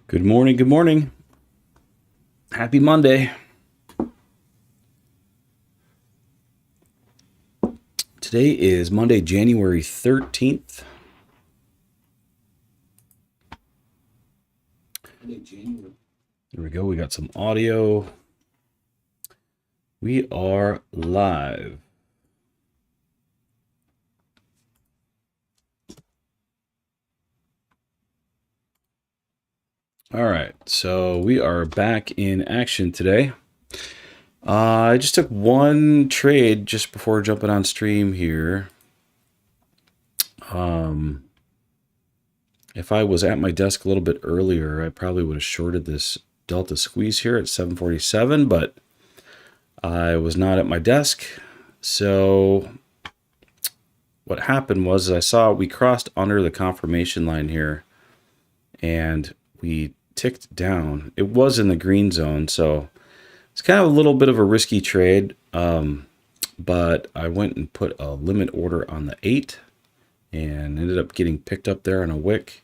Good morning. Good morning. Happy Monday. Today is Monday, January 13th. There we go. We got some audio. We are live. All right. So we are back in action today. I just took one trade just before jumping on stream here. If I was at my desk a little bit earlier, I probably would have shorted this Delta squeeze here at 747, but I was not at my desk. So what happened was I saw we crossed under the confirmation line here and we ticked down. It was in the green zone, so it's kind of a little bit of a risky trade, but I went and put a limit order on the 8 and ended up getting picked up there on a wick.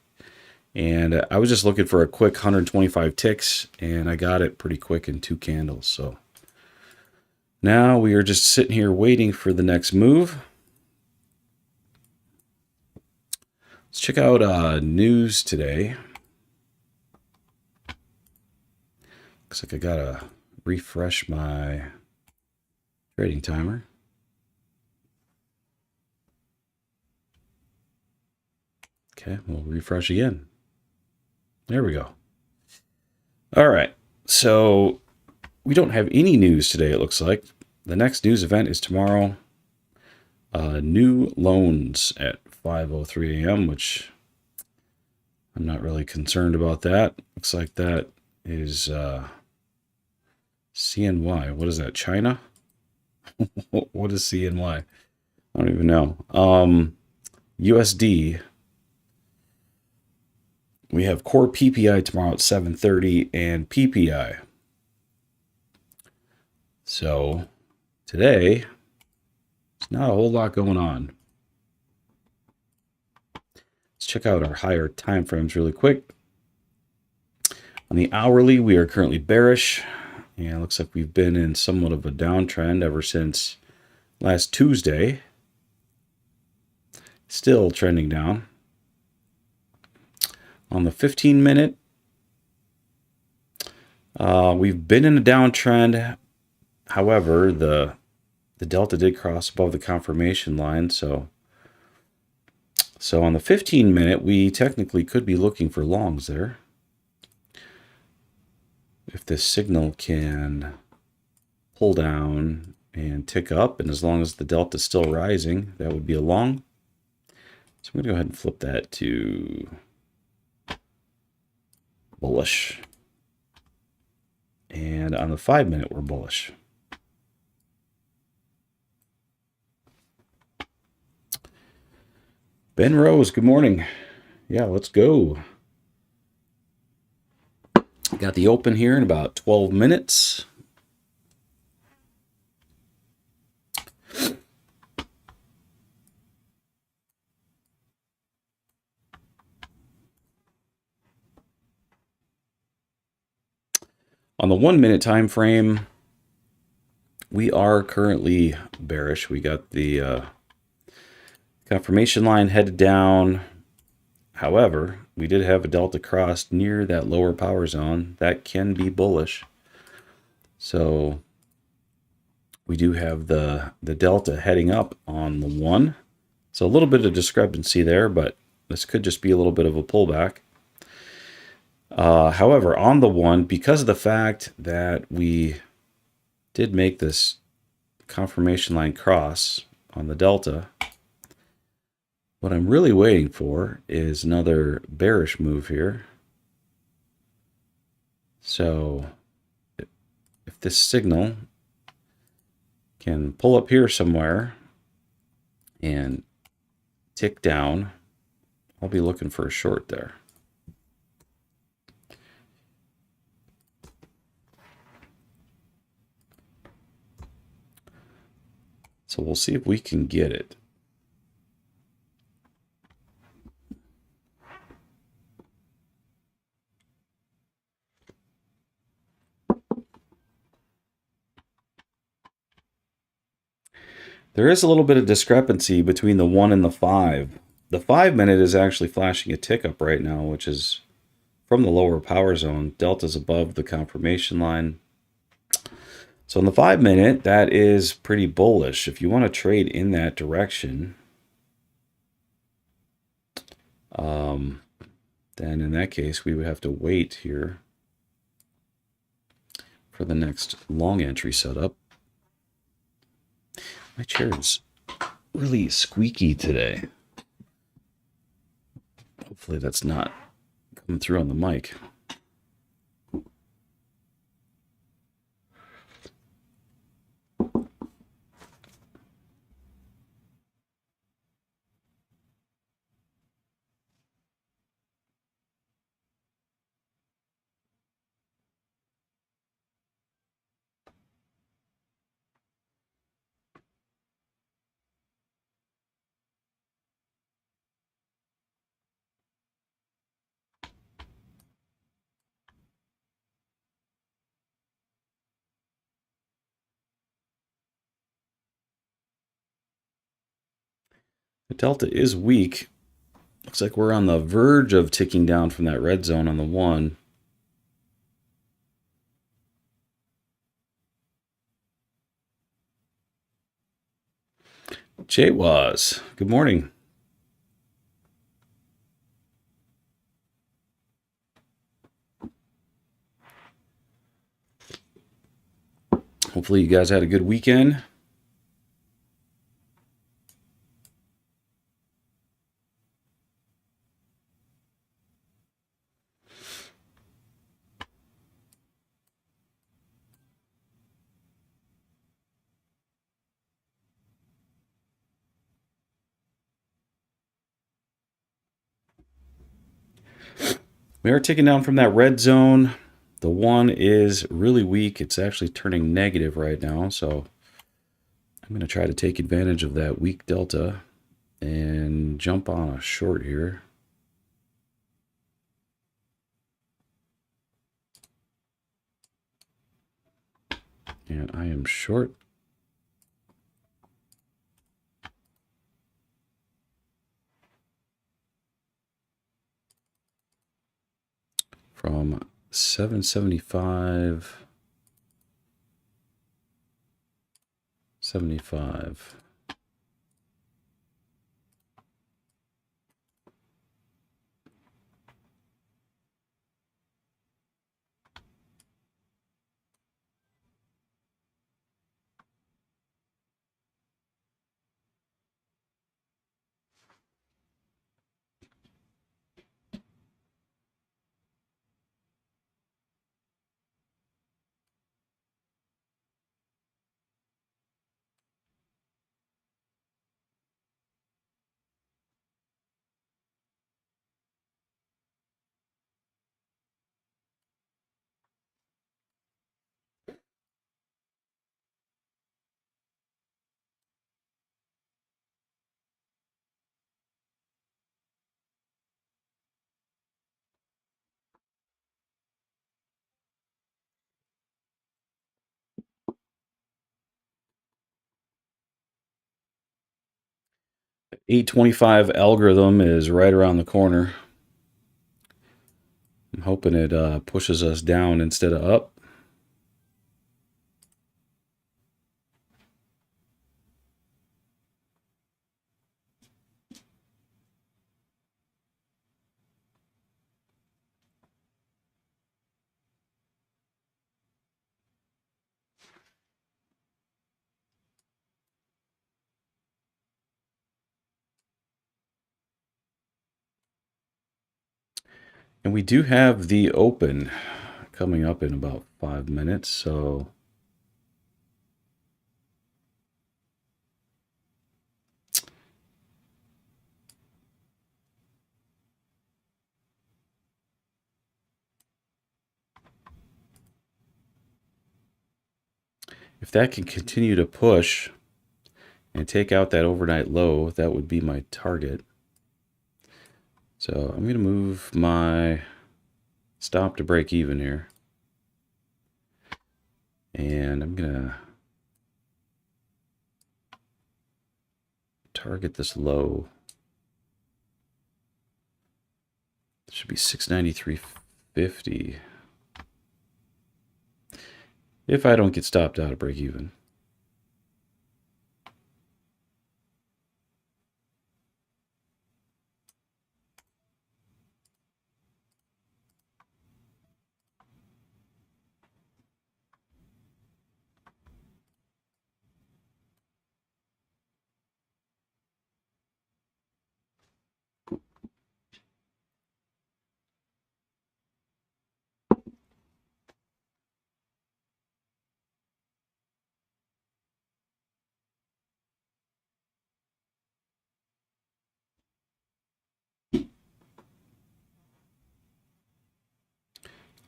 And I was just looking for a quick 125 ticks, and I got it pretty quick in 2 candles. So now we are just sitting here waiting for the next move. Let's check out news today. Looks like I gotta refresh my trading timer. Okay, we'll refresh again. There we go. All right, so we don't have any news today, it looks like. The next news event is tomorrow. New loans at 5:03 a.m., which I'm not really concerned about that. Looks like that is CNY. What is that, China? What is CNY? I don't even know. USD. We have core PPI tomorrow at 7:30 and PPI. So today, there's not a whole lot going on. Let's check out our higher time frames really quick. On the hourly, we are currently bearish. And it looks like we've been in somewhat of a downtrend ever since last Tuesday. Still trending down. On the 15-minute, we've been in a downtrend. However, the delta did cross above the confirmation line. So on the 15-minute, we technically could be looking for longs there. If this signal can pull down and tick up, and as long as the delta is still rising, that would be a long. So I'm going to go ahead and flip that to bullish. And on the 5-minute, we're bullish. Ben Rose, good morning. Yeah, let's go. Got the open here in about 12 minutes. On the 1-minute time frame, we are currently bearish. We got the confirmation line headed down. However, we did have a delta cross near that lower power zone. That can be bullish. So we do have the delta heading up on the 1. So a little bit of discrepancy there, but this could just be a little bit of a pullback. However, on the 1, because of the fact that we did make this confirmation line cross on the delta, what I'm really waiting for is another bearish move here. So if this signal can pull up here somewhere and tick down, I'll be looking for a short there. So we'll see if we can get it. There is a little bit of discrepancy between the 1 and the 5. The 5-minute is actually flashing a tick up right now, which is from the lower power zone. Delta's above the confirmation line. So in the 5-minute, that is pretty bullish. If you want to trade in that direction, then in that case, we would have to wait here for the next long entry setup. My chair is really squeaky today. Hopefully that's not coming through on the mic. The delta is weak. Looks like we're on the verge of ticking down from that red zone on the 1. Jay was. Good morning. Hopefully you guys had a good weekend. We are ticking down from that red zone. The 1 is really weak. It's actually turning negative right now. So I'm going to try to take advantage of that weak delta and jump on a short here. And I am short. From 775, 75. The 825 algorithm is right around the corner. I'm hoping it pushes us down instead of up. And we do have the open coming up in about 5 minutes, so if that can continue to push and take out that overnight low, that would be my target. So I'm going to move my stop to break even here. And I'm going to target this low. It should be 693.50. If I don't get stopped out of break even.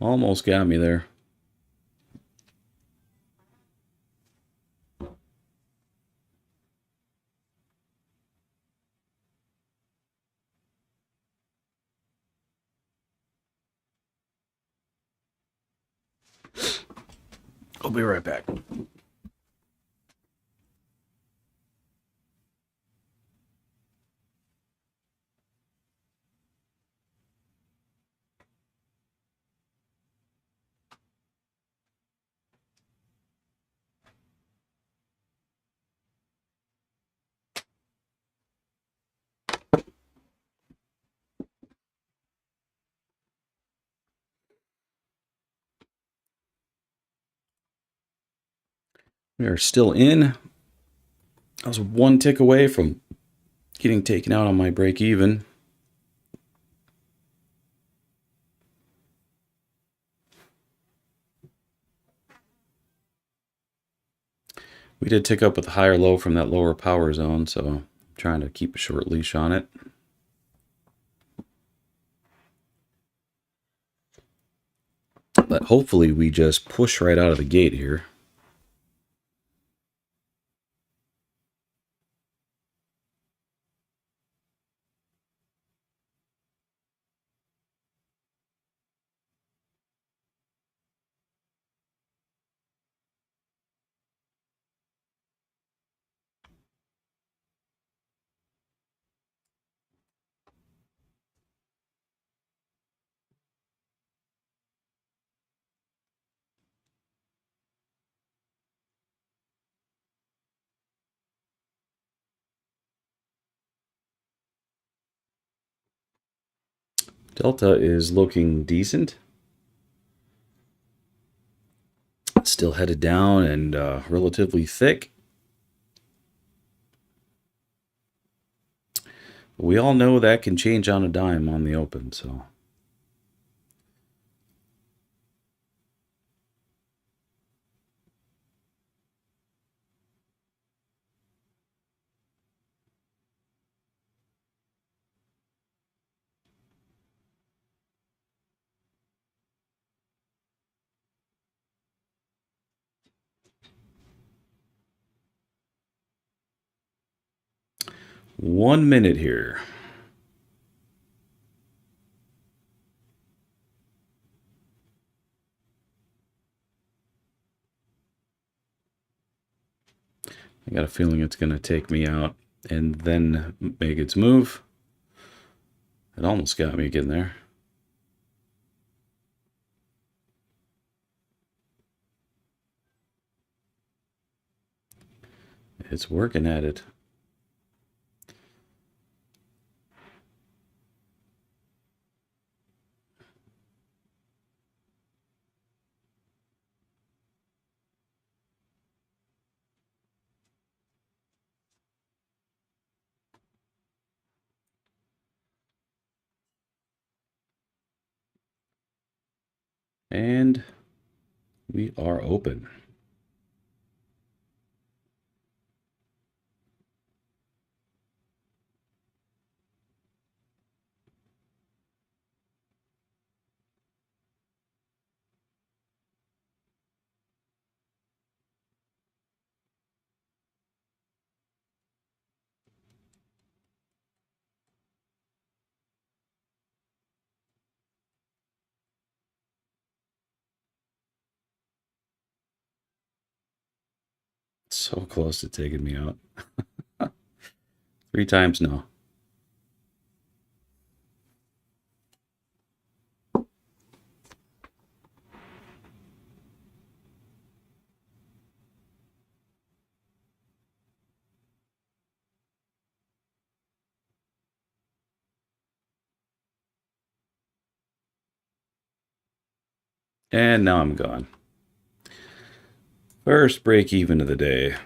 Almost got me there. I'll be right back. We are still in. I was one tick away from getting taken out on my break even. We did tick up with a higher low from that lower power zone, so I'm trying to keep a short leash on it. But hopefully we just push right out of the gate here. Delta is looking decent. Still headed down and relatively thick. But we all know that can change on a dime on the open, so. One minute here. I got a feeling it's going to take me out and then make its move. It almost got me again there. It's working at it. And we are open. So close to taking me out. 3 times no. And now I'm gone. First break even of the day.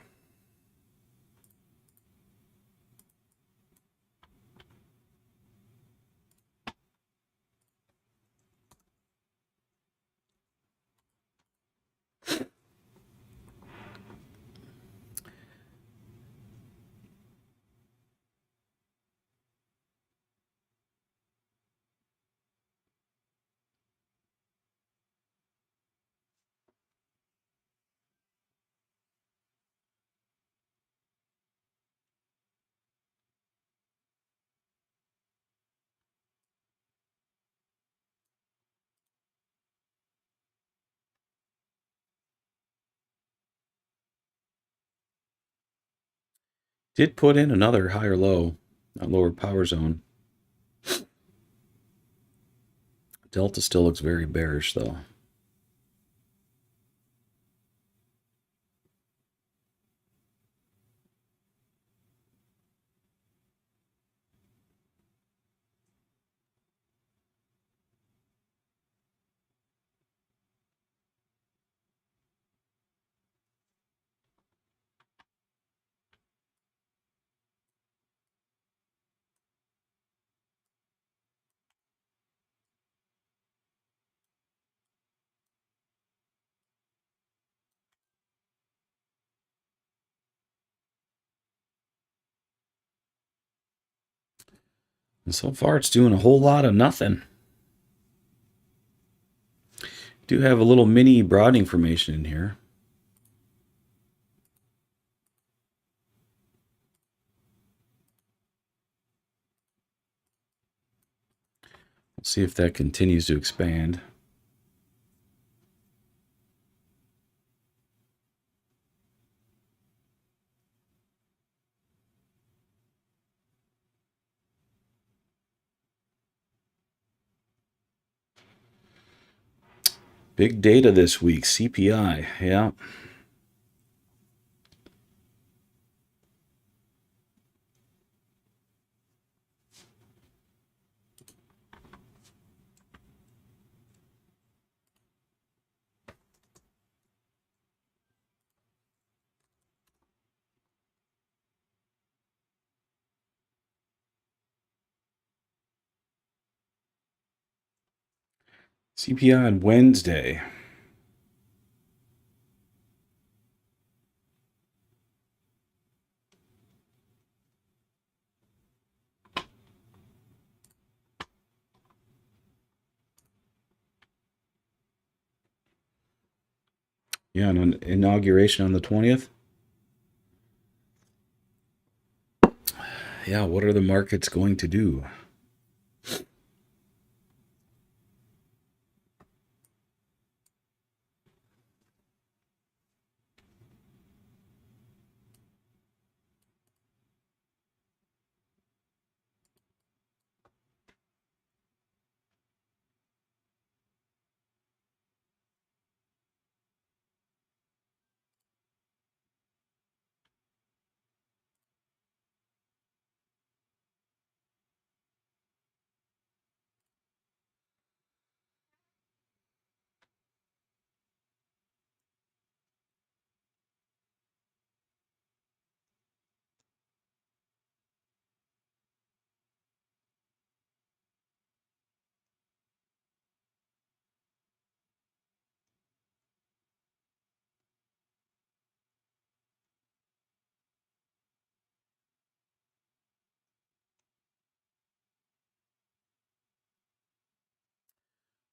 Did put in another higher low, a lower power zone. Delta still looks very bearish though. And so far it's doing a whole lot of nothing. Do have a little mini broadening formation in here. Let's see if that continues to expand. Big data this week, CPI, yeah. CPI on Wednesday. Yeah, an inauguration on the 20th. Yeah, what are the markets going to do?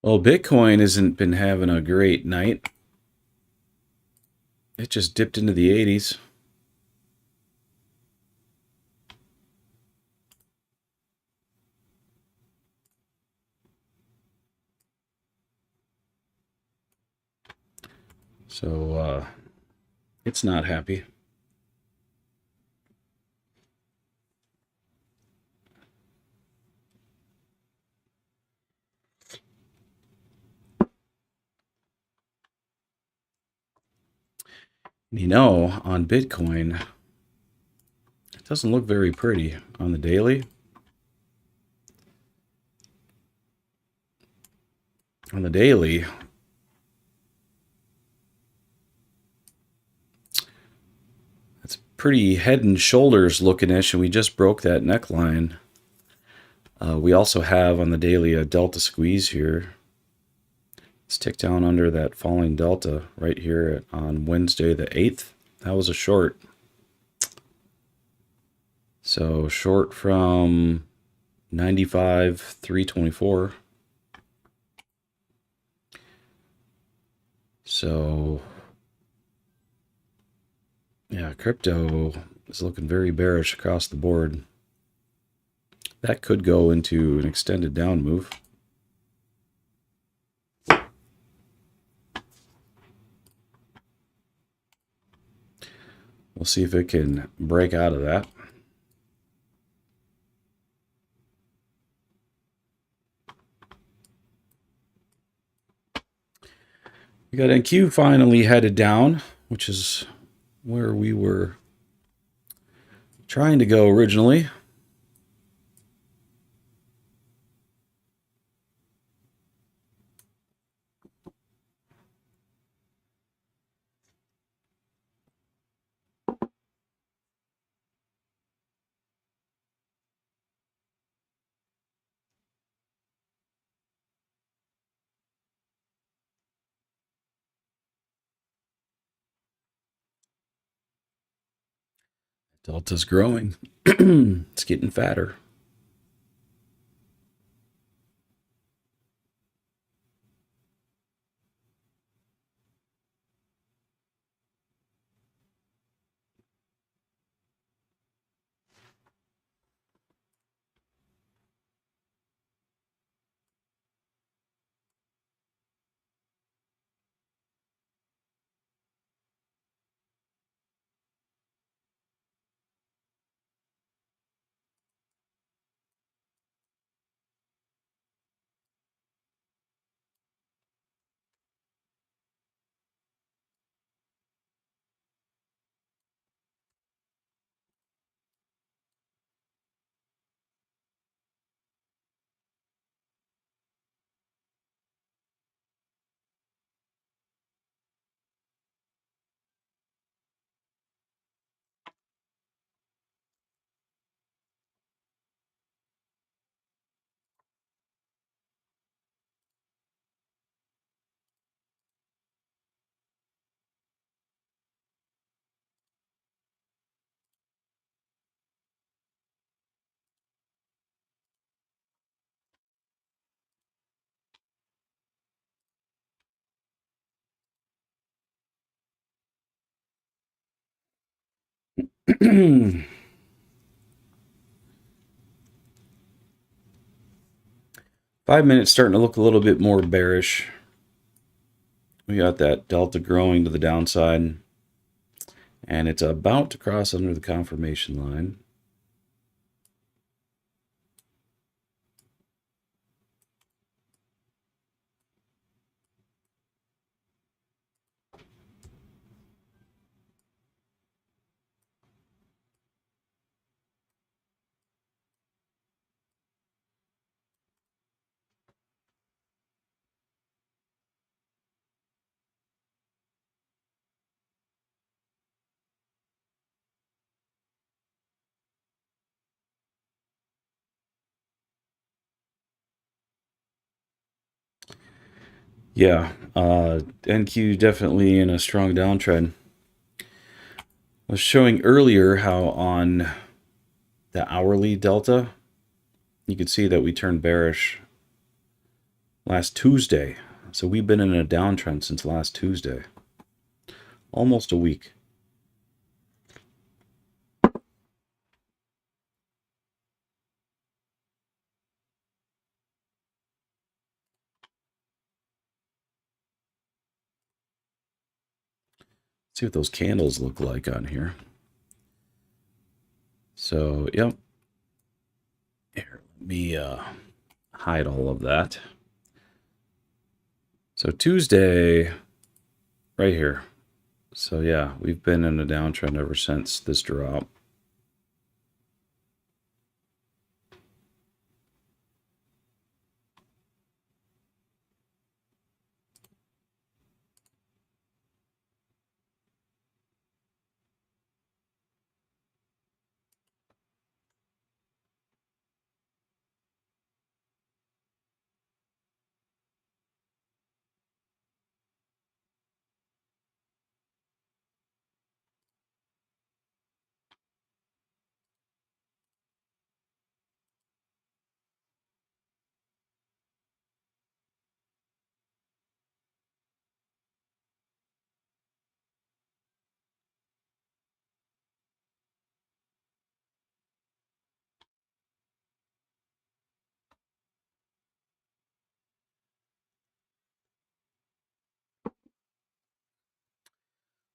Well, Bitcoin hasn't been having a great night. It just dipped into the 80s. So, it's not happy. You know, on Bitcoin, it doesn't look very pretty on the daily. On the daily, it's pretty head and shoulders looking-ish, and we just broke that neckline. We also have on the daily a delta squeeze here. Let's tick down under that falling delta right here on Wednesday the 8th. That was a short. So short from 95,324. So yeah, crypto is looking very bearish across the board. That could go into an extended down move. We'll see if it can break out of that. We got NQ finally headed down, which is where we were trying to go originally. Delta's growing. It's getting fatter. Five minutes starting to look a little bit more bearish. We got that delta growing to the downside, and it's about to cross under the confirmation line. Yeah, NQ definitely in a strong downtrend. I was showing earlier how on the hourly delta, you could see that we turned bearish last Tuesday. So we've been in a downtrend since last Tuesday. Almost a week. See what those candles look like on here. So, yep. Here, let me hide all of that. So Tuesday, right here, So yeah, we've been in a downtrend ever since this drop.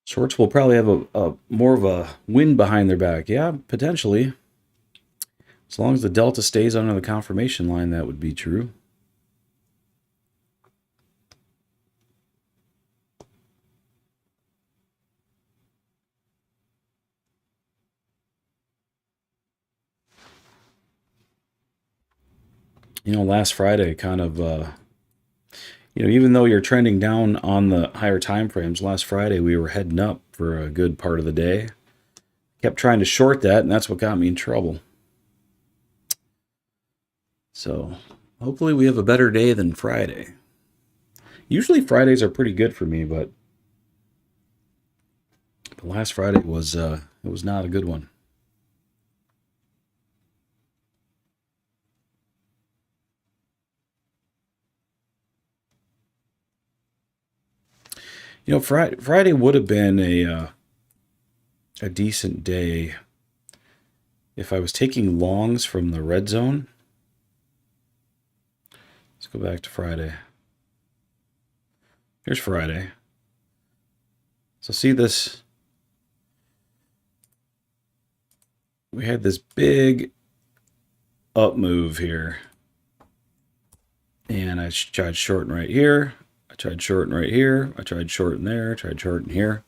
Shorts will probably have a more of a wind behind their back. Yeah, potentially. As long as the delta stays under the confirmation line, that would be true. You know, last Friday kind of, you know, even though you're trending down on the higher time frames, last Friday we were heading up for a good part of the day. Kept trying to short that, and that's what got me in trouble. So hopefully we have a better day than Friday. Usually Fridays are pretty good for me, but last Friday was it was not a good one. You know, Friday would have been a decent day if I was taking longs from the red zone. Let's go back to Friday. Here's Friday. So see this. We had this big up move here. And I tried shorting right here. I tried shorting right here. I tried shorting there. I tried shorting here.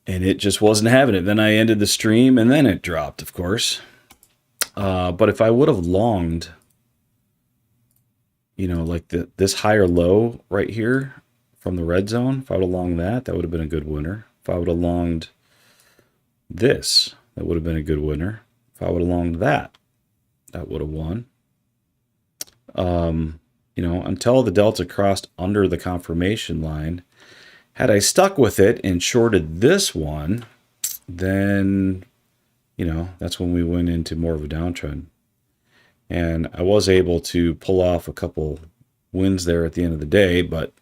And it just wasn't having it. Then I ended the stream and then it dropped, of course. But if I would have longed, you know, like this higher low right here from the red zone, if I would have longed that, that would have been a good winner. If I would have longed this, that would have been a good winner. If I would have longed that, that would have won. You know, until the delta crossed under the confirmation line. Had I stuck with it and shorted this one, then, you know, that's when we went into more of a downtrend. And I was able to pull off a couple wins there at the end of the day, but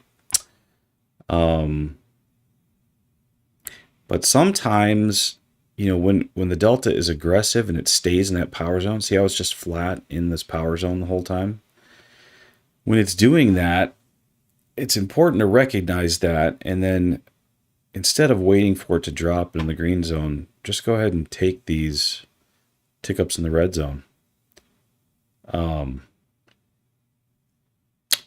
sometimes, you know, when the delta is aggressive and it stays in that power zone, see, I was just flat in this power zone the whole time. When it's doing that, it's important to recognize that, and then instead of waiting for it to drop in the green zone, just go ahead and take these tick ups in the red zone.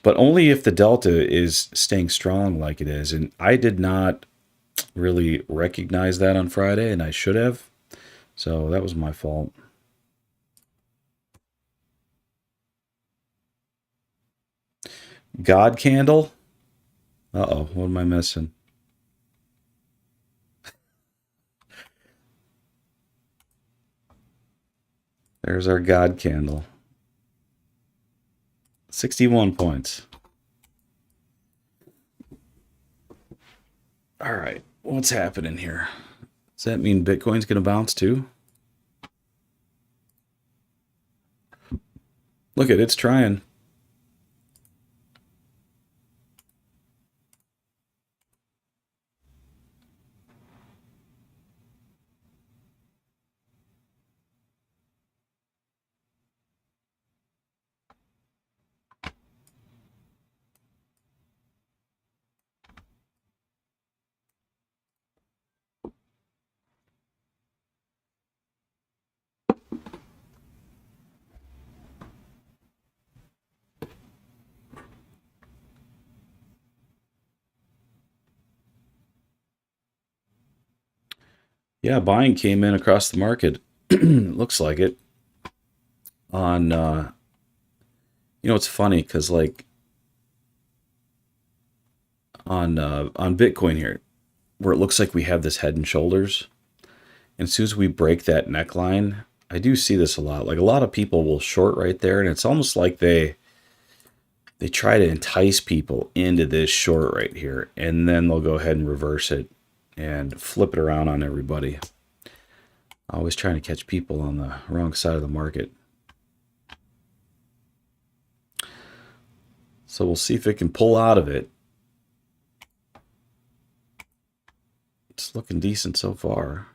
But only if the delta is staying strong like it is. And I did not really recognize that on Friday, and I should have. So that was my fault. God candle. Uh-oh, what am I missing? There's our God candle. 61 points. All right, what's happening here? Does that mean Bitcoin's going to bounce too? Look at it's trying. Yeah, buying came in across the market. Looks like it. On it's funny because like on Bitcoin here, where it looks like we have this head and shoulders, and as soon as we break that neckline, I do see this a lot. Like a lot of people will short right there, and it's almost like they try to entice people into this short right here, and then they'll go ahead and reverse it and flip it around on everybody. Always trying to catch people on the wrong side of the market. So we'll see if it can pull out of it. It's looking decent so far.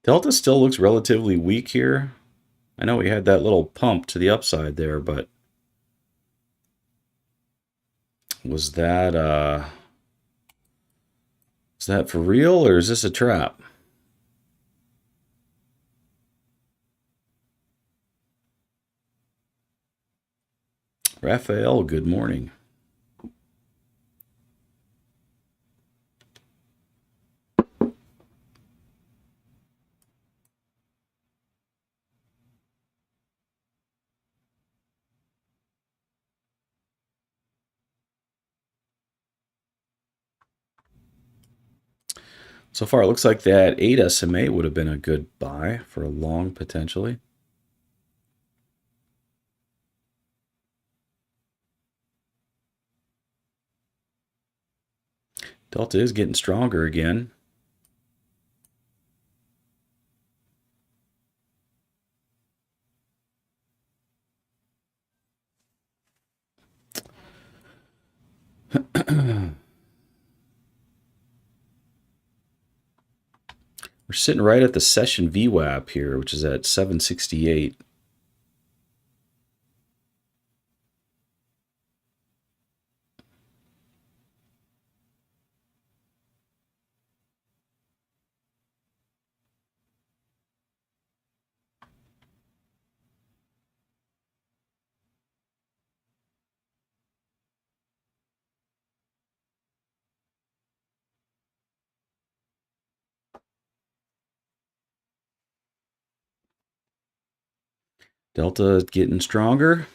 Delta still looks relatively weak here. I know we had that little pump to the upside there, but was that is that for real or is this a trap? Raphael, good morning. So far, it looks like that 8 SMA would have been a good buy for a long, potentially. Delta is getting stronger again. We're sitting right at the session VWAP here, which is at 768. Delta getting stronger.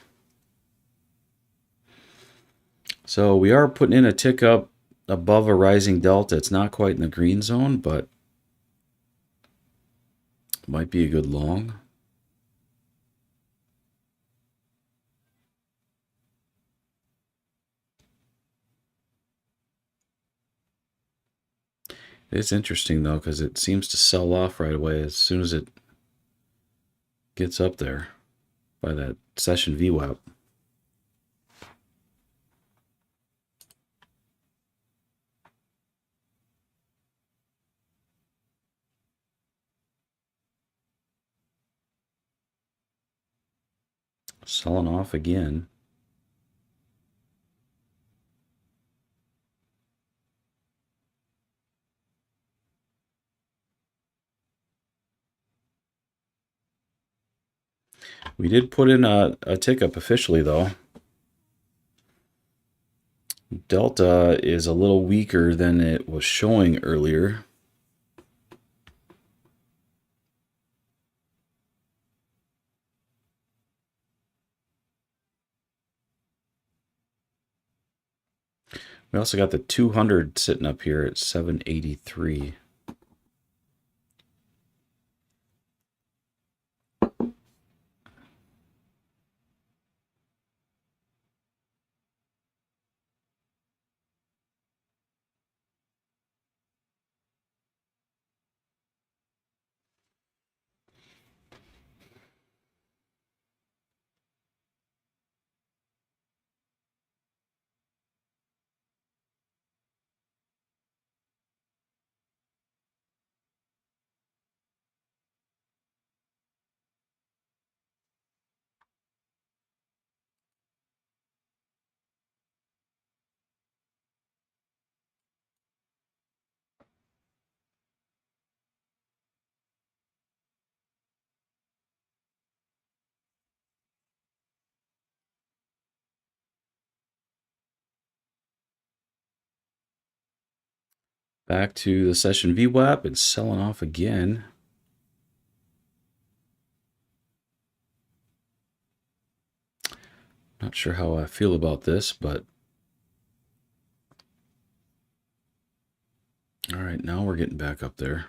So we are putting in a tick up above a rising delta. It's not quite in the green zone, but might be a good long. It's interesting though, because it seems to sell off right away as soon as it gets up there by that session VWAP. Selling off again. We did put in a tick up officially though. Delta is a little weaker than it was showing earlier. We also got the 200 sitting up here at 783. Back to the session VWAP. It's selling off again. Not sure how I feel about this, but all right, now we're getting back up there.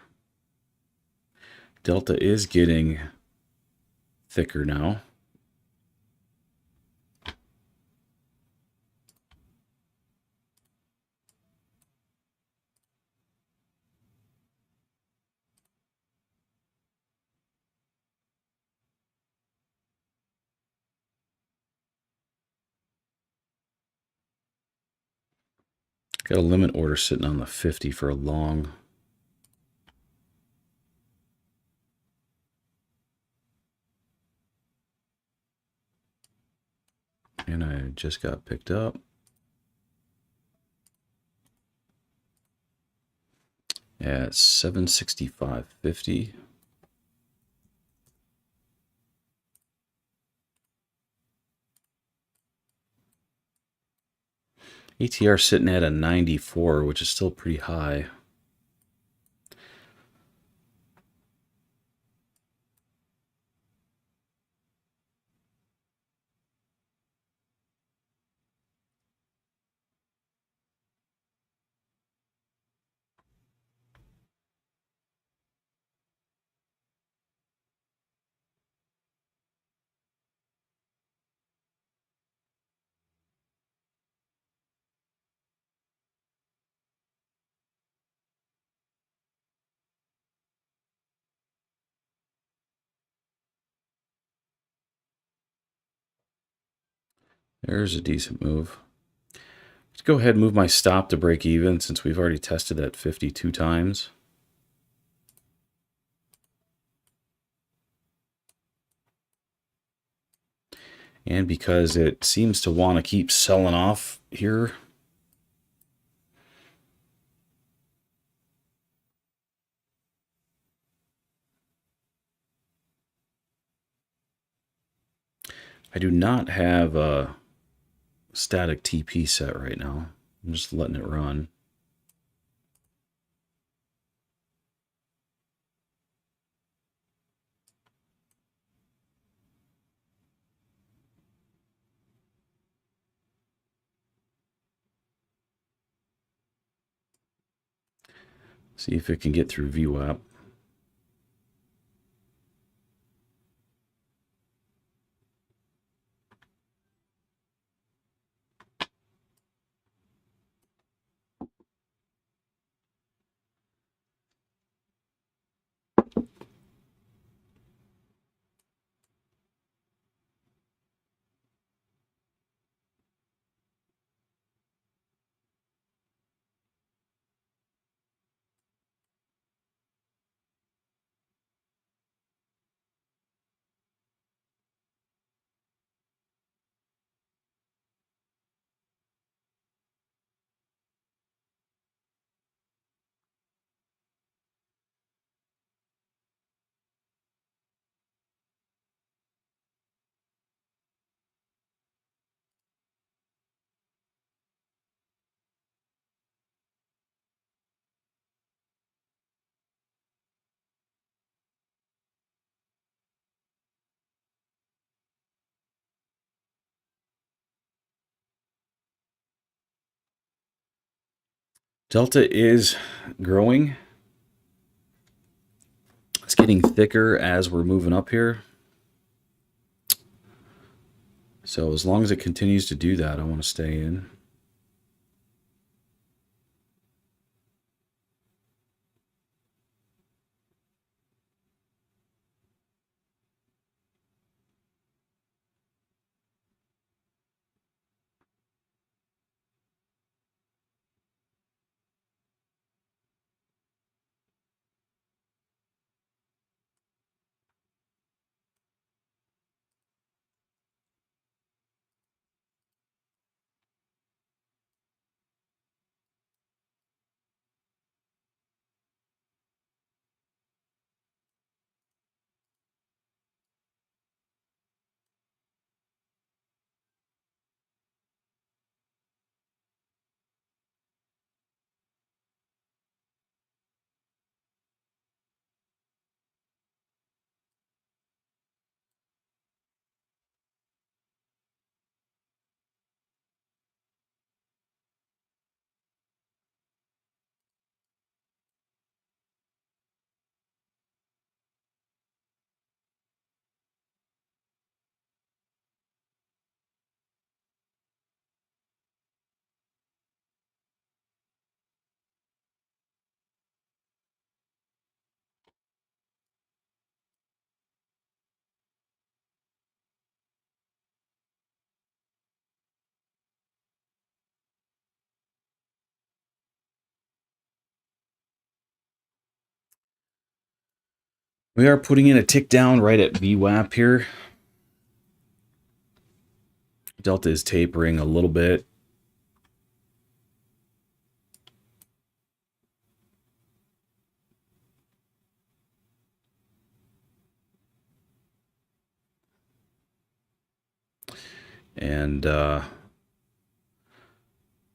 Delta is getting thicker now. Got a limit order sitting on the 50 for a long. And I just got picked up. At 765.50. ETR sitting at a 94, which is still pretty high. There's a decent move. Let's go ahead and move my stop to break even since we've already tested that 52 times. And because it seems to want to keep selling off here. I do not have a static TP set right now. I'm just letting it run. See if it can get through VWAP. Delta is growing. It's getting thicker as we're moving up here. So as long as it continues to do that, I want to stay in. We are putting in a tick down right at VWAP here. Delta is tapering a little bit. And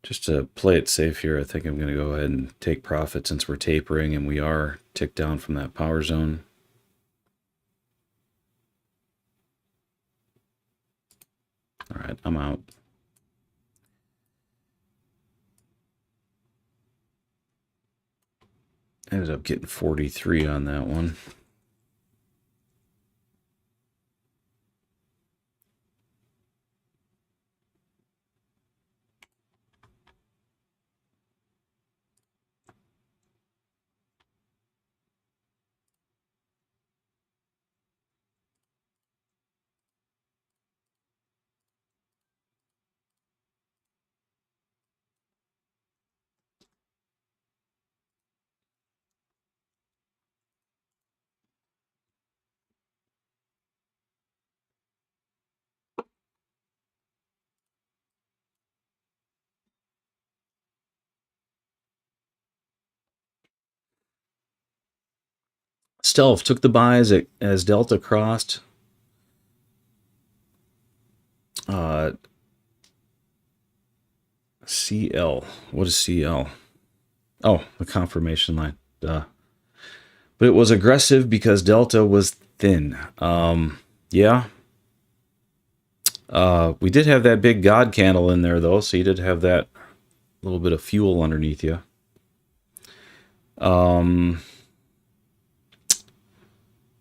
just to play it safe here, I think I'm going to go ahead and take profit since we're tapering and we are ticked down from that power zone. All right, I'm out. Ended up getting 43 on that one. Stealth took the buys as Delta crossed. CL. What is CL? Oh, the confirmation line. Duh. But it was aggressive because Delta was thin. Yeah. We did have that big God candle in there, though, so you did have that little bit of fuel underneath you.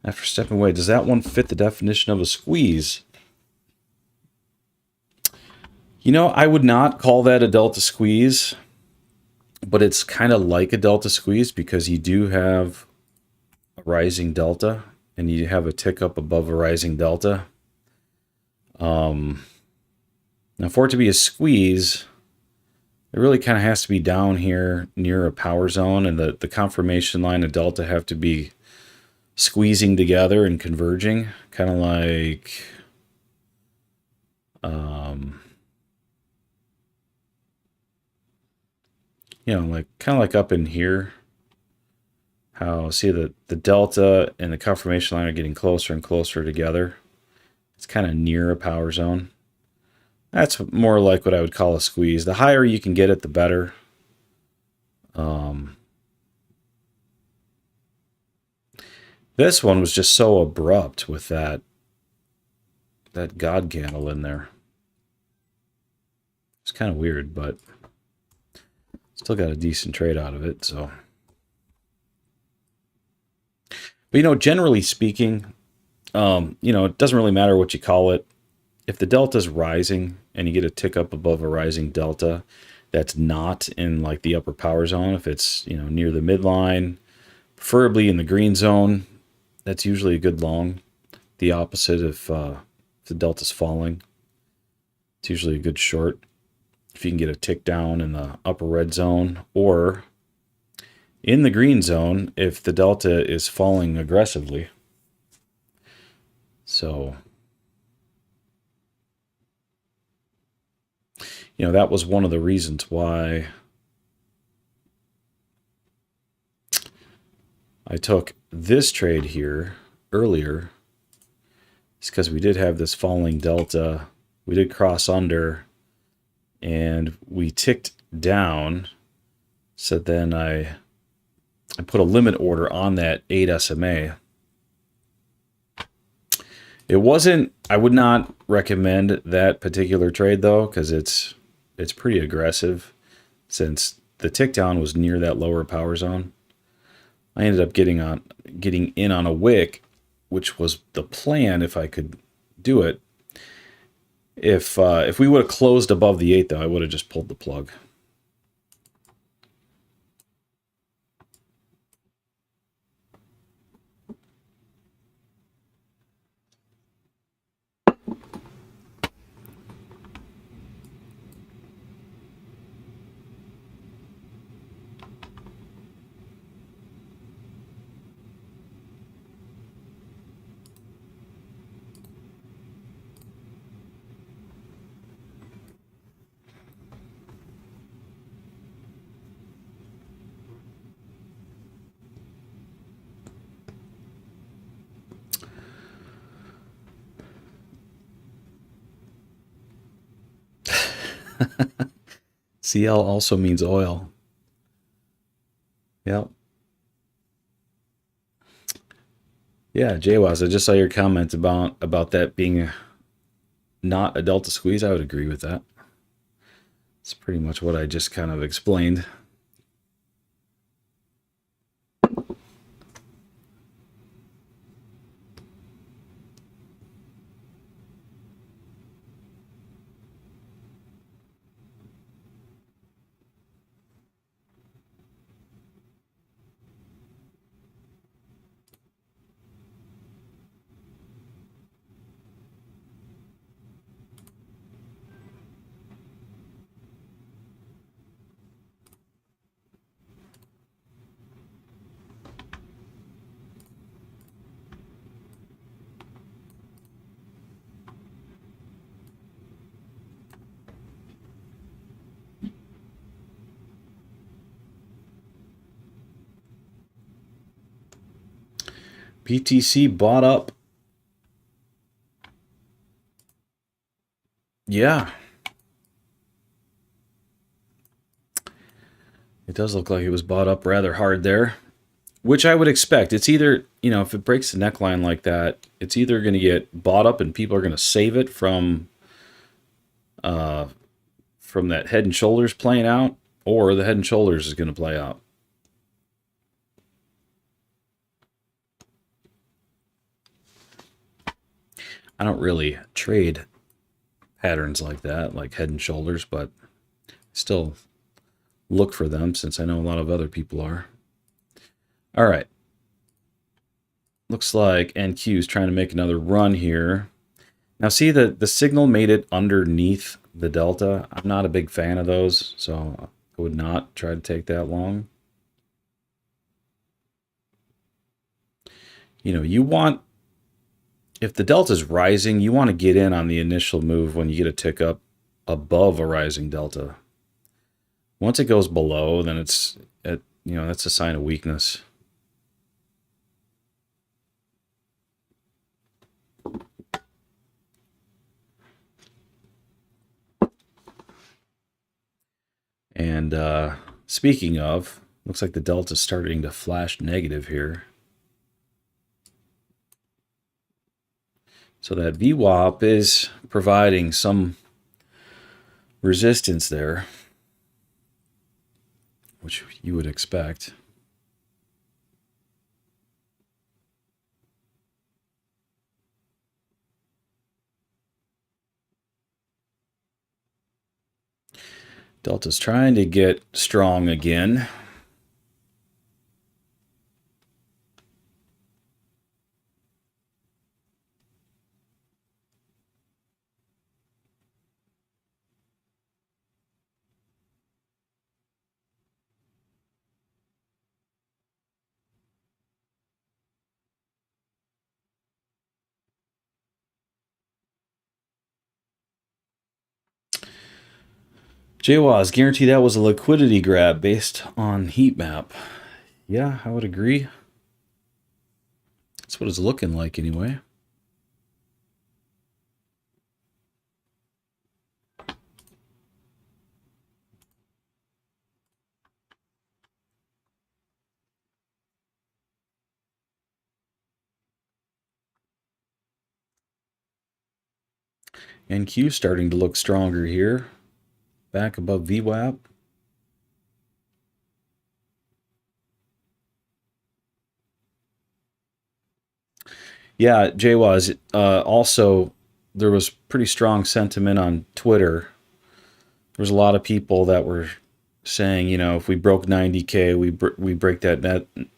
After stepping away, does that one fit the definition of a squeeze? You know, I would not call that a delta squeeze, but it's kind of like a delta squeeze because you do have a rising delta and you have a tick up above a rising delta. Now, for it to be a squeeze, it really kind of has to be down here near a power zone, and the confirmation line and delta have to be squeezing together and converging, kind of like you know, like kind of like up in here. How see the delta and the confirmation line are getting closer and closer together. It's kind of near a power zone. That's more like what I would call a squeeze. The higher you can get it, the better. This one was just so abrupt with that God candle in there. It's kind of weird, but still got a decent trade out of it. So, but you know, generally speaking, you know, it doesn't really matter what you call it. If the delta's rising and you get a tick up above a rising delta, that's not in like the upper power zone. If it's, you know, near the midline, preferably in the green zone, that's usually a good long. The opposite, if the delta's falling, it's usually a good short. If you can get a tick down in the upper red zone or in the green zone if the delta is falling aggressively. So, you know, that was one of the reasons why I took this trade here earlier. It's because we did have this falling delta. We did cross under and we ticked down. So then I put a limit order on that 8 SMA. It wasn't, I would not recommend that particular trade though, because it's pretty aggressive since the tick down was near that lower power zone. I ended up getting in on a wick, which was the plan if I could do it. If we would have closed above the 8 though, I would have just pulled the plug. CL also means oil. Yep. Yeah, JWAS, I just saw your comment about that being not a delta squeeze. I would agree with that. It's pretty much what I just kind of explained. BTC bought up. Yeah. It does look like it was bought up rather hard there, which I would expect. It's either, if it breaks the neckline like that, it's either going to get bought up and people are going to save it from that head and shoulders playing out, or the head and shoulders is going to play out. I don't really trade patterns like that, like head and shoulders, but still look for them since I know a lot of other people are. All right. Looks like NQ is trying to make another run here. Now see that the signal made it underneath the delta. I'm not a big fan of those, so I would not try to take that long. You want, if the delta is rising, you want to get in on the initial move when you get a tick up above a rising delta. Once it goes below, then that's a sign of weakness. And speaking of, looks like the delta's starting to flash negative here. So that VWAP is providing some resistance there, which you would expect. Delta's trying to get strong again. JWAS, guarantee that was a liquidity grab based on heat map. Yeah, I would agree. That's what it's looking like anyway. NQ starting to look stronger here. Back above VWAP. Yeah, JWAS. Also, there was pretty strong sentiment on Twitter. There was a lot of people that were saying, if we broke 90K, we break that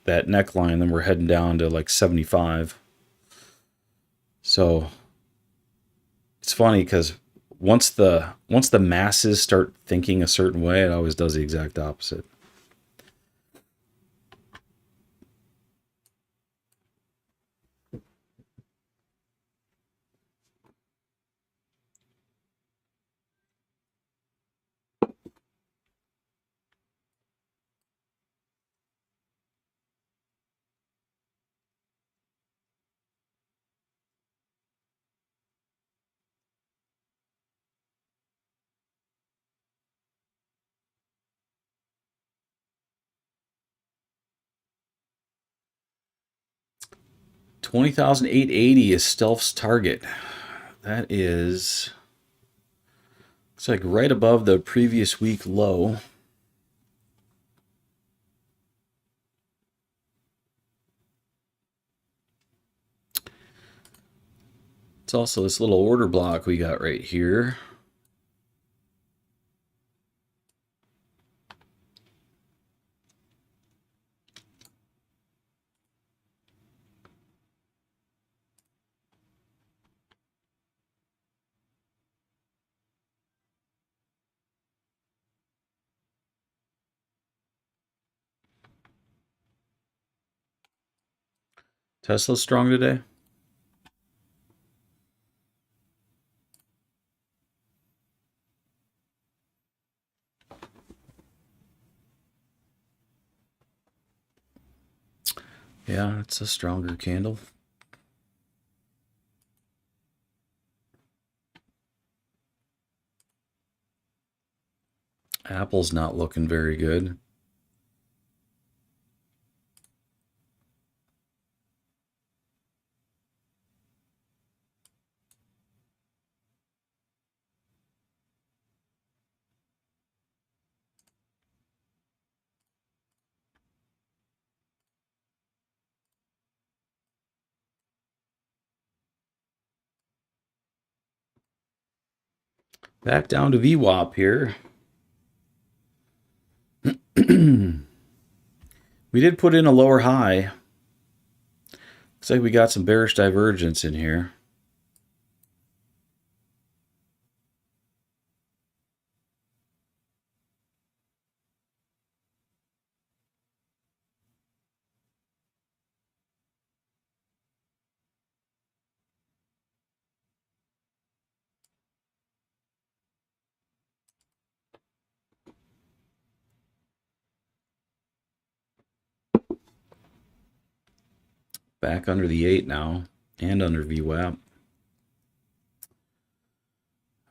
neckline, then we're heading down to like 75. So it's funny because once the masses start thinking a certain way, it always does the exact opposite. 20,880 is Stealth's target. That is, looks like right above the previous week low. It's also this little order block we got right here. Tesla's strong today. Yeah, it's a stronger candle. Apple's not looking very good. Back down to VWAP here. We did put in a lower high. Looks like we got some bearish divergence in here. Back under the 8 now, and under VWAP.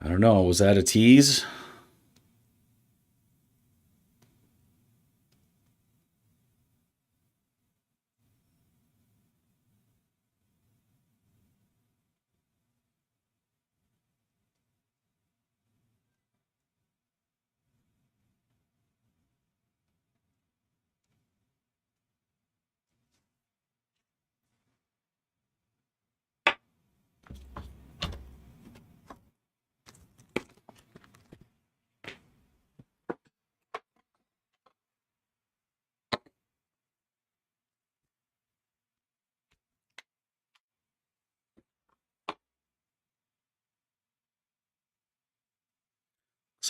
I don't know, was that a tease?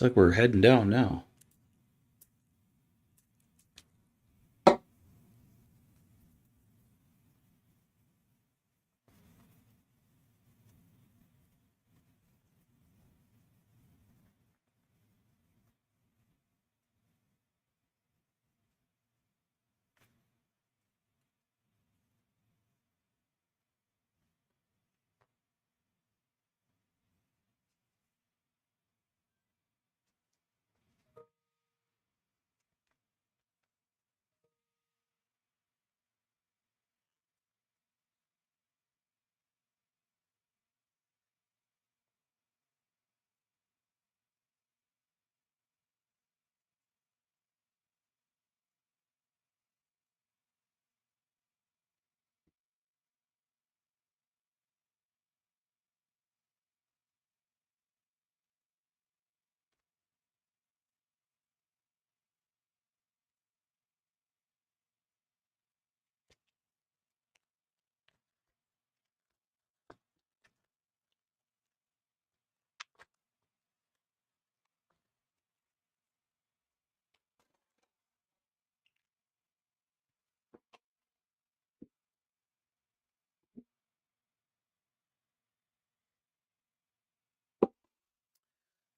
Looks like we're heading down now.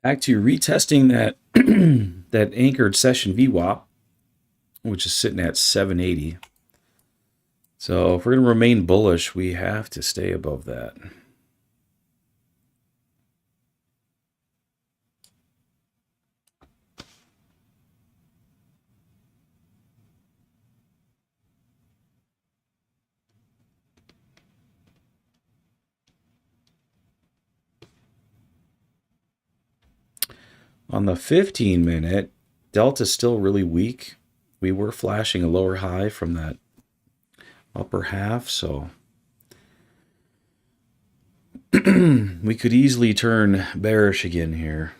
Back to retesting that that anchored session VWAP, which is sitting at 780. So if we're going to remain bullish, we have to stay above that. On the 15-minute, Delta's still really weak. We were flashing a lower high from that upper half, so we could easily turn bearish again here.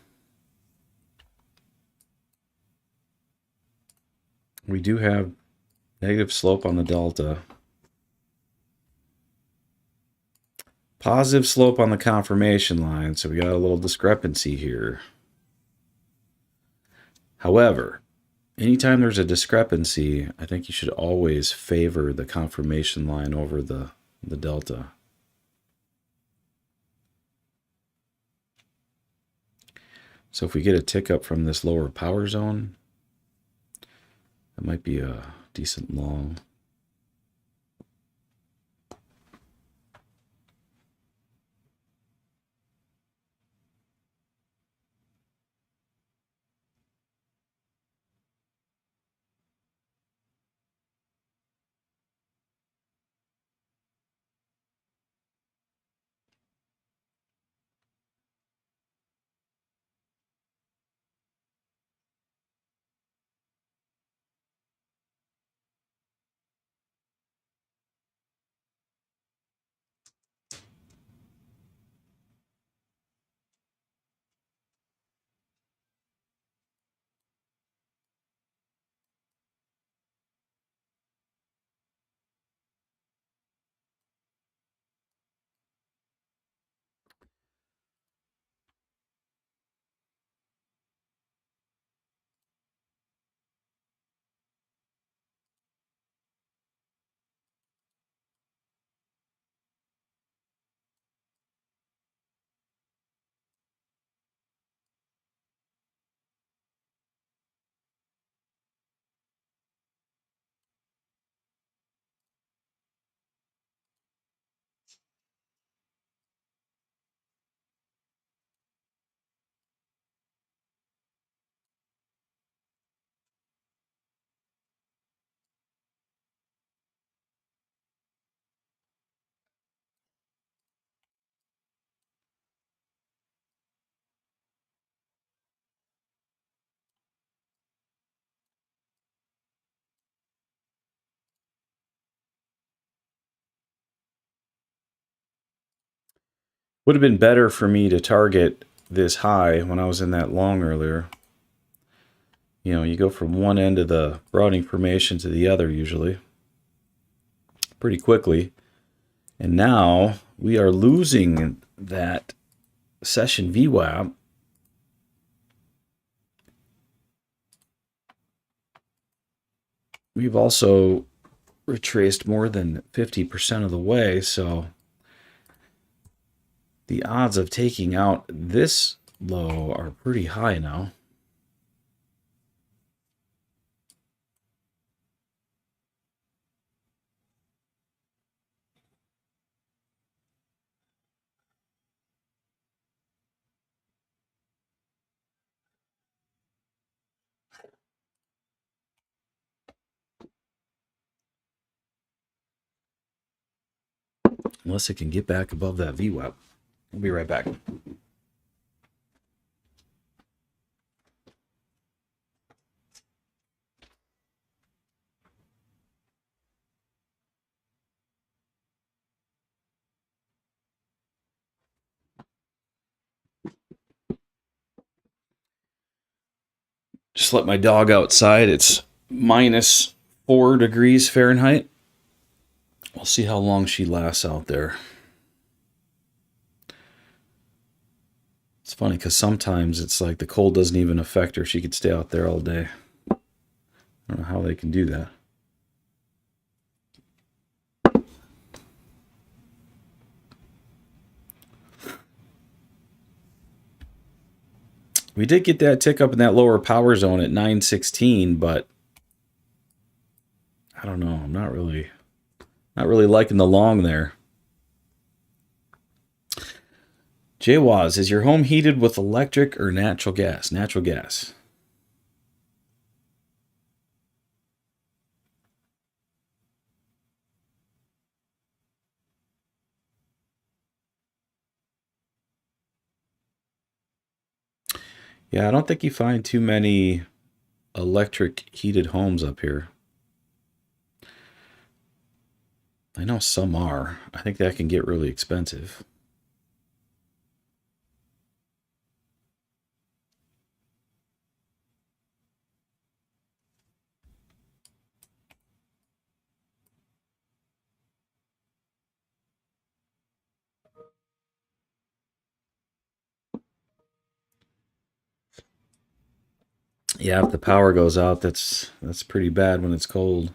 We do have negative slope on the Delta. Positive slope on the confirmation line, so we got a little discrepancy here. However, anytime there's a discrepancy, I think you should always favor the confirmation line over the Delta. So if we get a tick up from this lower power zone, that might be a decent long. Would have been better for me to target this high when I was in that long earlier. You know, you go from one end of the Browning formation to the other usually pretty quickly. And now we are losing that session VWAP. We've also retraced more than 50% of the way, so the odds of taking out this low are pretty high now. Unless it can get back above that VWAP. We'll be right back. Just let my dog outside. It's minus 4 degrees Fahrenheit. We'll see how long she lasts out there. It's funny because sometimes it's like the cold doesn't even affect her. She could stay out there all day. I don't know how they can do that. We did get that tick up in that lower power zone at 916, but I don't know. I'm not really liking the long there. Jwaz, is your home heated with electric or natural gas? Natural gas. Yeah, I don't think you find too many electric heated homes up here. I know some are. I think that can get really expensive. Yeah, if the power goes out, that's pretty bad when it's cold.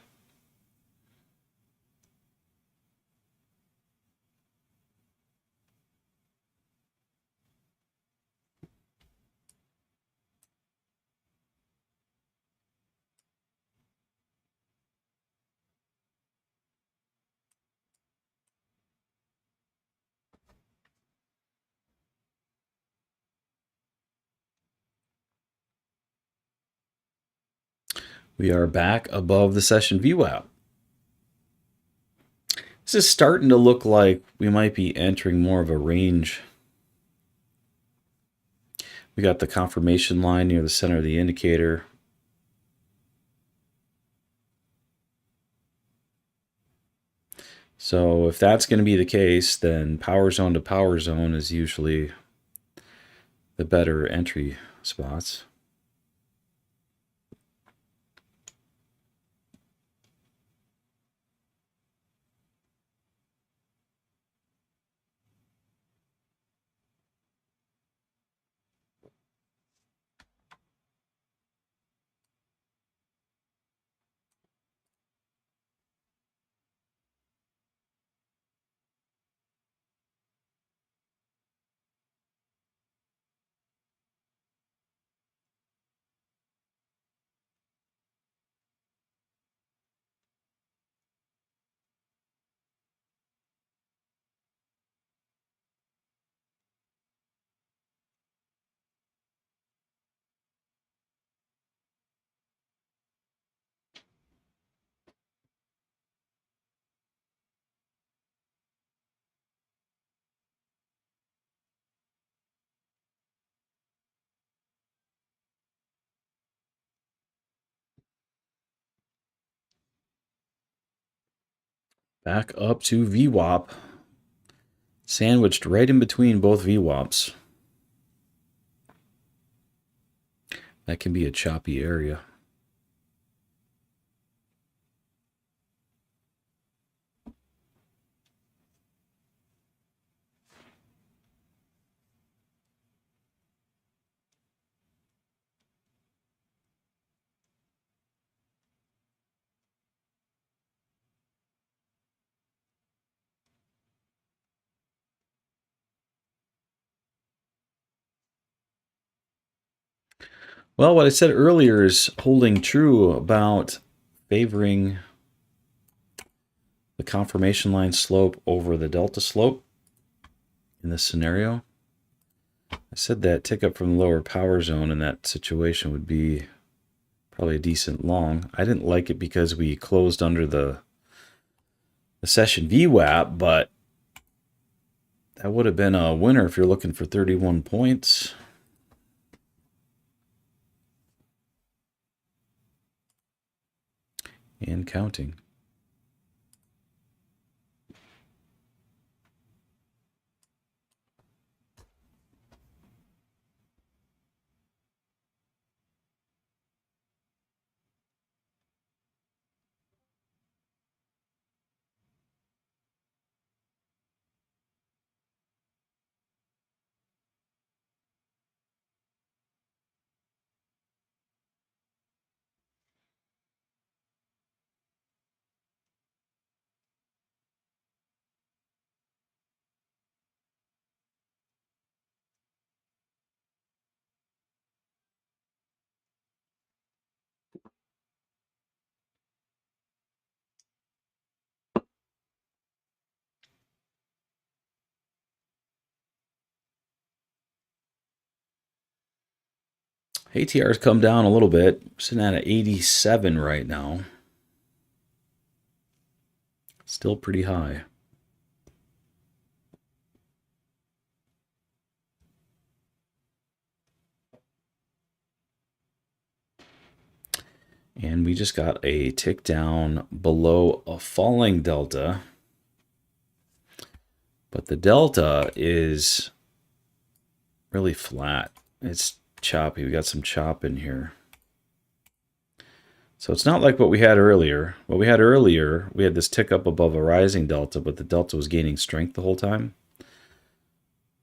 We are back above the session VWAP. This is starting to look like we might be entering more of a range. We got the confirmation line near the center of the indicator. So if that's going to be the case, then power zone to power zone is usually the better entry spots. Back up to VWAP. Sandwiched right in between both VWAPs. That can be a choppy area. Well, what I said earlier is holding true about favoring the confirmation line slope over the delta slope in this scenario. I said that tick up from the lower power zone in that situation would be probably a decent long. I didn't like it because we closed under the session VWAP, but that would have been a winner if you're looking for 31 points. And counting. ATR's come down a little bit. We're sitting at 87 right now. Still pretty high. And we just got a tick down below a falling delta. But the delta is really flat. It's choppy. We got some chop in here. So it's not like what we had earlier. What we had earlier, we had this tick up above a rising delta, but the delta was gaining strength the whole time.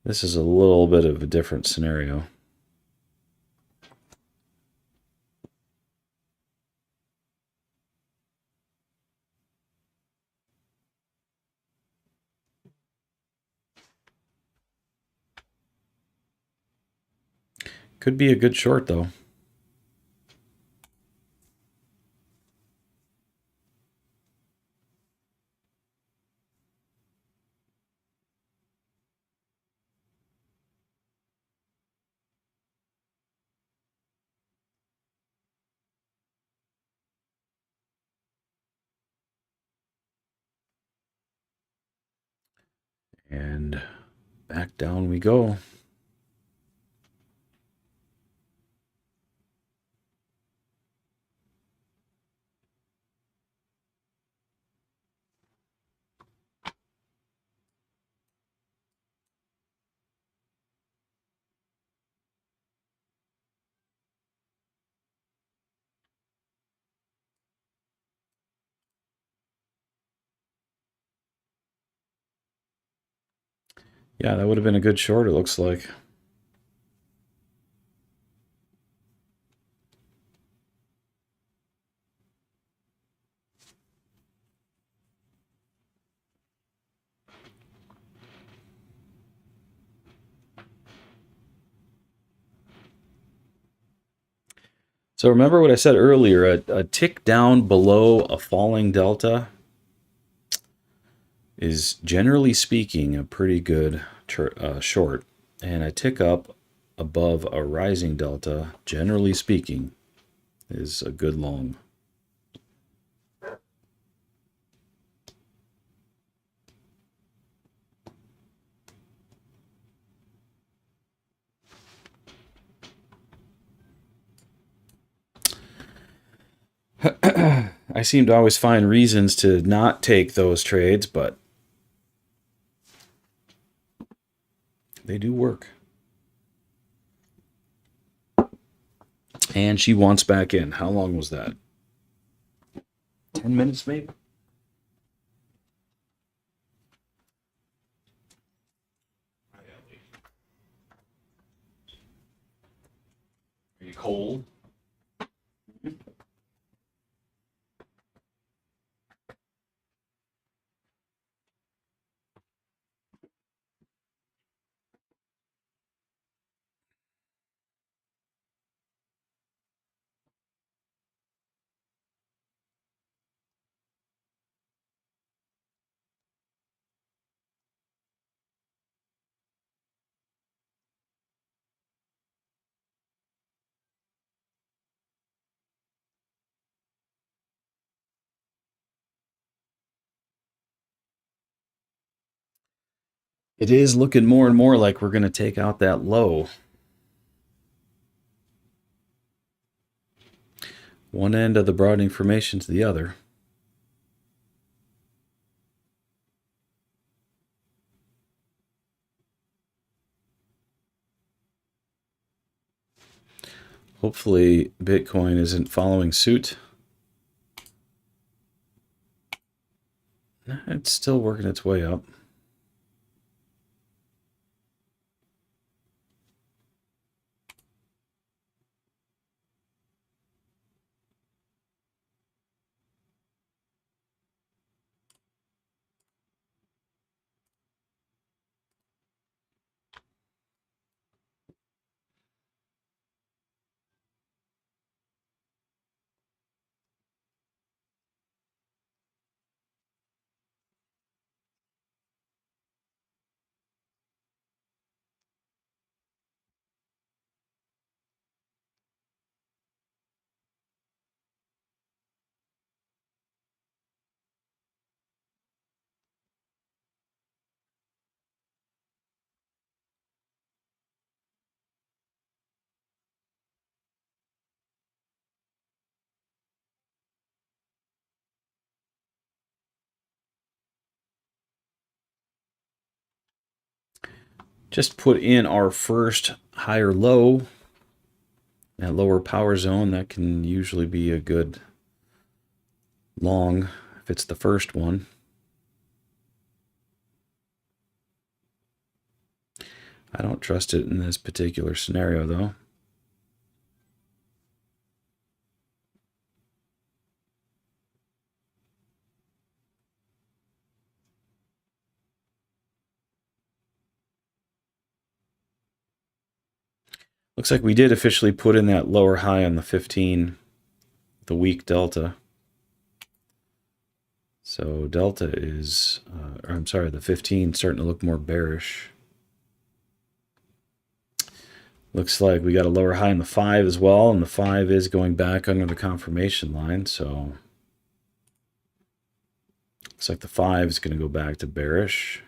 This is a little bit of a different scenario. Could be a good short, though. And back down we go. Yeah, that would have been a good short, it looks like. So remember what I said earlier, a tick down below a falling delta is, generally speaking, a pretty good short. And a tick up above a rising delta, generally speaking, is a good long. I seem to always find reasons to not take those trades, but they do work. And she wants back in. How long was that? 10 minutes, maybe? Are you cold? It is looking more and more like we're going to take out that low. One end of the broadening formation to the other. Hopefully Bitcoin isn't following suit. It's still working its way up. just put in our first higher low, that lower power zone. That can usually be a good long if it's the first one. I don't trust it in this particular scenario though. Looks like we did officially put in that lower high on the 15, the weak delta. So delta is, or I'm sorry, the 15 starting to look more bearish. Looks like we got a lower high in the 5 as well, and the 5 is going back under the confirmation line, so looks like the 5 is going to go back to bearish.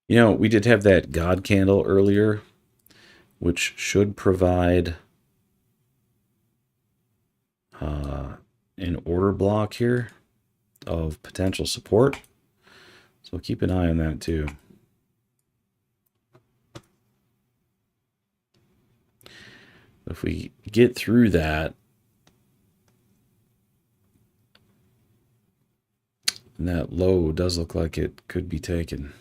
You know, we did have that God candle earlier, which should provide an order block here of potential support. So keep an eye on that too. If we get through that, and that low does look like it could be taken.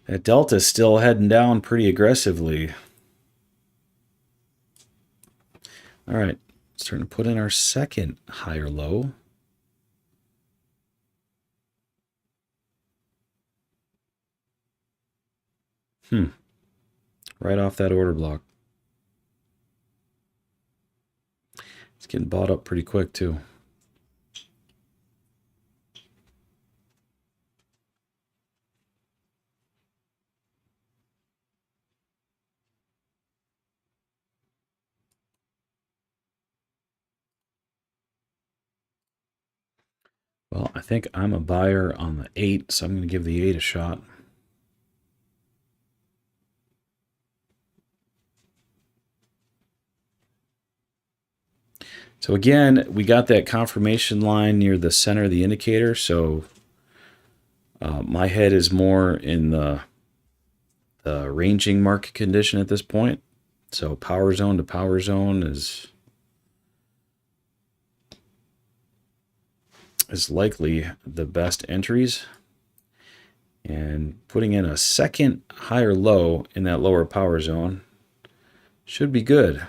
That delta is still heading down pretty aggressively. All right, starting to put in our second higher low. Right off that order block. It's getting bought up pretty quick too. Well, I think I'm a buyer on the 8, so I'm going to give the 8 a shot. So again, we got that confirmation line near the center of the indicator, so my head is more in the ranging market condition at this point. So power zone to power zone is likely the best entries. And putting in a second higher low in that lower power zone should be good.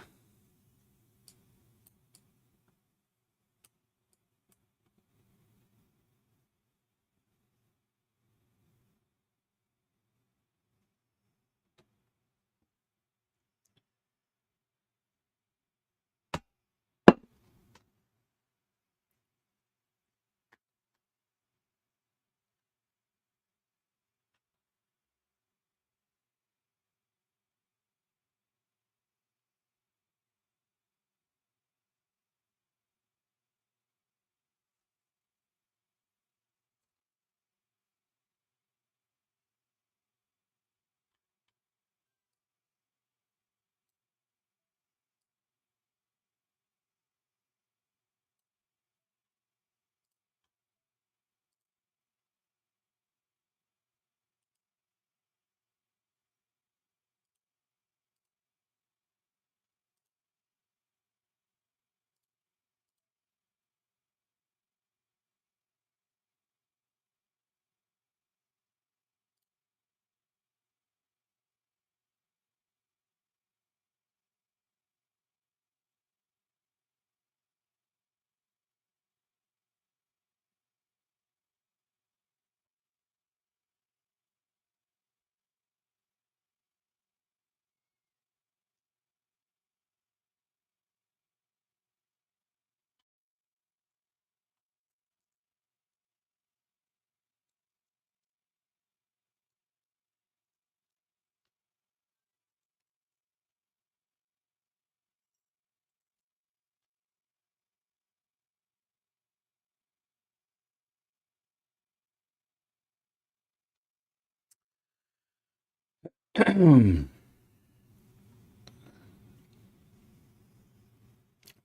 Might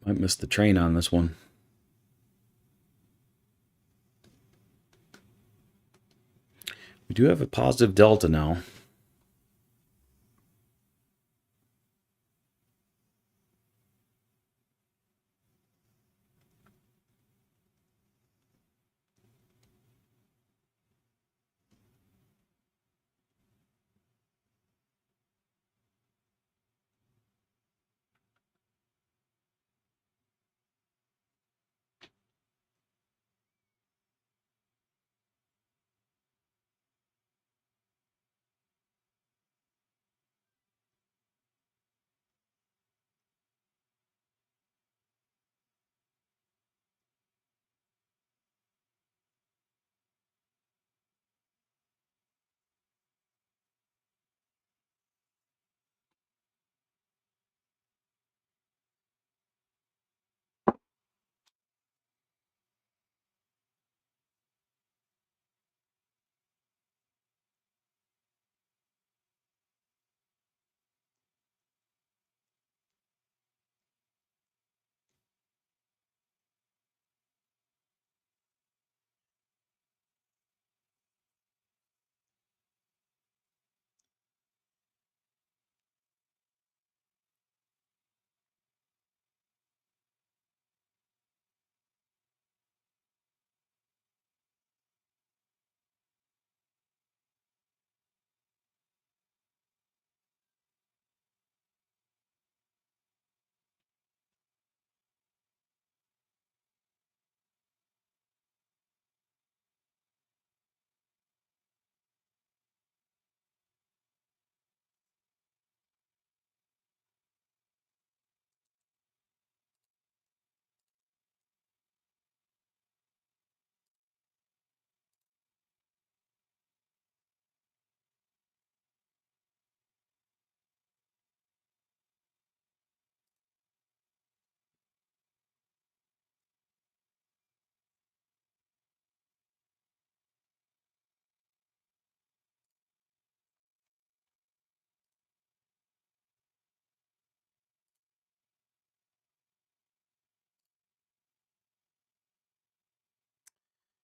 miss the train on this one. We do have a positive delta now.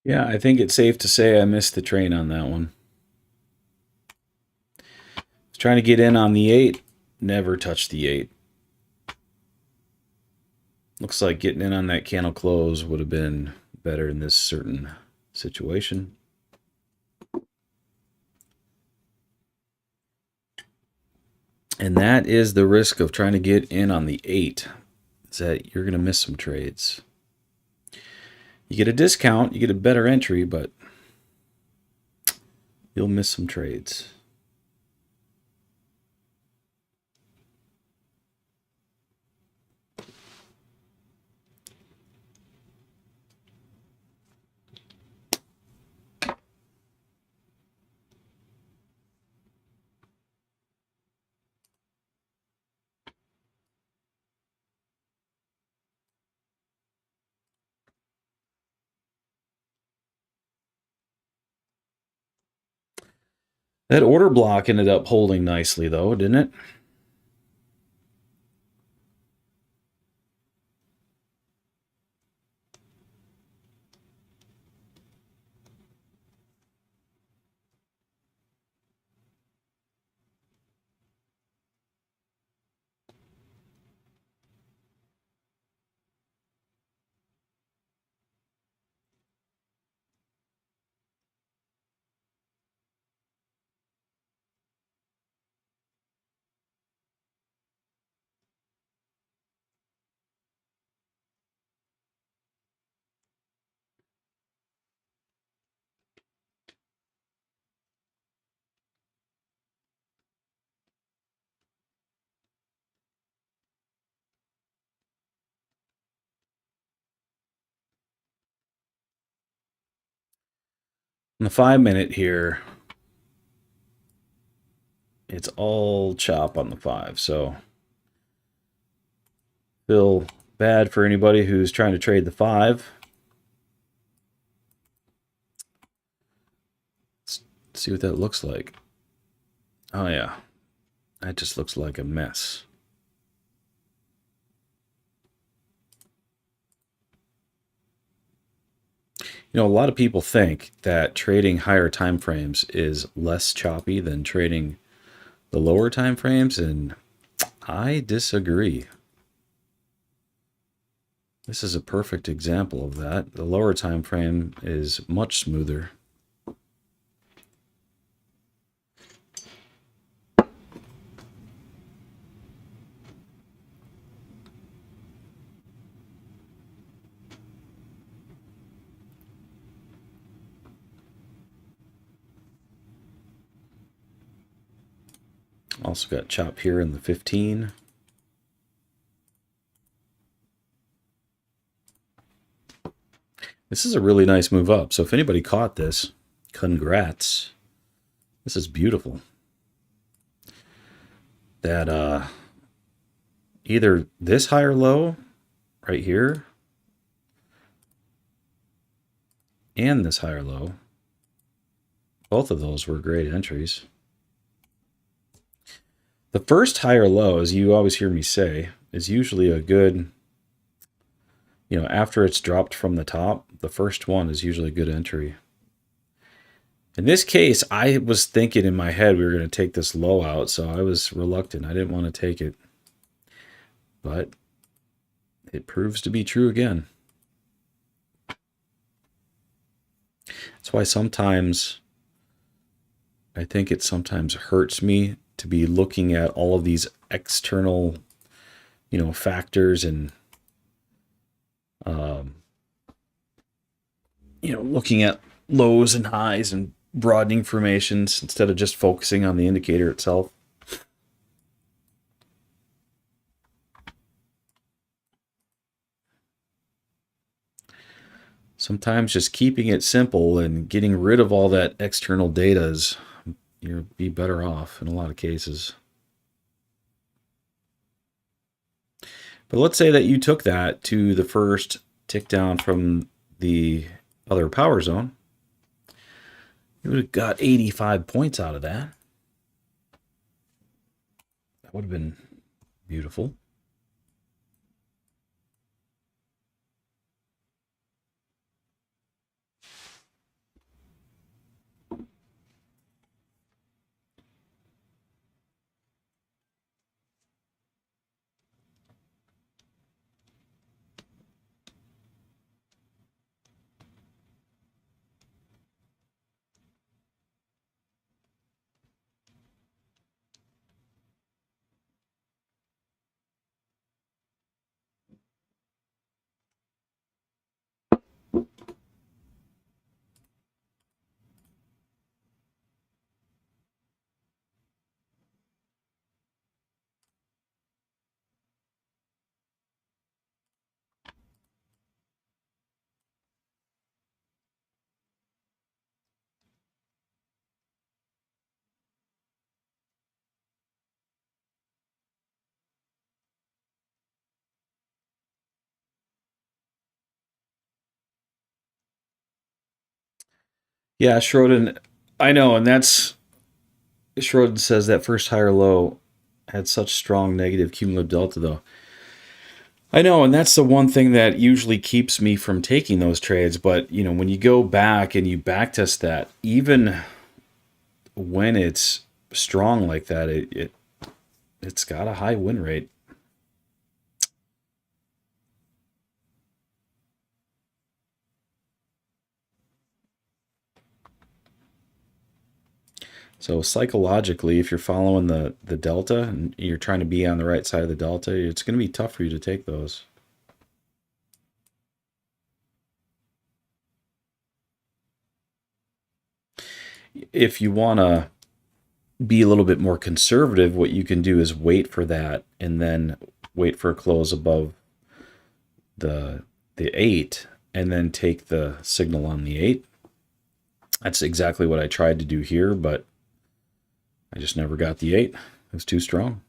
Yeah, I think it's safe to say I missed the train on that one. Was trying to get in on the 8, never touched the 8. Looks like getting in on that candle close would have been better in this certain situation. And that is the risk of trying to get in on the 8, is that you're going to miss some trades. You get a discount, you get a better entry, but you'll miss some trades. That order block ended up holding nicely, though, didn't it? On the 5-minute here, it's all chop on the 5, so feel bad for anybody who's trying to trade the 5. Let's see what that looks like. Oh yeah, That just looks like a mess. You know, a lot of people think that trading higher time frames is less choppy than trading the lower time frames, and I disagree. This is a perfect example of that. The lower time frame is much smoother. Also got chop here in the 15. This is a really nice move up. So if anybody caught this, congrats. This is beautiful. That either this higher low right here and this higher low, both of those were great entries. The first higher low, as you always hear me say, is usually a good, you know, after it's dropped from the top, the first one is usually a good entry. In this case, I was thinking in my head we were going to take this low out, so I was reluctant. I didn't want to take it. But it proves to be true again. That's why sometimes I think it sometimes hurts me to be looking at all of these external, you know, factors and, you know, looking at lows and highs and broadening formations instead of just focusing on the indicator itself. Sometimes just keeping it simple and getting rid of all that external data is, you'll be better off in a lot of cases. But let's say that you took that to the first tick down from the other power zone. You would have got 85 points out of that. That would have been beautiful. Yeah, Schroden, I know, and that's, Schroden says that first higher low had such strong negative cumulative delta, though. I know, and that's the one thing that usually keeps me from taking those trades. But, you know, when you go back and you backtest that, even when it's strong like that, it's got a high win rate. So psychologically, if you're following the delta and you're trying to be on the right side of the delta, it's going to be tough for you to take those. If you want to be a little bit more conservative, what you can do is wait for that and then wait for a close above the 8 and then take the signal on the 8. That's exactly what I tried to do here, but I just never got the 8. It was too strong.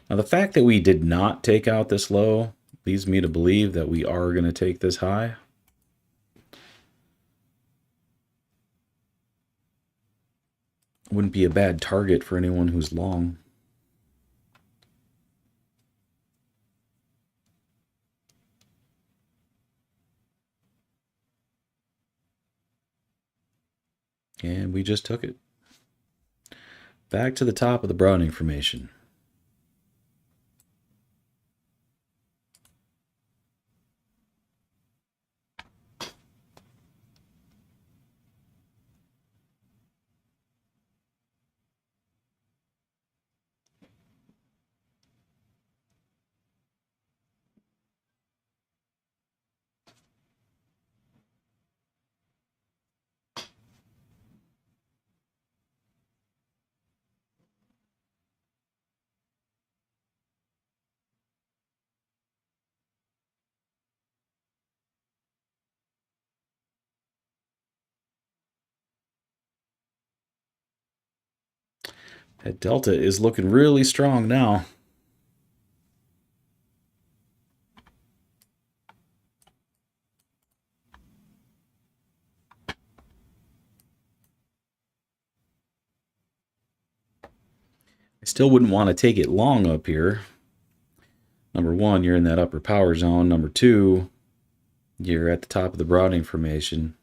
Now, the fact that we did not take out this low leads me to believe that we are going to take this high. Wouldn't be a bad target for anyone who's long. And we just took it. Back to the top of the Browning formation. That delta is looking really strong now. I still wouldn't want to take it long up here. Number one, you're in that upper power zone. Number two, you're at the top of the Browning formation.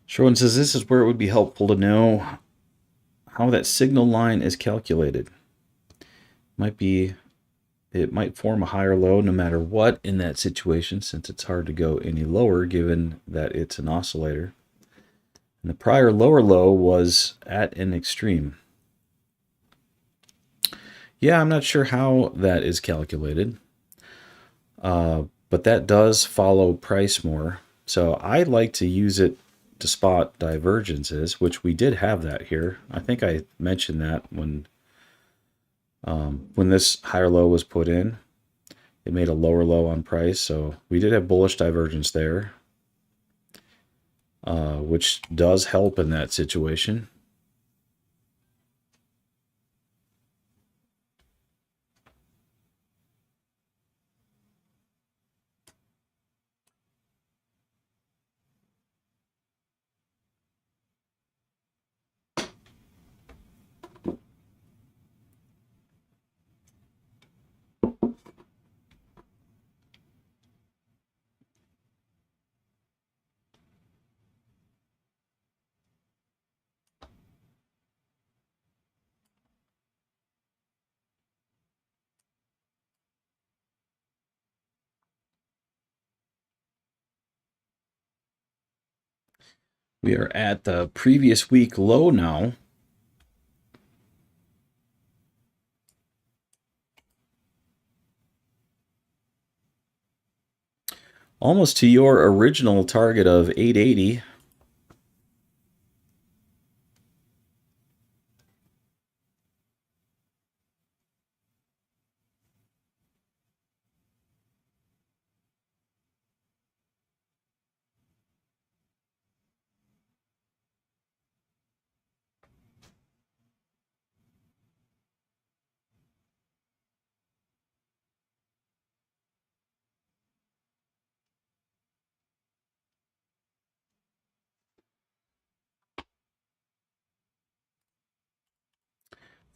Sherwin says this is where it would be helpful to know how that signal line is calculated. It might form a higher low no matter what in that situation, since it's hard to go any lower given that it's an oscillator. And the prior lower low was at an extreme. Yeah, I'm not sure how that is calculated, but that does follow price more. So I like to use it to spot divergences, which we did have that here. I think I mentioned that when this higher low was put in, it made a lower low on price. So we did have bullish divergence there, which does help in that situation. We are at the previous week low now. Almost to your original target of 880.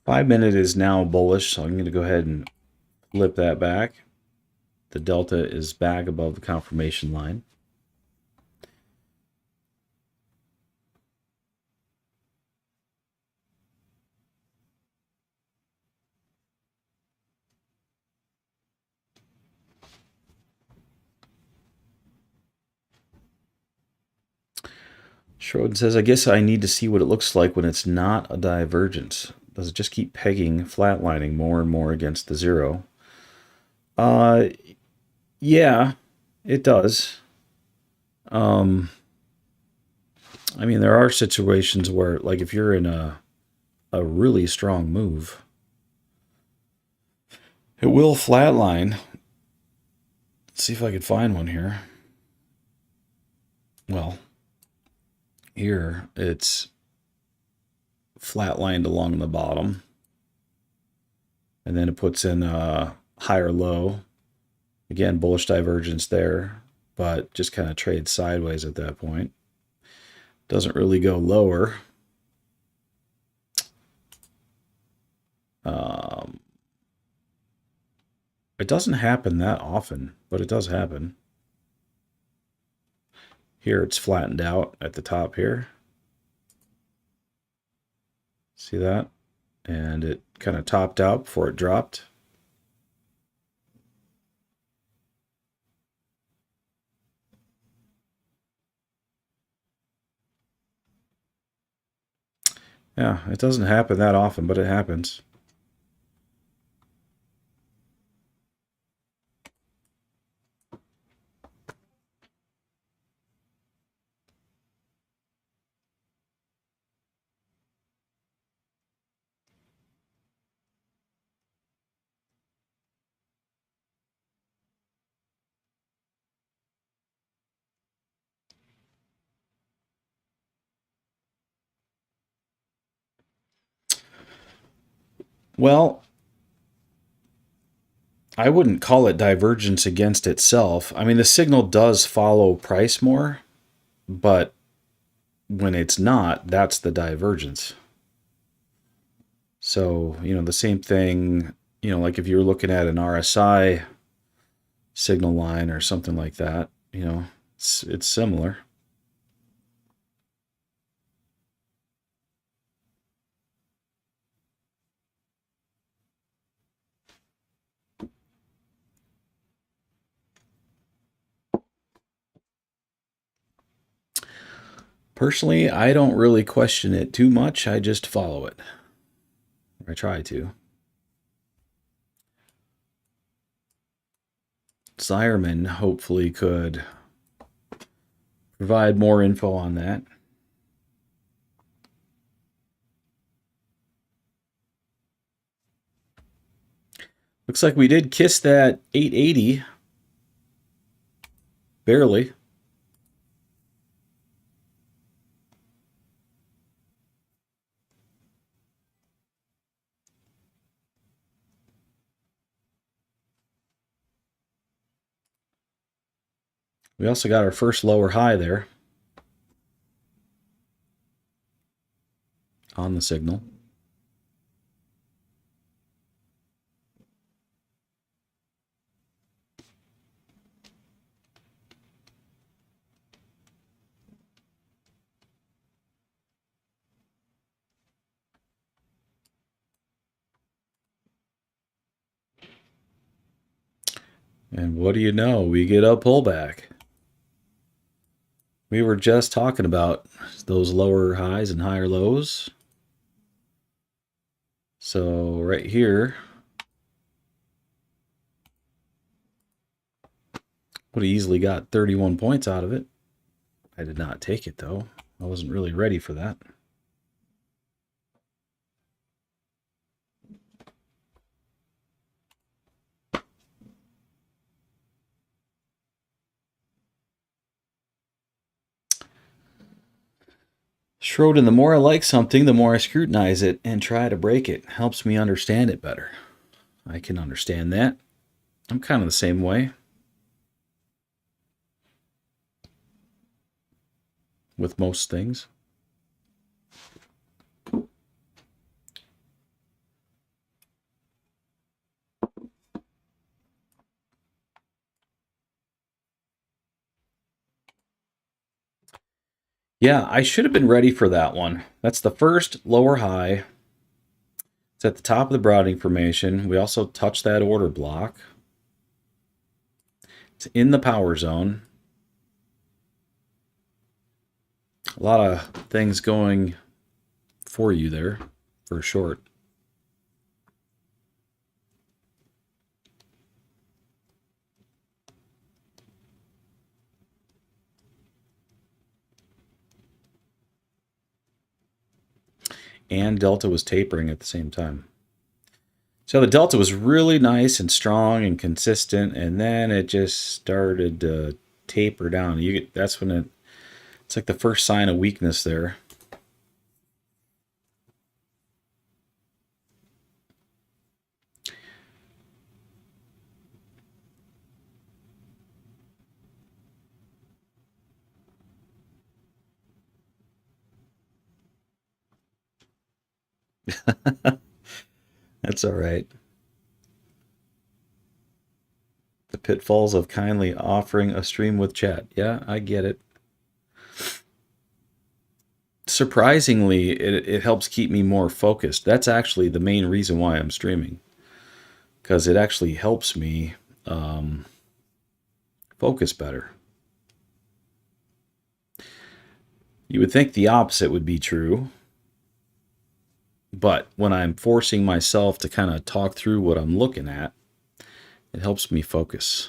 Five-minute is now bullish, so I'm going to go ahead and flip that back. The delta is back above the confirmation line. Schroden says, I guess I need to see what it looks like when it's not a divergence. Does it just keep pegging, flatlining more and more against the zero? Yeah, it does. I mean, there are situations where, like if you're in a a really strong move. It will flatline. Let's see if I could find one here. Well, here it's flatlined along the bottom. And then it puts in a higher low. Again, bullish divergence there, but just kind of trades sideways at that point. Doesn't really go lower. It doesn't happen that often, but it does happen. Here it's flattened out at the top here. See that? And it kind of topped out before it dropped. Yeah, it doesn't happen that often, but it happens. Well, I wouldn't call it divergence against itself. I mean, the signal does follow price more, but when it's not, that's the divergence. So, the same thing, like if you're looking at an RSI signal line or something like that, it's similar. Personally, I don't really question it too much. I just follow it. I try to. Zeiierman hopefully could provide more info on that. Looks like we did kiss that 880. Barely. We also got our first lower high there on the signal. And what do you know? We get a pullback. We were just talking about those lower highs and higher lows. So right here, would have easily got 31 points out of it. I did not take it though. I wasn't really ready for that. Schroden, the more I like something, the more I scrutinize it and try to break it. Helps me understand it better. I can understand that. I'm kind of the same way with most things. Yeah, I should have been ready for that one. That's the first lower high. It's at the top of the Browning formation. We also touched that order block. It's in the power zone. A lot of things going for you there for short. and Delta was tapering at the same time. So the Delta was really nice and strong and consistent, and then it just started to taper down. That's when it's like the first sign of weakness there. That's all right. The pitfalls of kindly offering a stream with chat. Yeah, I get it. Surprisingly, it helps keep me more focused. That's actually the main reason why I'm streaming, because it actually helps me focus better. You would think the opposite would be true, but when I'm forcing myself to kind of talk through what I'm looking at, it helps me focus.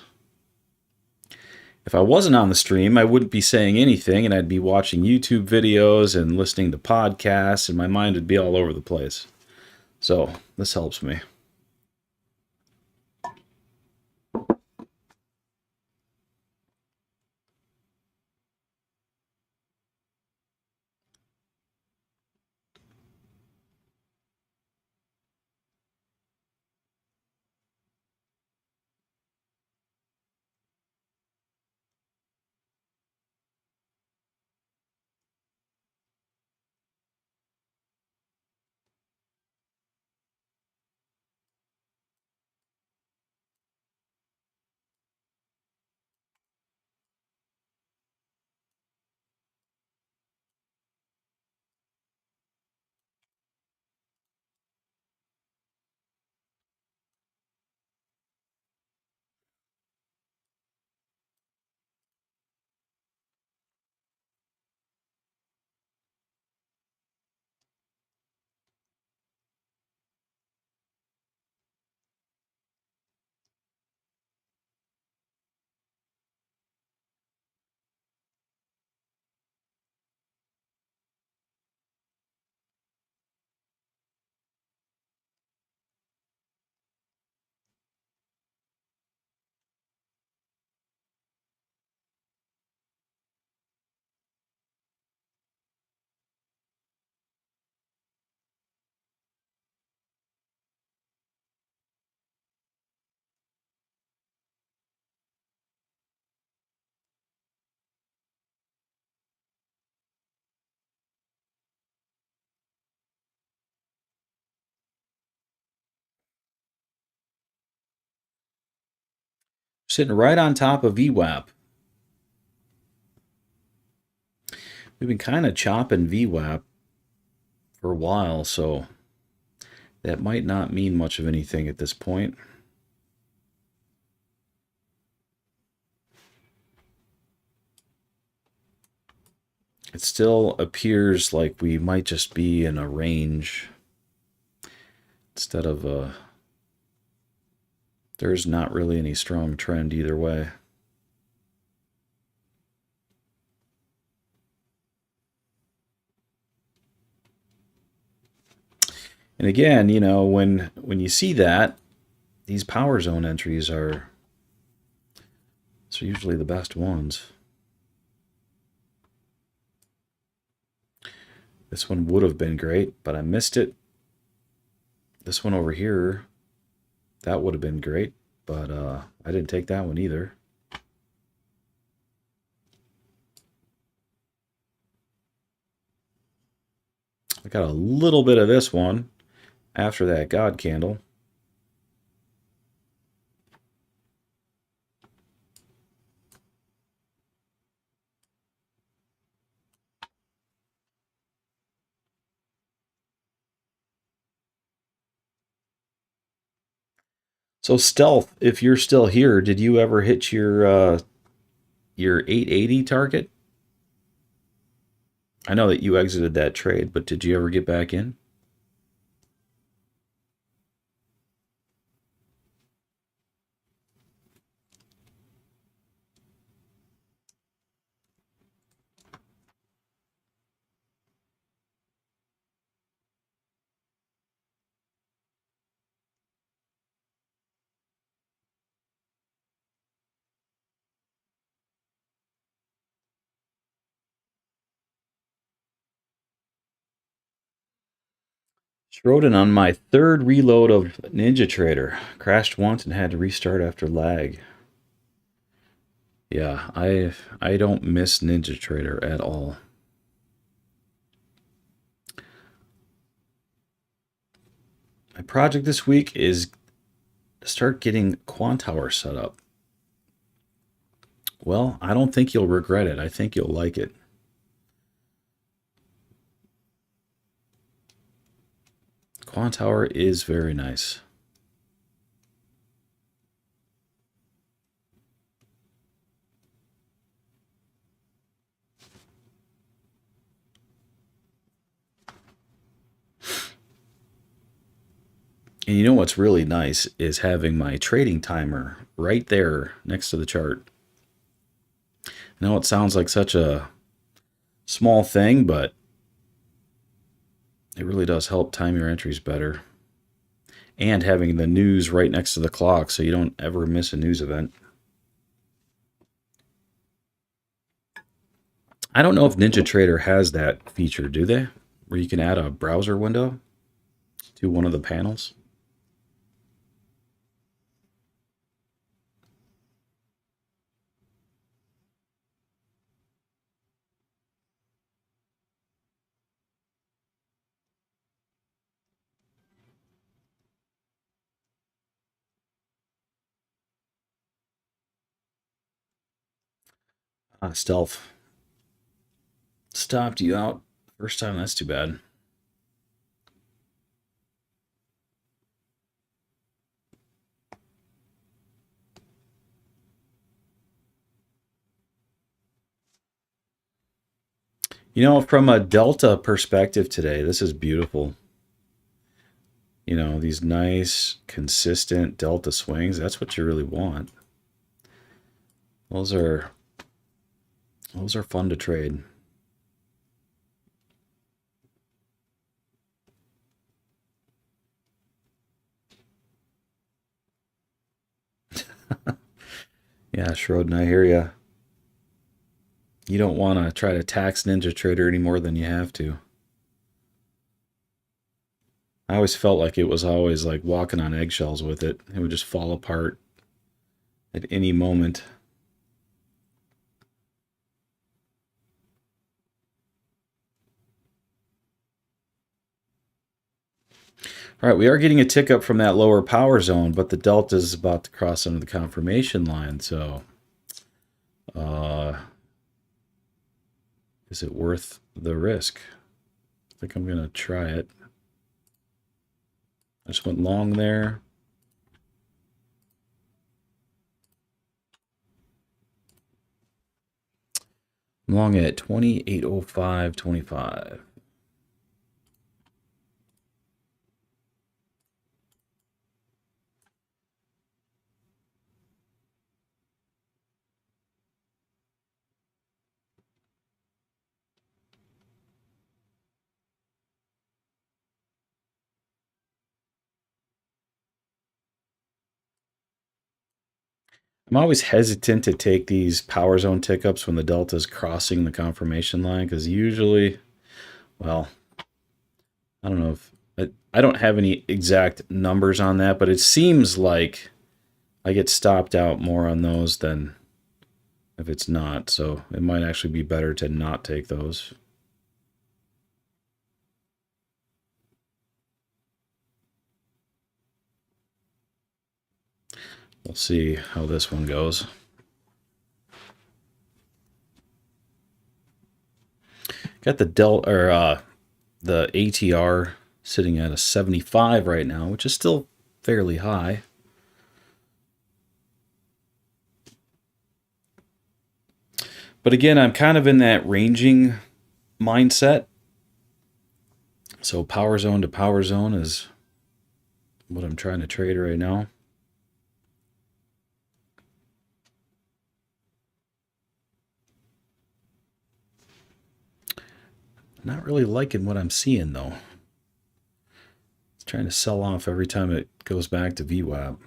If I wasn't on the stream, I wouldn't be saying anything, and I'd be watching YouTube videos and listening to podcasts, and my mind would be all over the place. So this helps me. Sitting right on top of VWAP. We've been kind of chopping VWAP for a while, so that might not mean much of anything at this point. It still appears like we might just be in a range instead of a... There's not really any strong trend either way. And again, you know, when you see that, these power zone entries are usually the best ones. This one would have been great, but I missed it. This one over here, that would have been great, but I didn't take that one either. I got a little bit of this one after that God candle. So Stealth, if you're still here, did you ever hit your 880 target? I know that you exited that trade, but did you ever get back in? Schroden on my third reload of NinjaTrader. Crashed once and had to restart after lag. Yeah, I don't miss NinjaTrader at all. My project this week is to start getting Quantower set up. Well, I don't think you'll regret it. I think you'll like it. Quantower is very nice. And you know what's really nice is having my trading timer right there next to the chart. I know it sounds like such a small thing, but it really does help time your entries better. And having the news right next to the clock so you don't ever miss a news event. I don't know if NinjaTrader has that feature, do they? Where you can add a browser window to one of the panels. Stealth. Stopped you out first time. That's too bad. You know, from a Delta perspective today, this is beautiful. You know, these nice, consistent Delta swings. That's what you really want. Those are fun to trade. Yeah, Schroden, I hear you. You don't want to try to tax NinjaTrader any more than you have to. I always felt like it was always like walking on eggshells with it. It would just fall apart at any moment. All right, we are getting a tick up from that lower power zone, but the delta is about to cross under the confirmation line. So, is it worth the risk? I think I'm going to try it. I just went long there. I'm long at 2805.25. I'm always hesitant to take these power zone tick ups when the delta is crossing the confirmation line because usually, well, I don't know if I don't have any exact numbers on that, but it seems like I get stopped out more on those than if it's not. So it might actually be better to not take those. We'll see how this one goes. Got the the ATR sitting at a 75 right now, which is still fairly high. But again, I'm kind of in that ranging mindset. So power zone to power zone is what I'm trying to trade right now. Not really liking what I'm seeing though. It's trying to sell off every time it goes back to VWAP.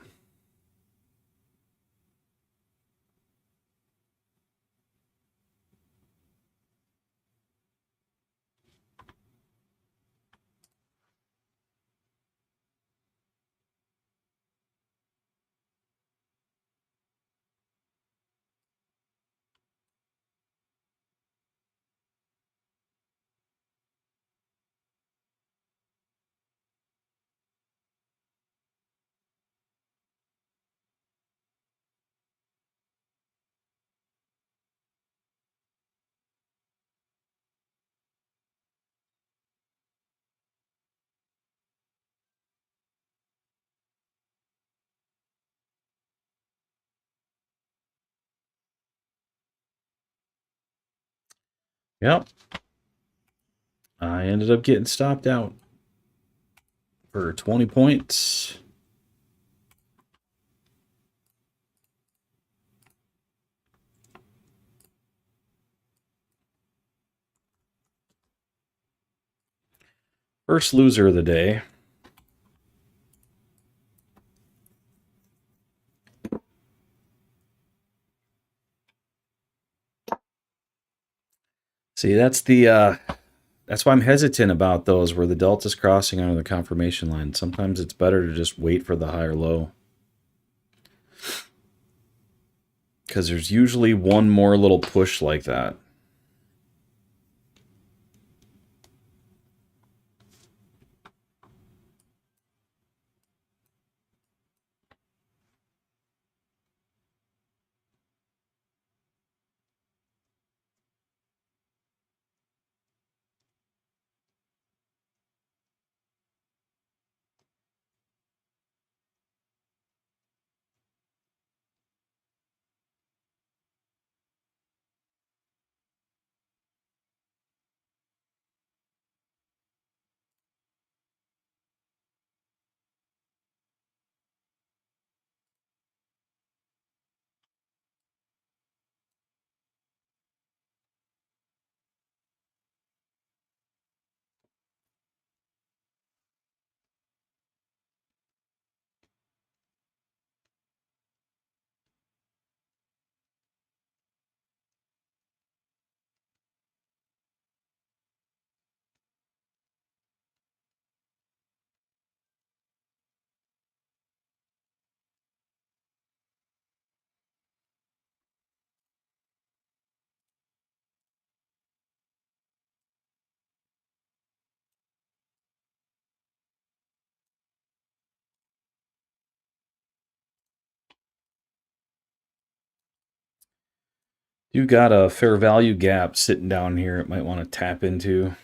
Yep. I ended up getting stopped out for 20 points. First loser of the day. See, that's why I'm hesitant about those where the delta's crossing under the confirmation line. Sometimes it's better to just wait for the higher low. Because there's usually one more little push like that. You got a fair value gap sitting down here it might want to tap into.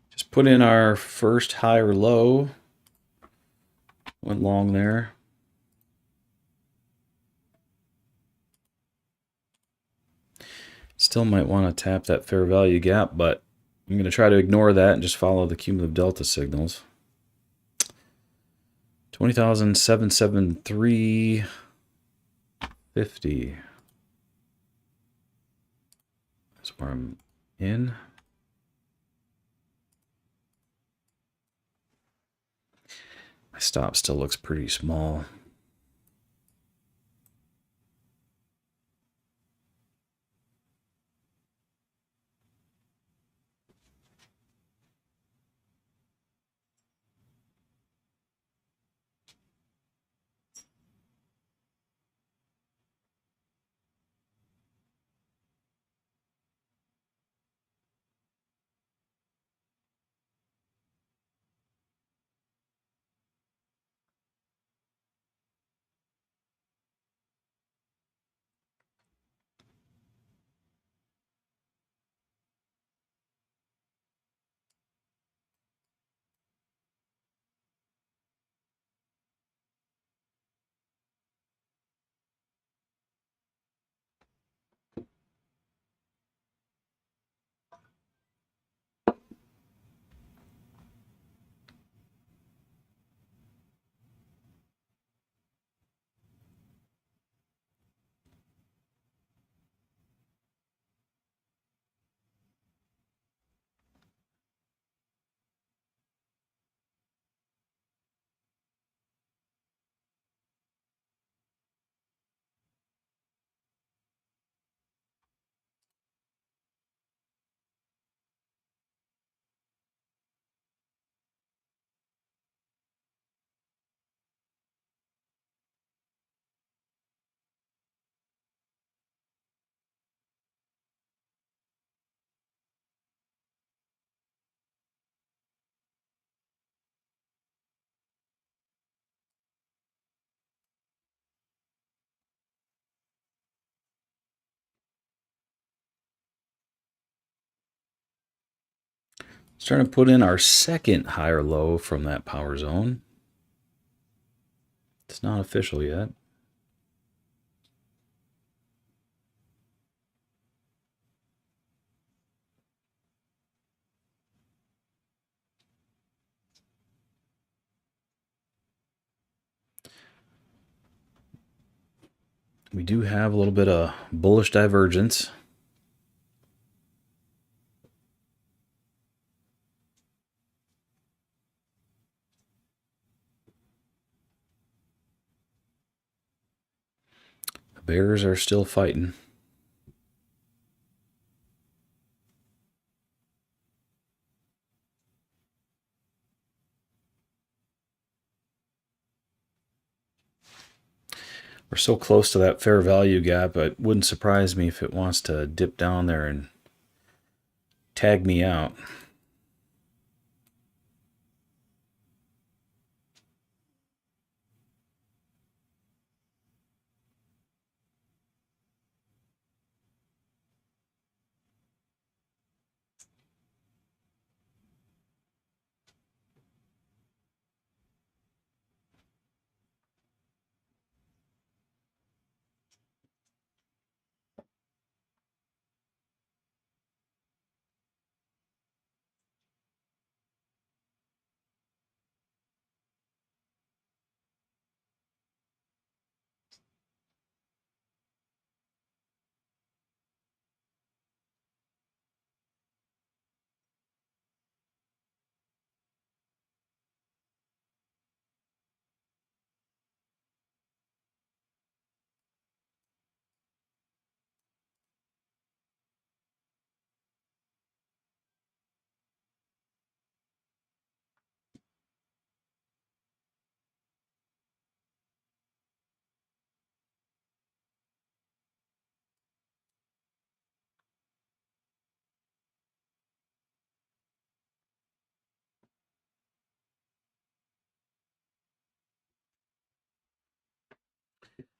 Just put in our first high or low. Went long there. Still might want to tap that fair value gap, but I'm going to try to ignore that and just follow the cumulative delta signals. 20,773.50. That's where I'm in. My stop still looks pretty small. Starting to put in our second higher low from that power zone. It's not official yet. We do have a little bit of bullish divergence. The bears are still fighting. We're so close to that fair value gap, it wouldn't surprise me if it wants to dip down there and tag me out.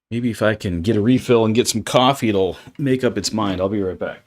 Maybe if I can get a refill and get some coffee, it'll make up its mind. I'll be right back.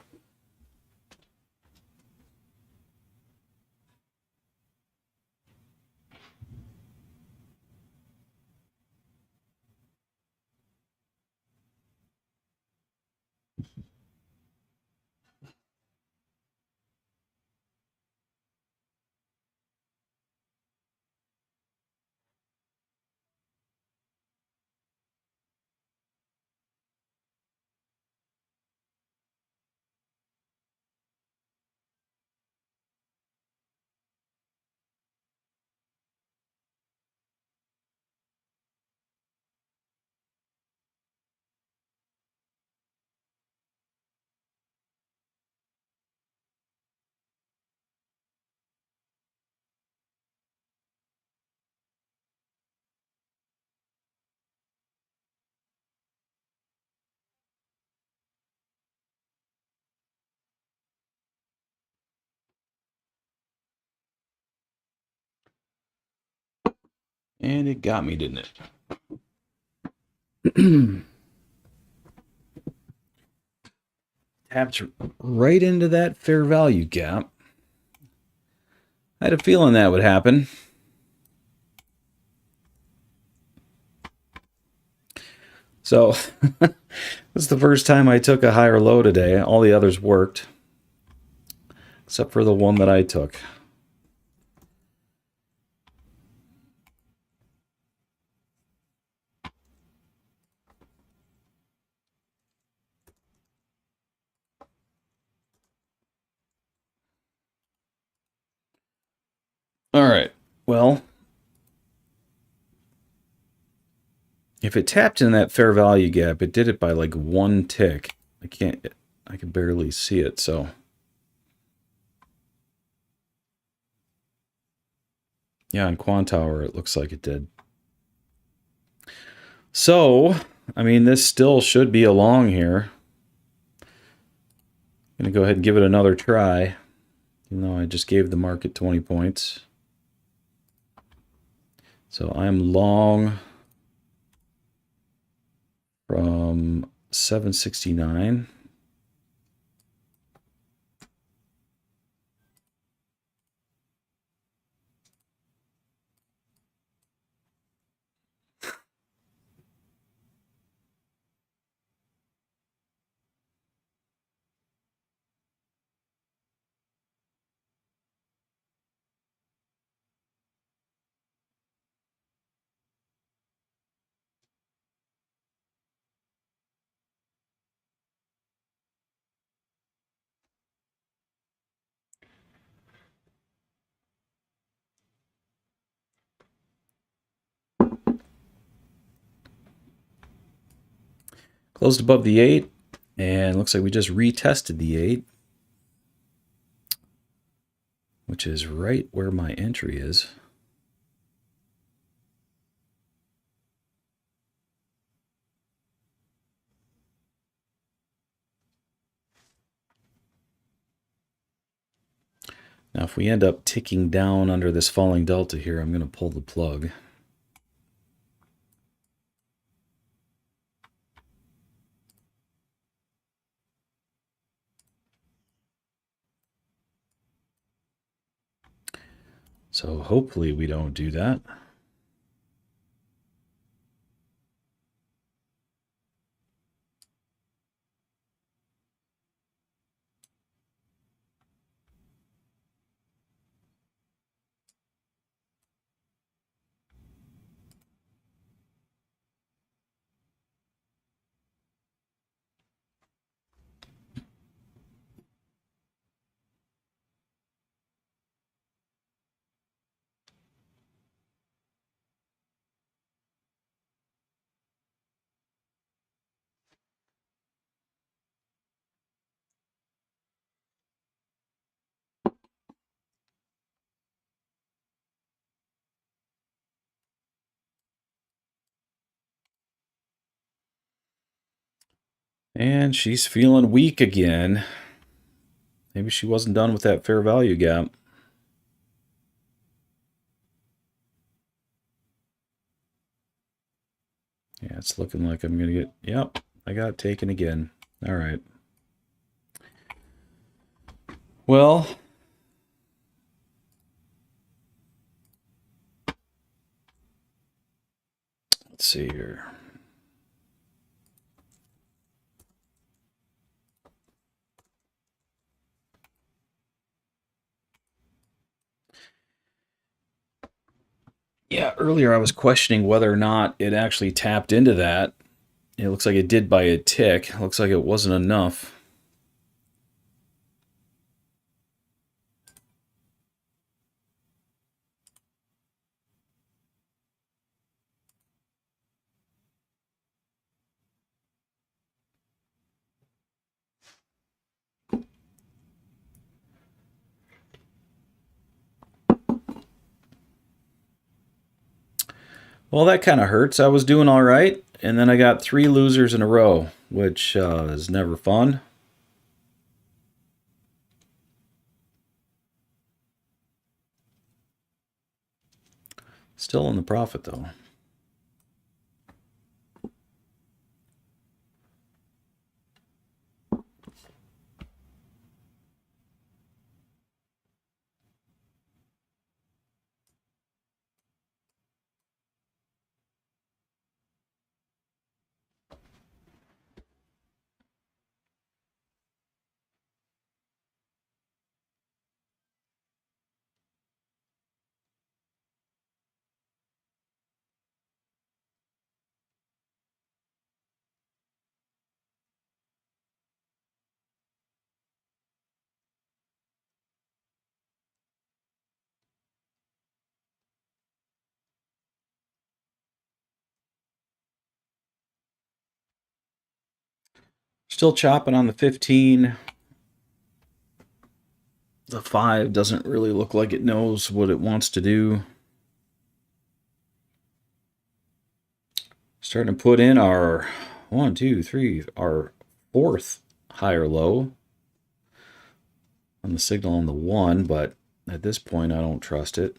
And it got me, didn't it? Tapped right into that fair value gap. I had a feeling that would happen. So, this is the first time I took a higher low today. All the others worked, except for the one that I took. All right, well, if it tapped in that fair value gap, it did it by like one tick. I can barely see it, so. Yeah, on Quantower, it looks like it did. So, I mean, this still should be a long here. I'm going to go ahead and give it another try, even though I just gave the market 20 points. So I'm long from 769. Closed above the 8, and looks like we just retested the 8, which is right where my entry is. Now, if we end up ticking down under this falling delta here, I'm going to pull the plug. So hopefully we don't do that. And she's feeling weak again. Maybe she wasn't done with that fair value gap. Yeah, it's looking like I'm going to get... Yep, I got taken again. All right. Well, let's see here. Yeah, earlier I was questioning whether or not it actually tapped into that. It looks like it did by a tick. Looks like it wasn't enough. Well, that kind of hurts. I was doing all right, and then I got 3 losers in a row, which is never fun. Still in the profit, though. Still chopping on the 15. The 5 doesn't really look like it knows what it wants to do. Starting to put in our 1, 2, 3, our 4th higher low on the signal on the 1, but at this point I don't trust it.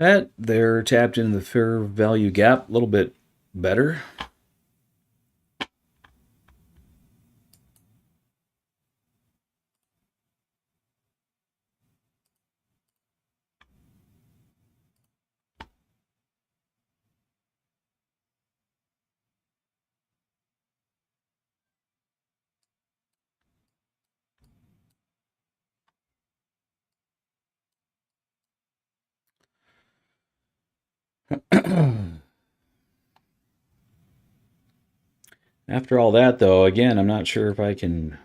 That they're tapped into the fair value gap a little bit better. After all that, though, again, I'm not sure if I can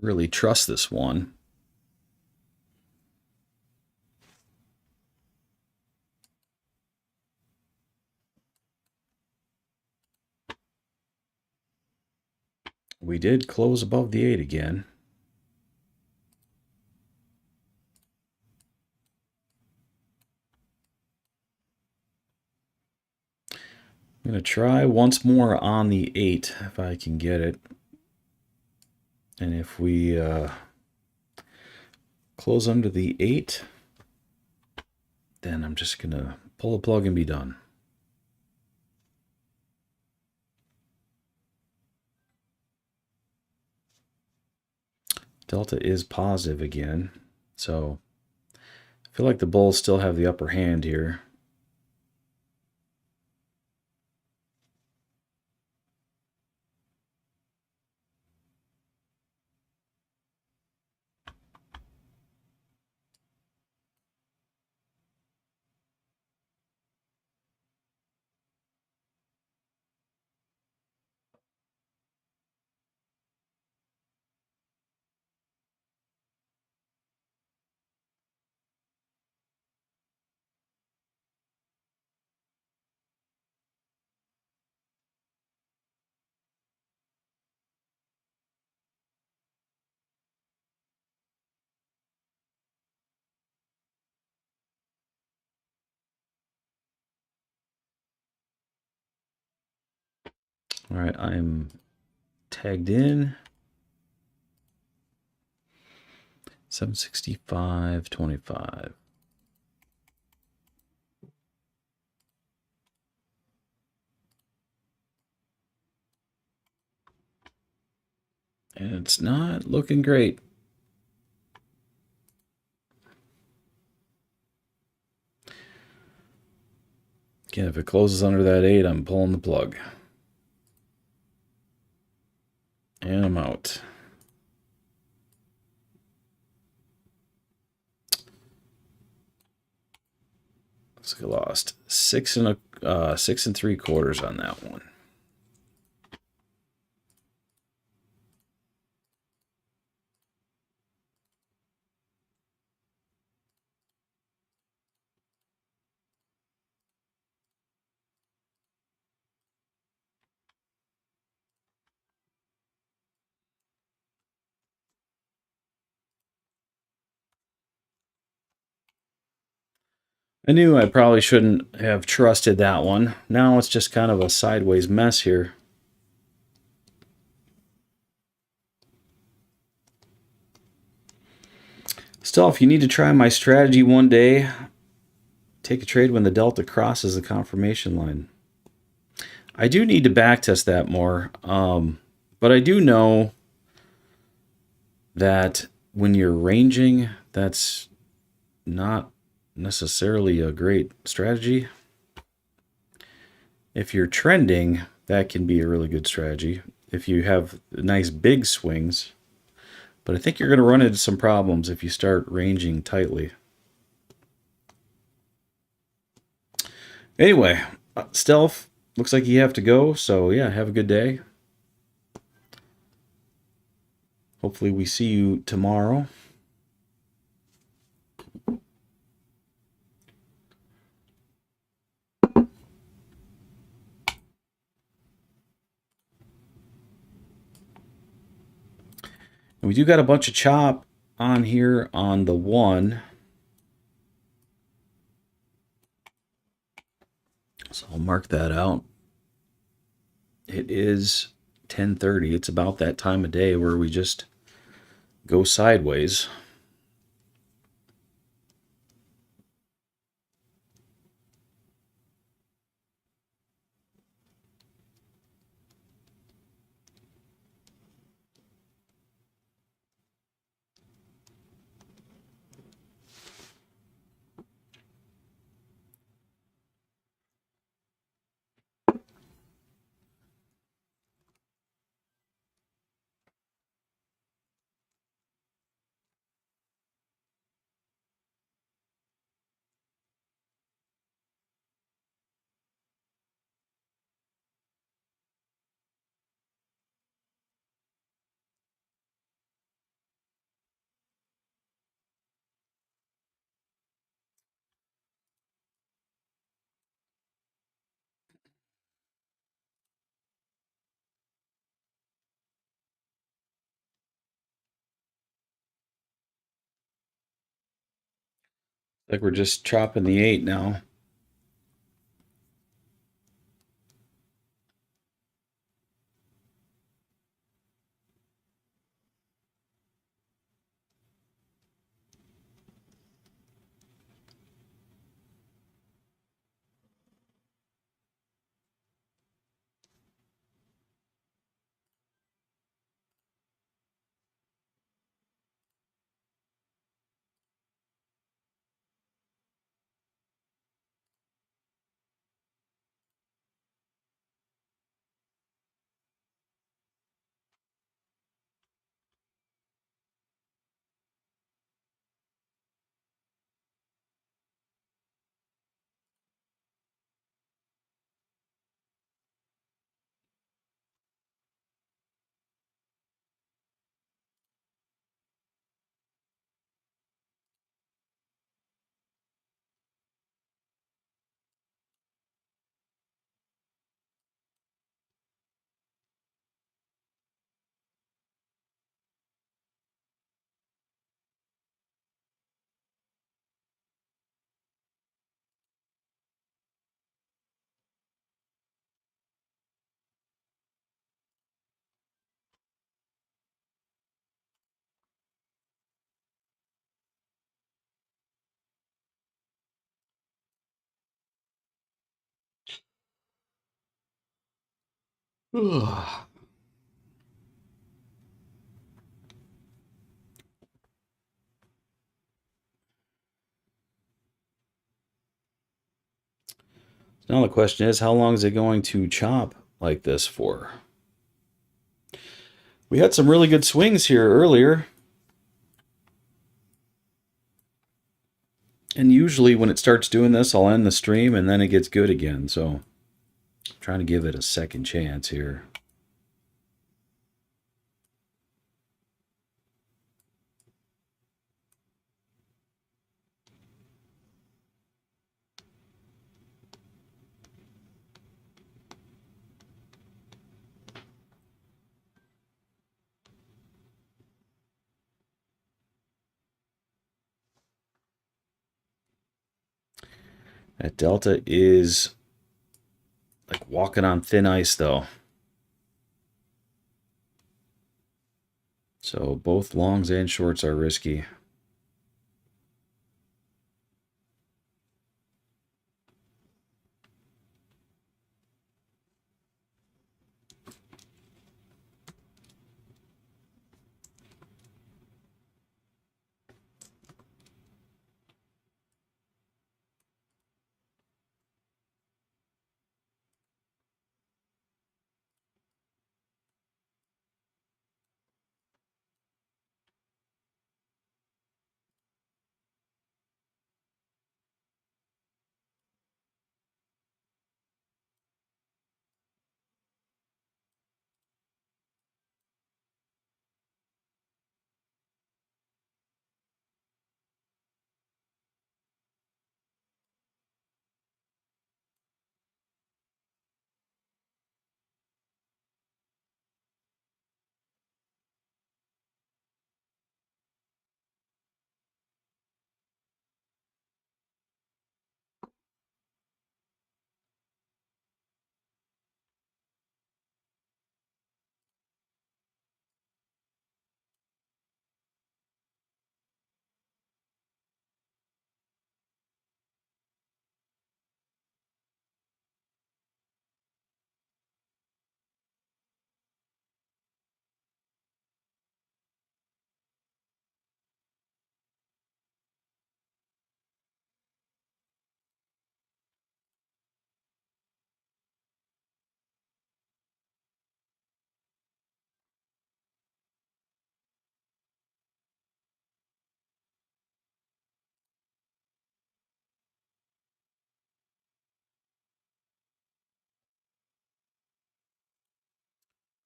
really trust this one. We did close above the 8 again. I'm going to try once more on the 8 if I can get it. And if we close under the 8, then I'm just going to pull the plug and be done. Delta is positive again, so I feel like the bulls still have the upper hand here. All right, I'm tagged in. 765.25. And it's not looking great. Again, if it closes under that 8, I'm pulling the plug. And I'm out. Looks like I lost 6 3/4 on that one. I knew I probably shouldn't have trusted that one. Now it's just kind of a sideways mess here. Still, if you need to try my strategy one day, take a trade when the delta crosses the confirmation line. I do need to backtest that more, but I do know that when you're ranging, that's not necessarily a great strategy. If you're trending, that can be a really good strategy if you have nice big swings. But I think you're going to run into some problems if you start ranging tightly. Anyway, Stealth, looks like you have to go. So yeah, have a good day. Hopefully we see you tomorrow. And we do got a bunch of chop on here on the 1. So I'll mark that out. It is 10:30. It's about that time of day where we just go sideways. Like we're just chopping the 8 now. Ugh. Now the question is, how long is it going to chop like this for? We had some really good swings here earlier. And usually when it starts doing this, I'll end the stream and then it gets good again. So I'm trying to give it a second chance here. That delta is like walking on thin ice though. So both longs and shorts are risky.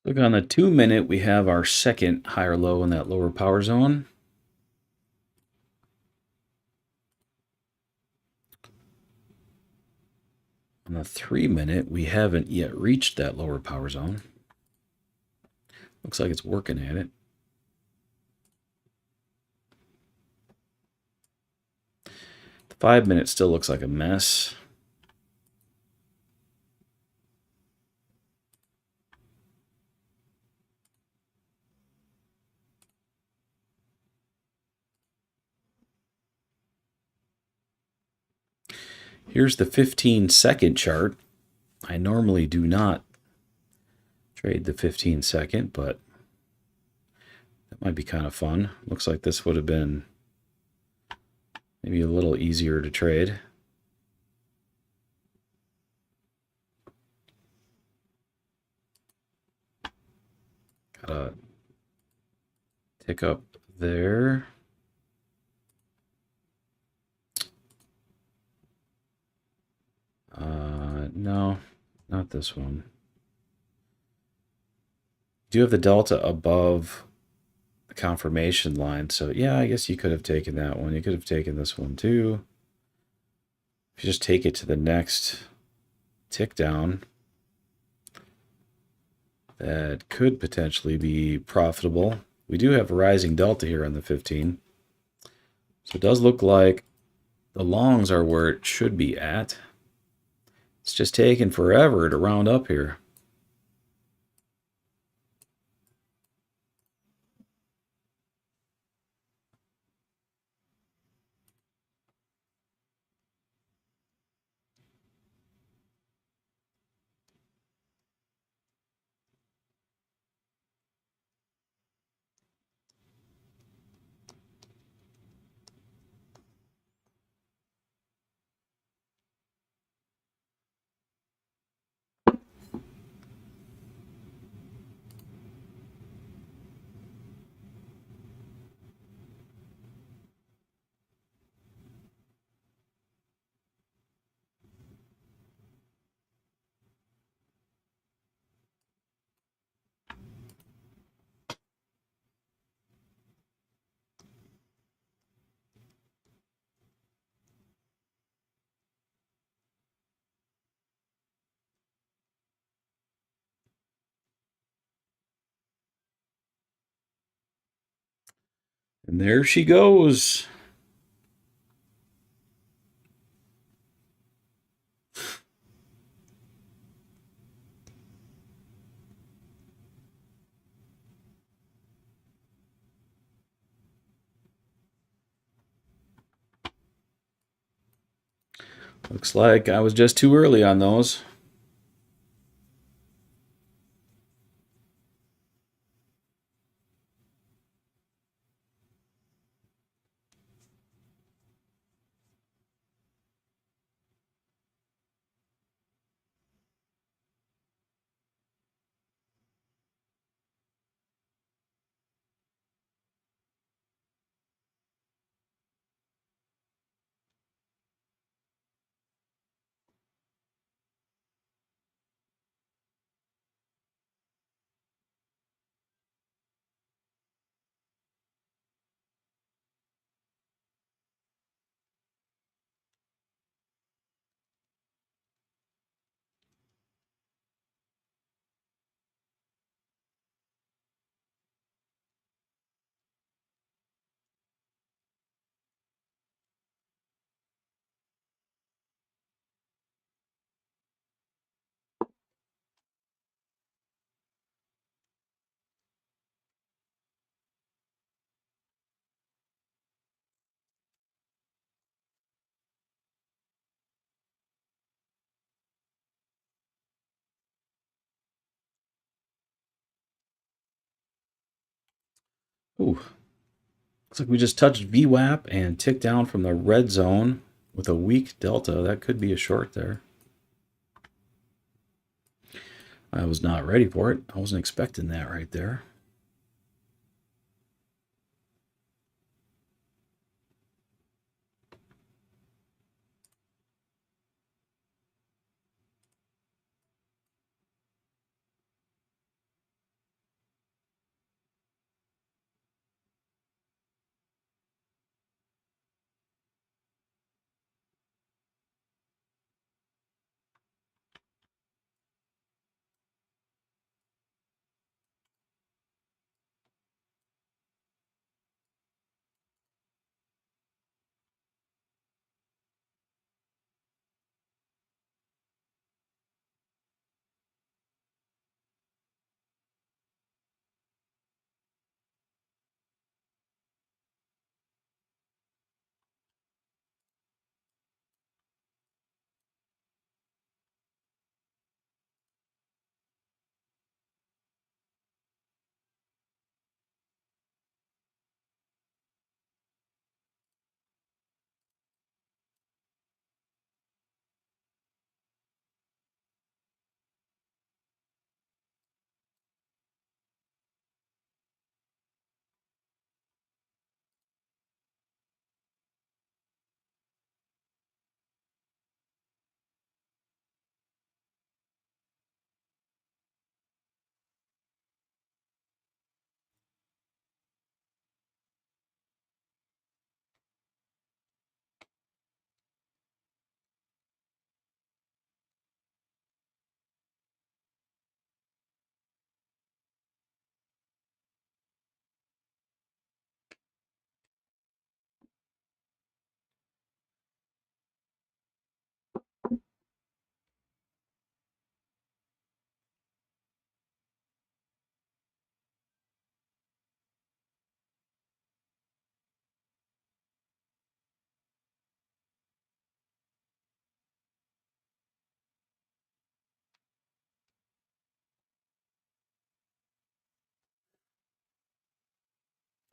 Look on the 2-minute, we have our second higher low in that lower power zone. On the 3-minute, we haven't yet reached that lower power zone. Looks like it's working at it. The 5 minutes still looks like a mess. Here's the 15-second chart. I normally do not trade the 15-second, but that might be kind of fun. Looks like this would have been maybe a little easier to trade. Got a tick up there. No, not this one. Do have the delta above the confirmation line, so yeah, I guess you could have taken that one. You could have taken this one too. If you just take it to the next tick down, that could potentially be profitable. We do have a rising delta here on the 15. So it does look like the longs are where it should be at. It's just taking forever to round up here. And there she goes. Looks like I was just too early on those. Ooh. Looks like we just touched VWAP and ticked down from the red zone with a weak delta. That could be a short there. I was not ready for it. I wasn't expecting that right there.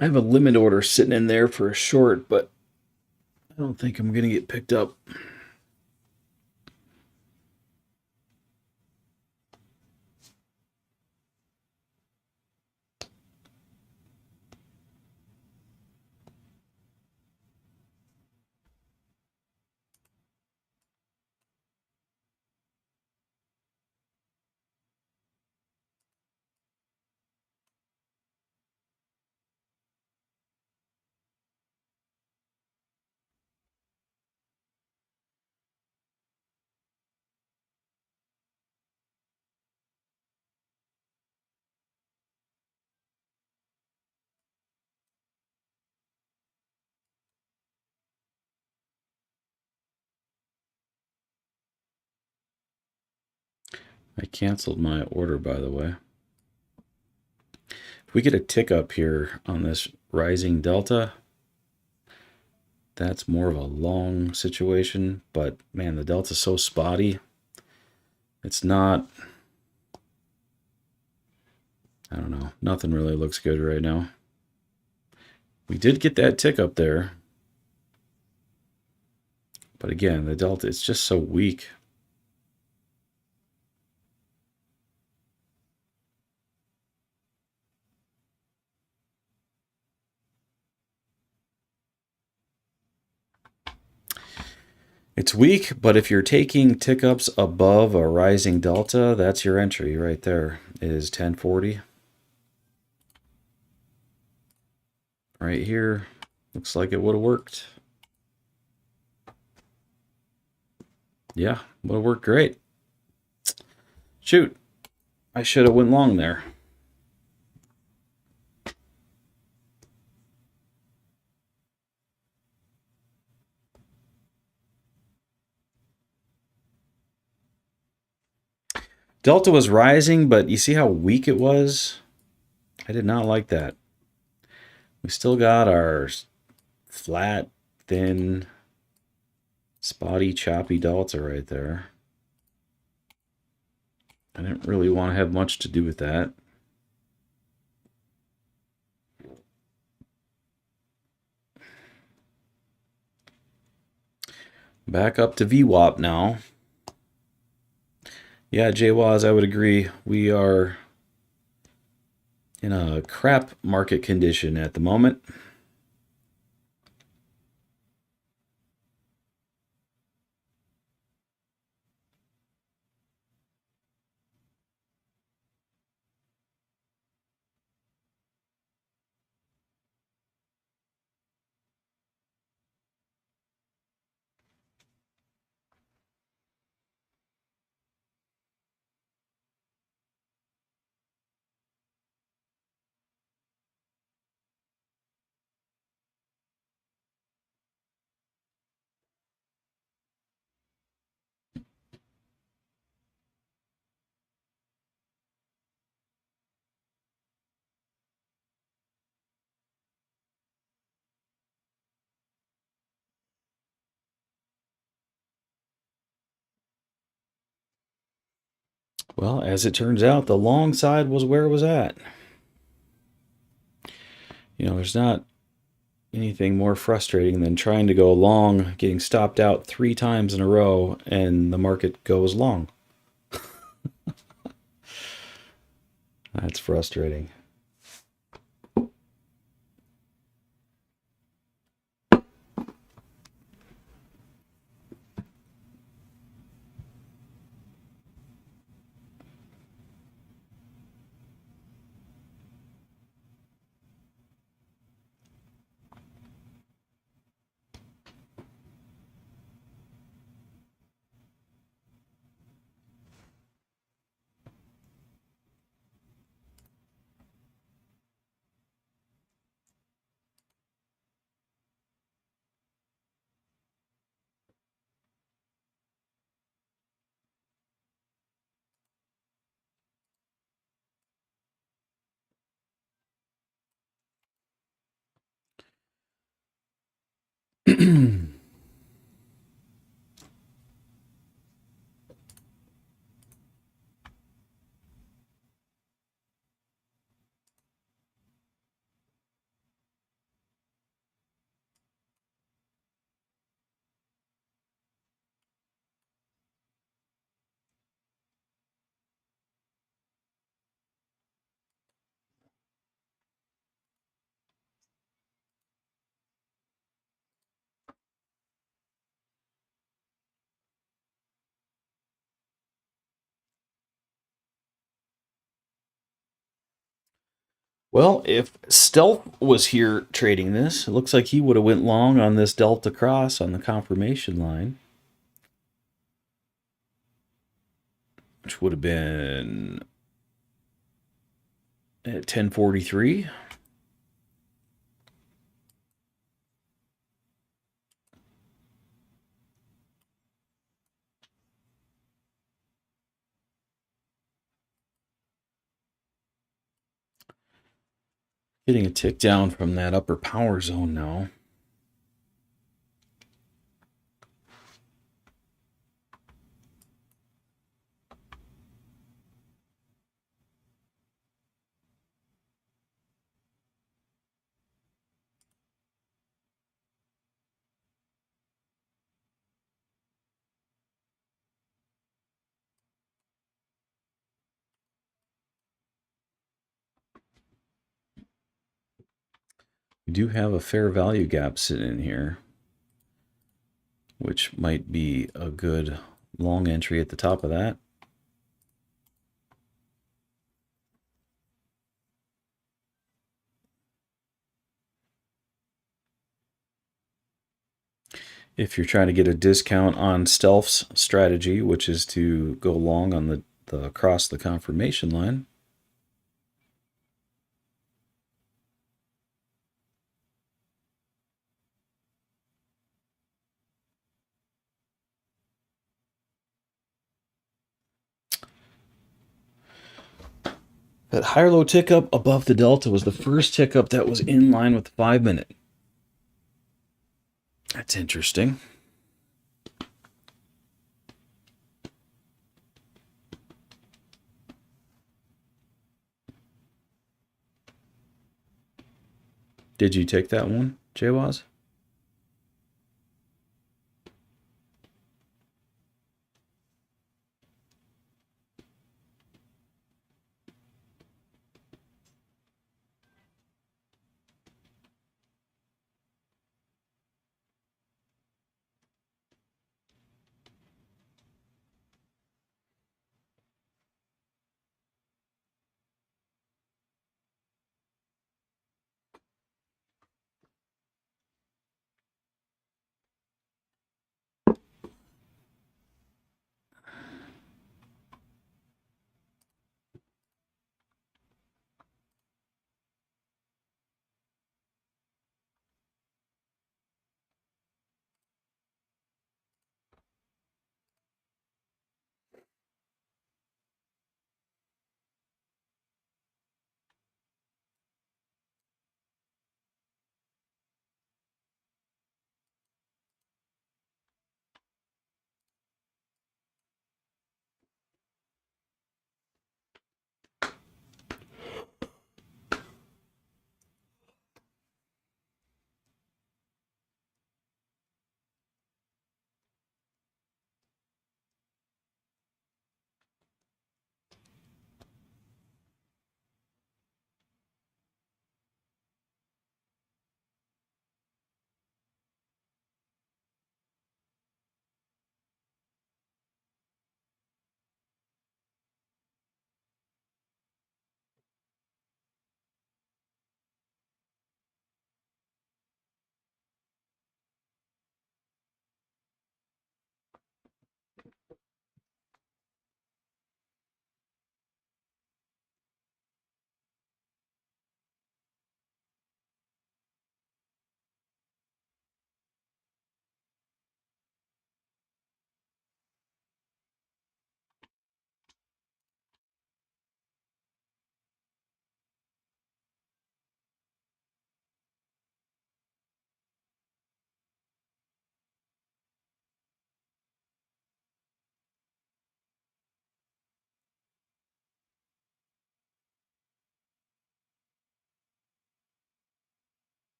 I have a limit order sitting in there for a short, but I don't think I'm going to get picked up. I canceled my order, by the way. If we get a tick up here on this rising delta, that's more of a long situation. But man, the delta's so spotty. It's not, I don't know, nothing really looks good right now. We did get that tick up there. But again, the delta, it's just so weak. It's weak, but if you're taking tick ups above a rising delta, that's your entry right there. It is 1040. Right here. Looks like it would have worked. Yeah, would have worked great. Shoot. I should have went long there. Delta was rising, but you see how weak it was? I did not like that. We still got our flat, thin, spotty, choppy delta right there. I didn't really want to have much to do with that. Back up to VWAP now. Yeah, JWAS, I would agree. We are in a crap market condition at the moment. Well, as it turns out, the long side was where it was at. You know, there's not anything more frustrating than trying to go long, getting stopped out 3 times in a row, and the market goes long. That's frustrating. Well, if Stealth was here trading this, it looks like he would have went long on this Delta cross on the confirmation line, which would have been at 1043. Getting a tick down from that upper power zone now. We do have a fair value gap sitting in here, which might be a good long entry at the top of that. If you're trying to get a discount on Stealth's strategy, which is to go long on the across the confirmation line. That higher low tick up above the delta was the first tick up that was in line with the 5-minute. That's interesting. Did you take that one, Jawaz?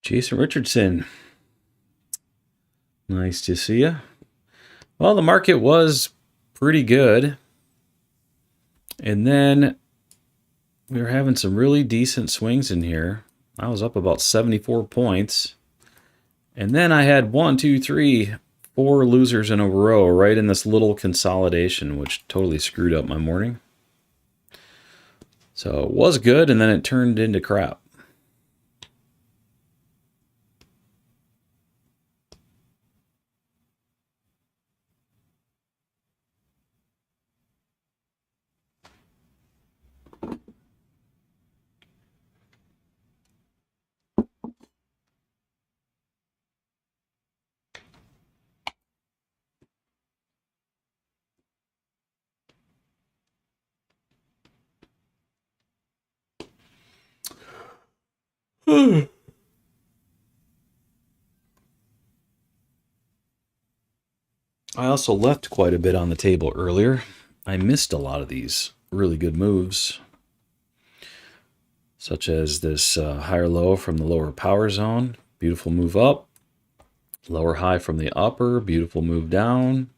Jason Richardson. Nice to see you. Well, the market was pretty good. And then we were having some really decent swings in here. I was up about 74 points. And then I had 4 losers in a row right in this little consolidation, which totally screwed up my morning. So it was good, and then it turned into crap. I also left quite a bit on the table earlier. I missed a lot of these really good moves, such as this higher low from the lower power zone. Beautiful move up. Lower high from the upper. Beautiful move down.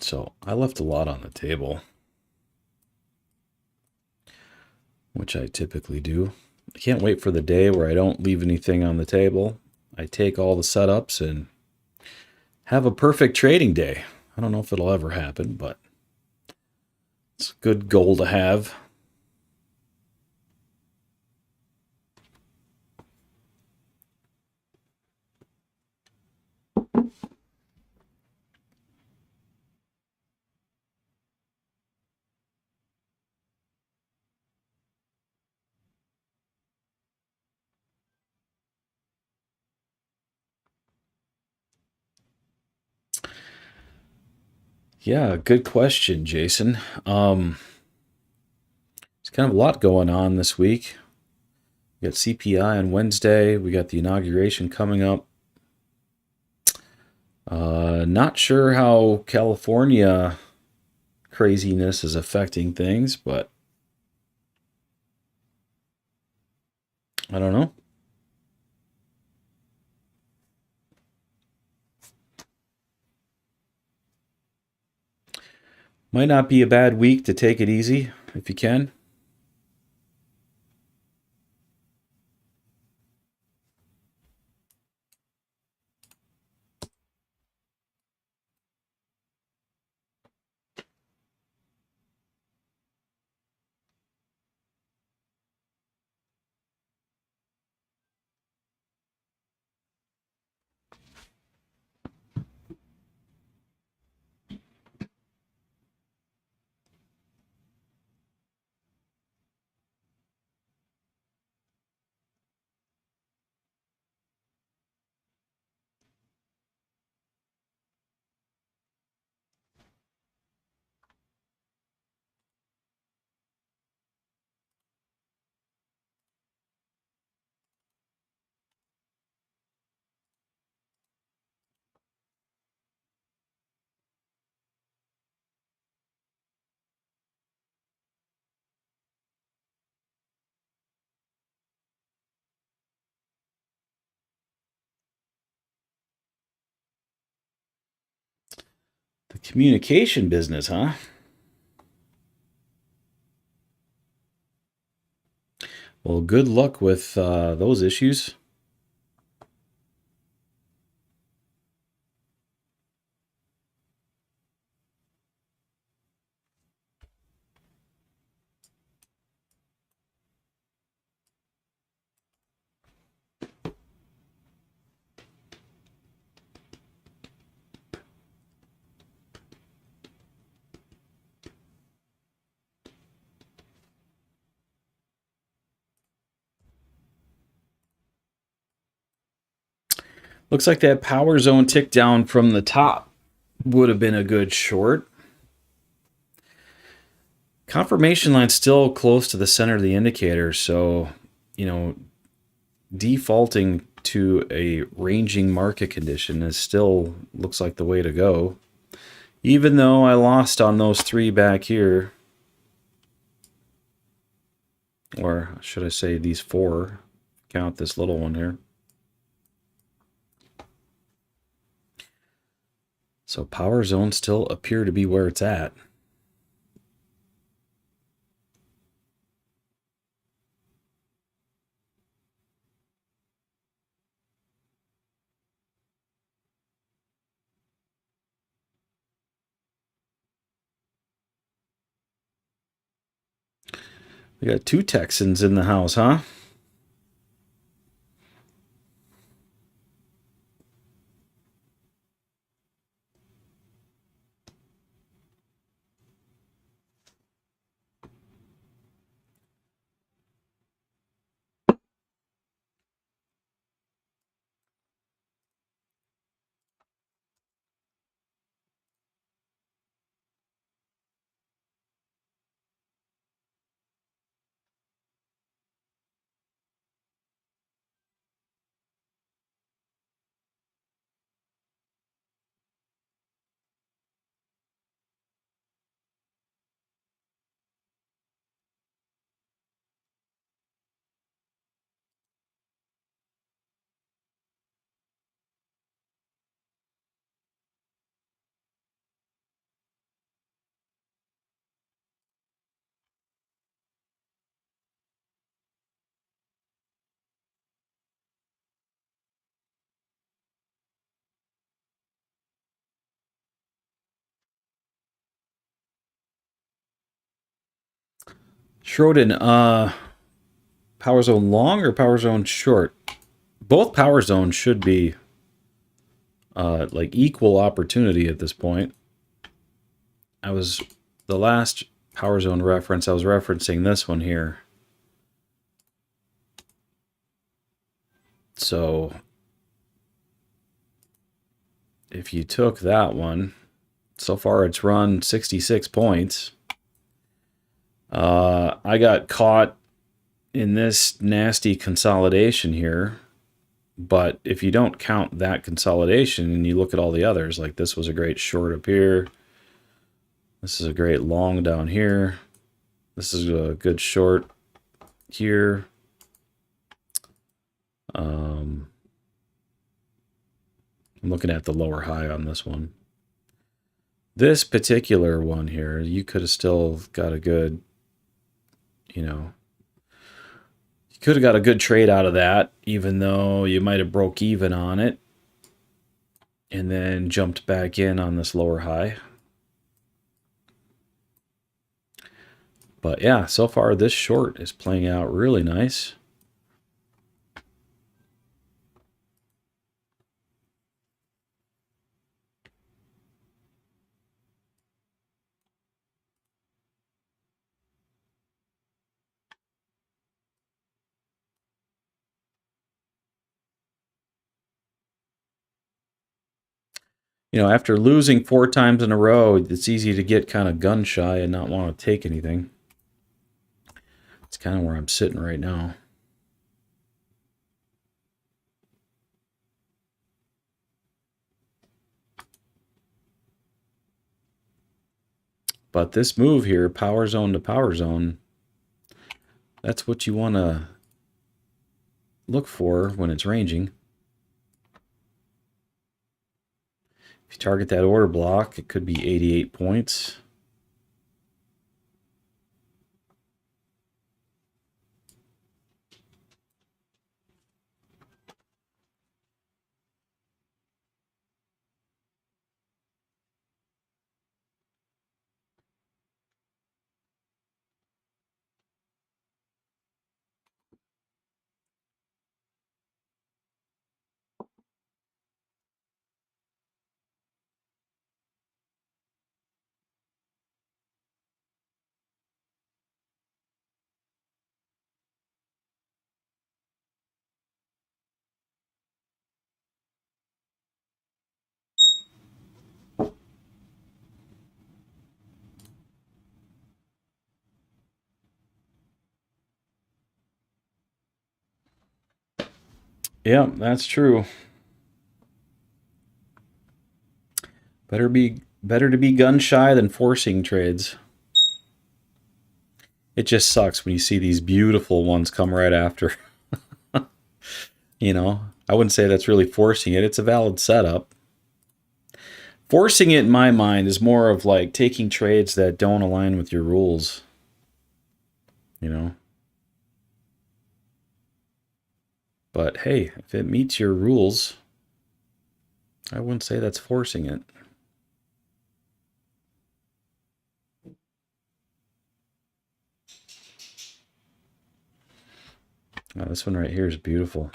So I left a lot on the table, which I typically do. I can't wait for the day where I don't leave anything on the table. I take all the setups and have a perfect trading day. I don't know if it'll ever happen, but it's a good goal to have. Yeah, good question, Jason. There's kind of a lot going on this week. We got CPI on Wednesday. We got the inauguration coming up. Not sure how California craziness is affecting things, but I don't know. Might not be a bad week to take it easy if you can. The communication business, huh? Well, good luck with those issues. Looks like that power zone tick down from the top would have been a good short. Confirmation line's still close to the center of the indicator, so, you know, defaulting to a ranging market condition is still looks like the way to go. Even though I lost on those 3 back here. Or should I say these four? Count this little one here. So power zones still appear to be where it's at. We got two Texans in the house, huh? Schroden, power zone long or power zone short? Both power zones should be like equal opportunity at this point. The last power zone reference, I was referencing this one here. So if you took that one, so far it's run 66 points. I got caught in this nasty consolidation here. But if you don't count that consolidation and you look at all the others, like this was a great short up here. This is a great long down here. This is a good short here. I'm looking at the lower high on this one. This particular one here, you could have still got a good, you could have got a good trade out of that, even though you might have broke even on it and then jumped back in on this lower high. But yeah, so far this short is playing out really nice. After losing 4 times in a row, it's easy to get kind of gun shy and not want to take anything. It's kind of where I'm sitting right now. But this move here, power zone to power zone, that's what you want to look for when it's ranging. If you target that order block, it could be 88 points. Yeah, that's true. Better to be gun shy than forcing trades. It just sucks when you see these beautiful ones come right after. You know, I wouldn't say that's really forcing it. It's a valid setup. Forcing it, in my mind, is more of like taking trades that don't align with your rules. You know? But hey, if it meets your rules, I wouldn't say that's forcing it. Oh, this one right here is beautiful.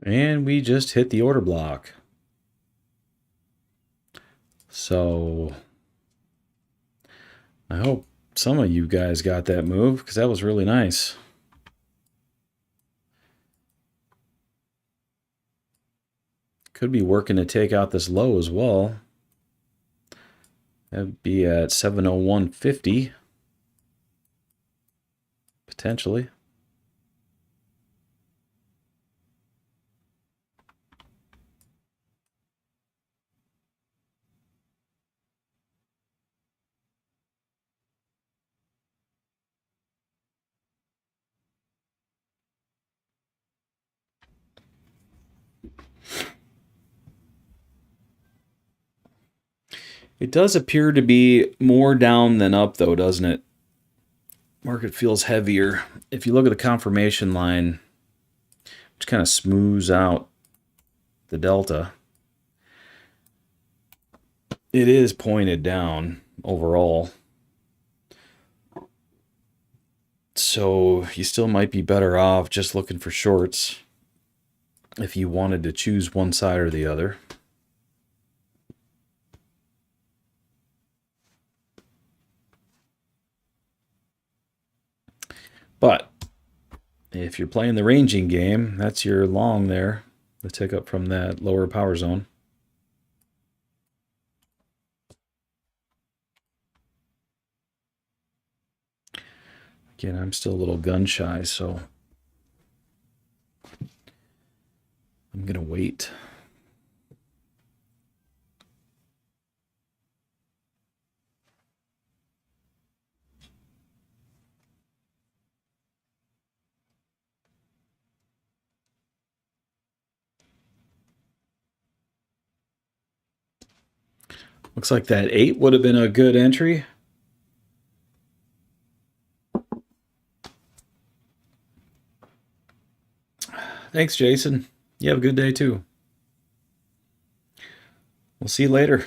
And we just hit the order block. So I hope some of you guys got that move, because that was really nice. Could be working to take out this low as well. That'd be at 701.50. Potentially. It does appear to be more down than up, though, doesn't it? Market feels heavier. If you look at the confirmation line, which kind of smooths out the delta, it is pointed down overall. So you still might be better off just looking for shorts if you wanted to choose one side or the other. But if you're playing the ranging game, that's your long there, the tick up from that lower power zone. Again, I'm still a little gun shy, so I'm going to wait. Looks like that 8 would have been a good entry. Thanks, Jason. You have a good day, too. We'll see you later.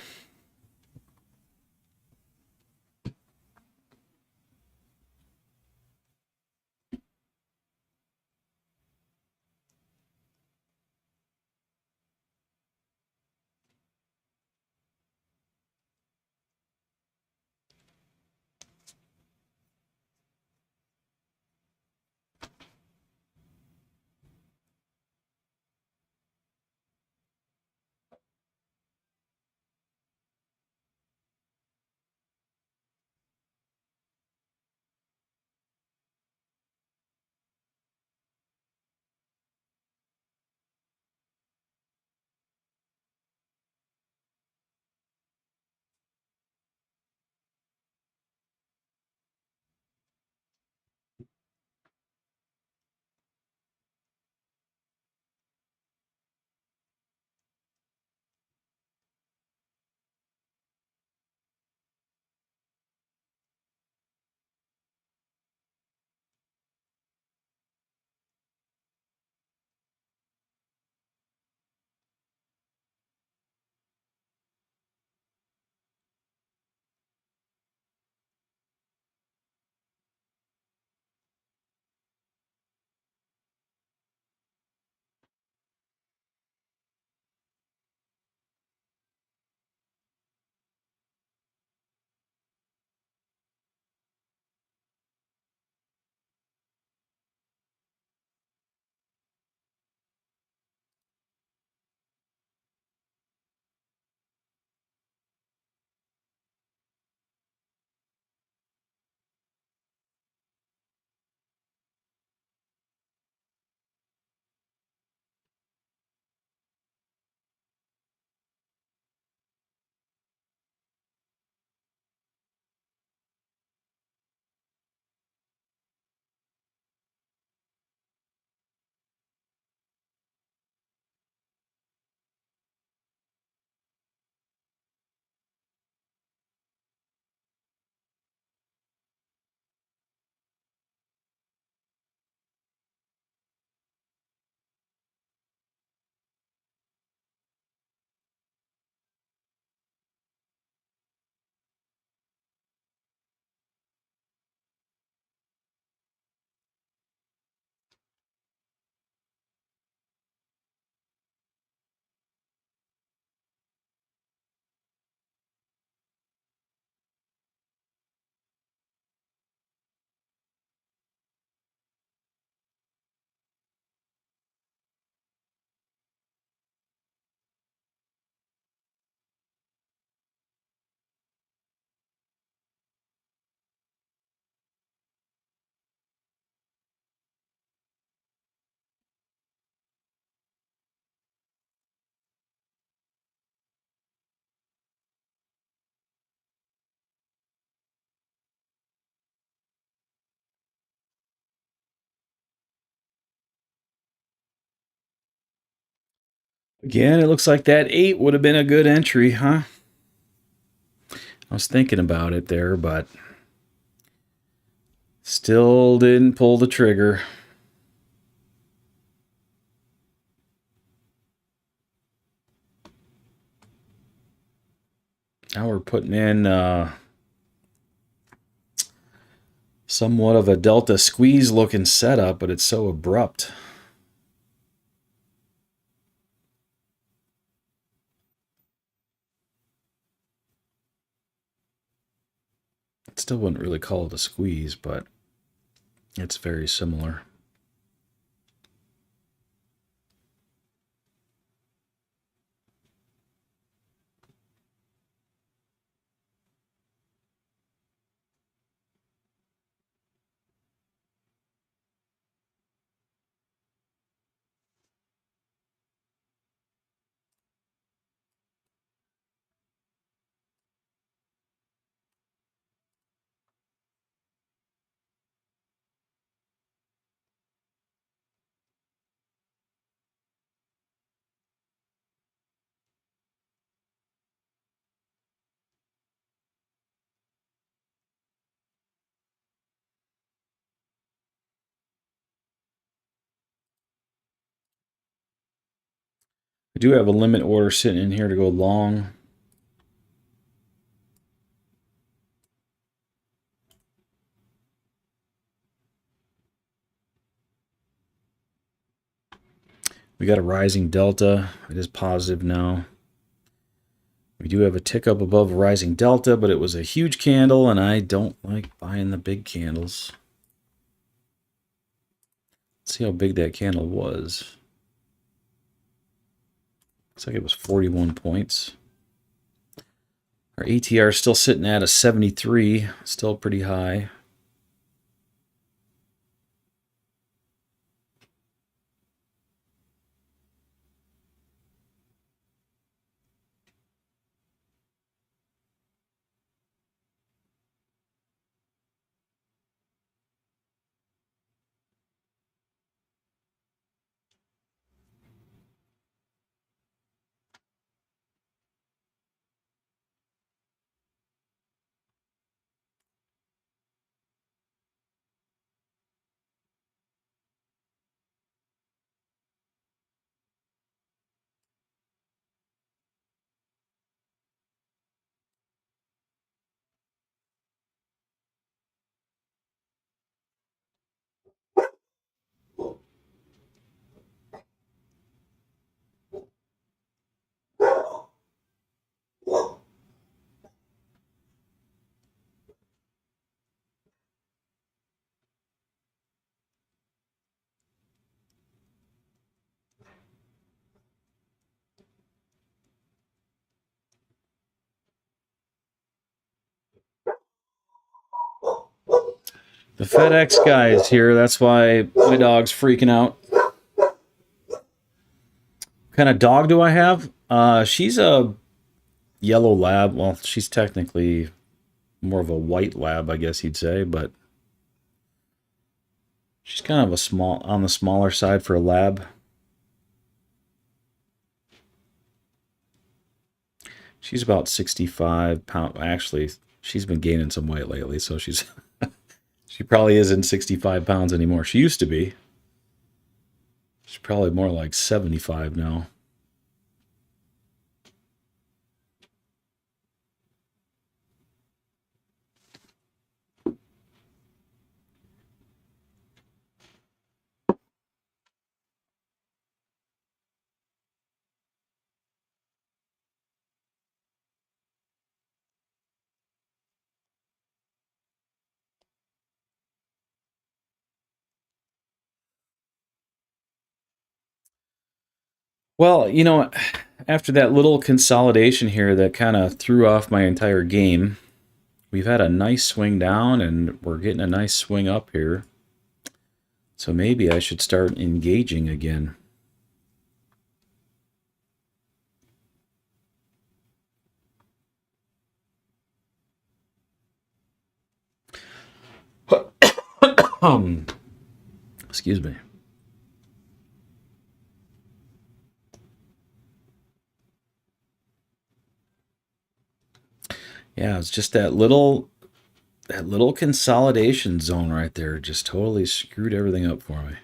Again, it looks like that 8 would have been a good entry, huh? I was thinking about it there, but still didn't pull the trigger. Now we're putting in somewhat of a delta squeeze looking setup, but it's so abrupt. Still wouldn't really call it a squeeze, but it's very similar. I do have a limit order sitting in here to go long. We got a rising delta. It is positive now. We do have a tick up above a rising delta, but it was a huge candle, and I don't like buying the big candles. Let's see how big that candle was. Looks like it was 41 points. Our ATR is still sitting at a 73, still pretty high. The FedEx guy is here. That's why my dog's freaking out. What kind of dog do I have? She's a yellow lab. Well, she's technically more of a white lab, I guess you'd say, but she's kind of on the smaller side for a lab. She's about 65 pounds. Actually, she's been gaining some weight lately, so she probably isn't 65 pounds anymore. She used to be. She's probably more like 75 now. Well, you know, after that little consolidation here that kind of threw off my entire game, we've had a nice swing down and we're getting a nice swing up here. So maybe I should start engaging again. Excuse me. Yeah, it's just that little consolidation zone right there just totally screwed everything up for me.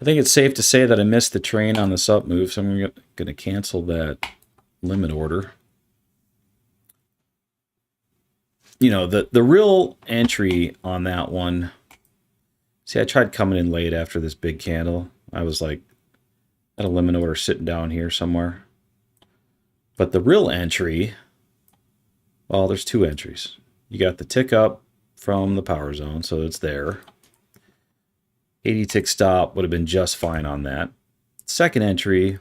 I think it's safe to say that I missed the train on this up move, so I'm going to cancel that limit order. You know, the real entry on that one, see, I tried coming in late after this big candle. I was like at a limit order sitting down here somewhere. But the real entry, well, there's two entries. You got the tick up from the power zone, so it's there. 80 tick stop would have been just fine on that. Second entry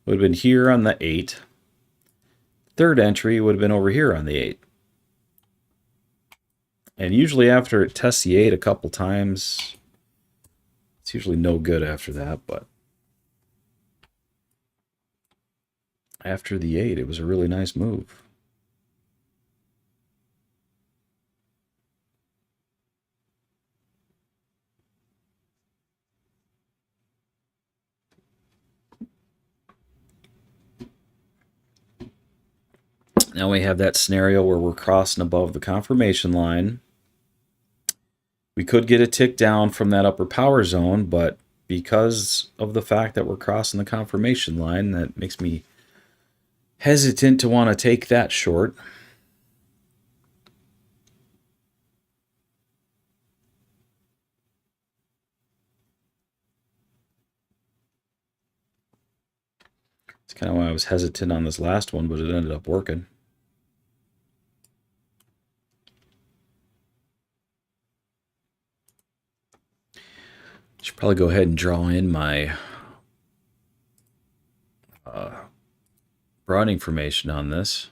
would have been here on the 8. Third entry would have been over here on the 8. And usually after it tests the 8 a couple times, it's usually no good after that, but after the 8, it was a really nice move. Now we have that scenario where we're crossing above the confirmation line. We could get a tick down from that upper power zone, but because of the fact that we're crossing the confirmation line, that makes me hesitant to want to take that short. It's kind of why I was hesitant on this last one, but it ended up working. Should probably go ahead and draw in my broad information on this.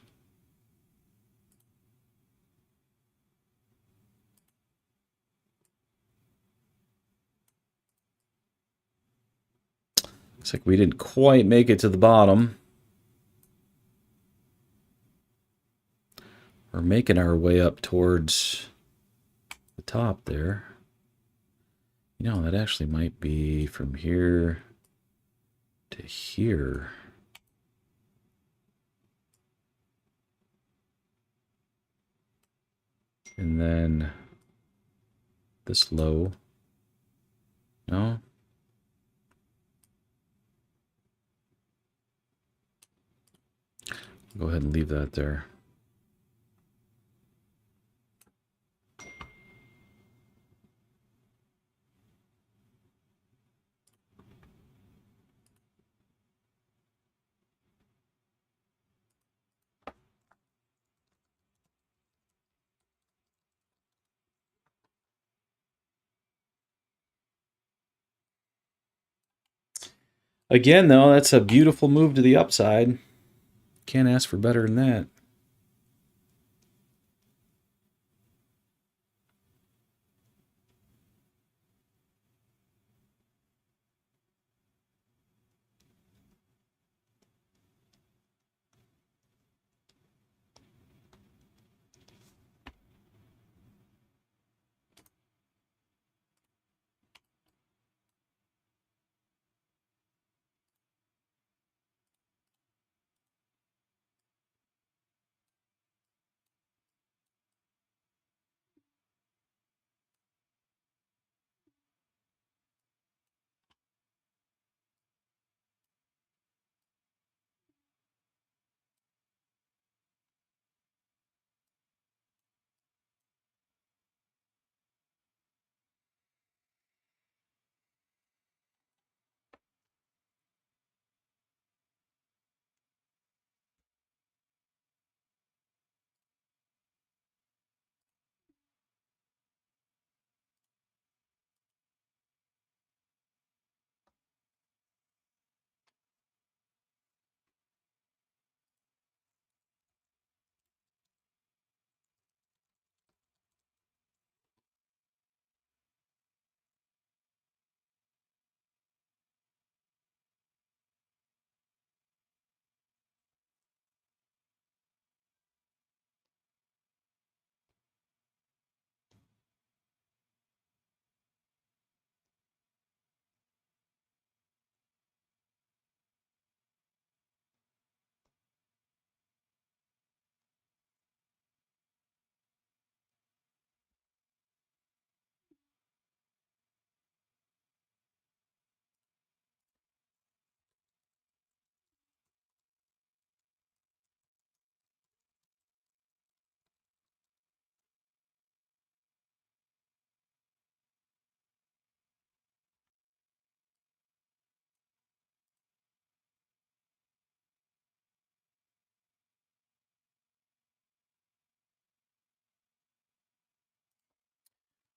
Looks like we didn't quite make it to the bottom. We're making our way up towards the top there. You know, that actually might be from here to here. And then this low. No? Go ahead and leave that there. Again, though, that's a beautiful move to the upside. Can't ask for better than that.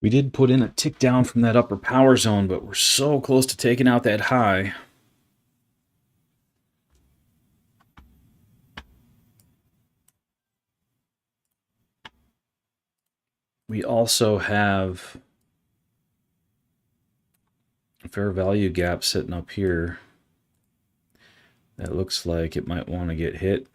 We did put in a tick down from that upper power zone, but we're so close to taking out that high. We also have a fair value gap sitting up here that looks like it might want to get hit.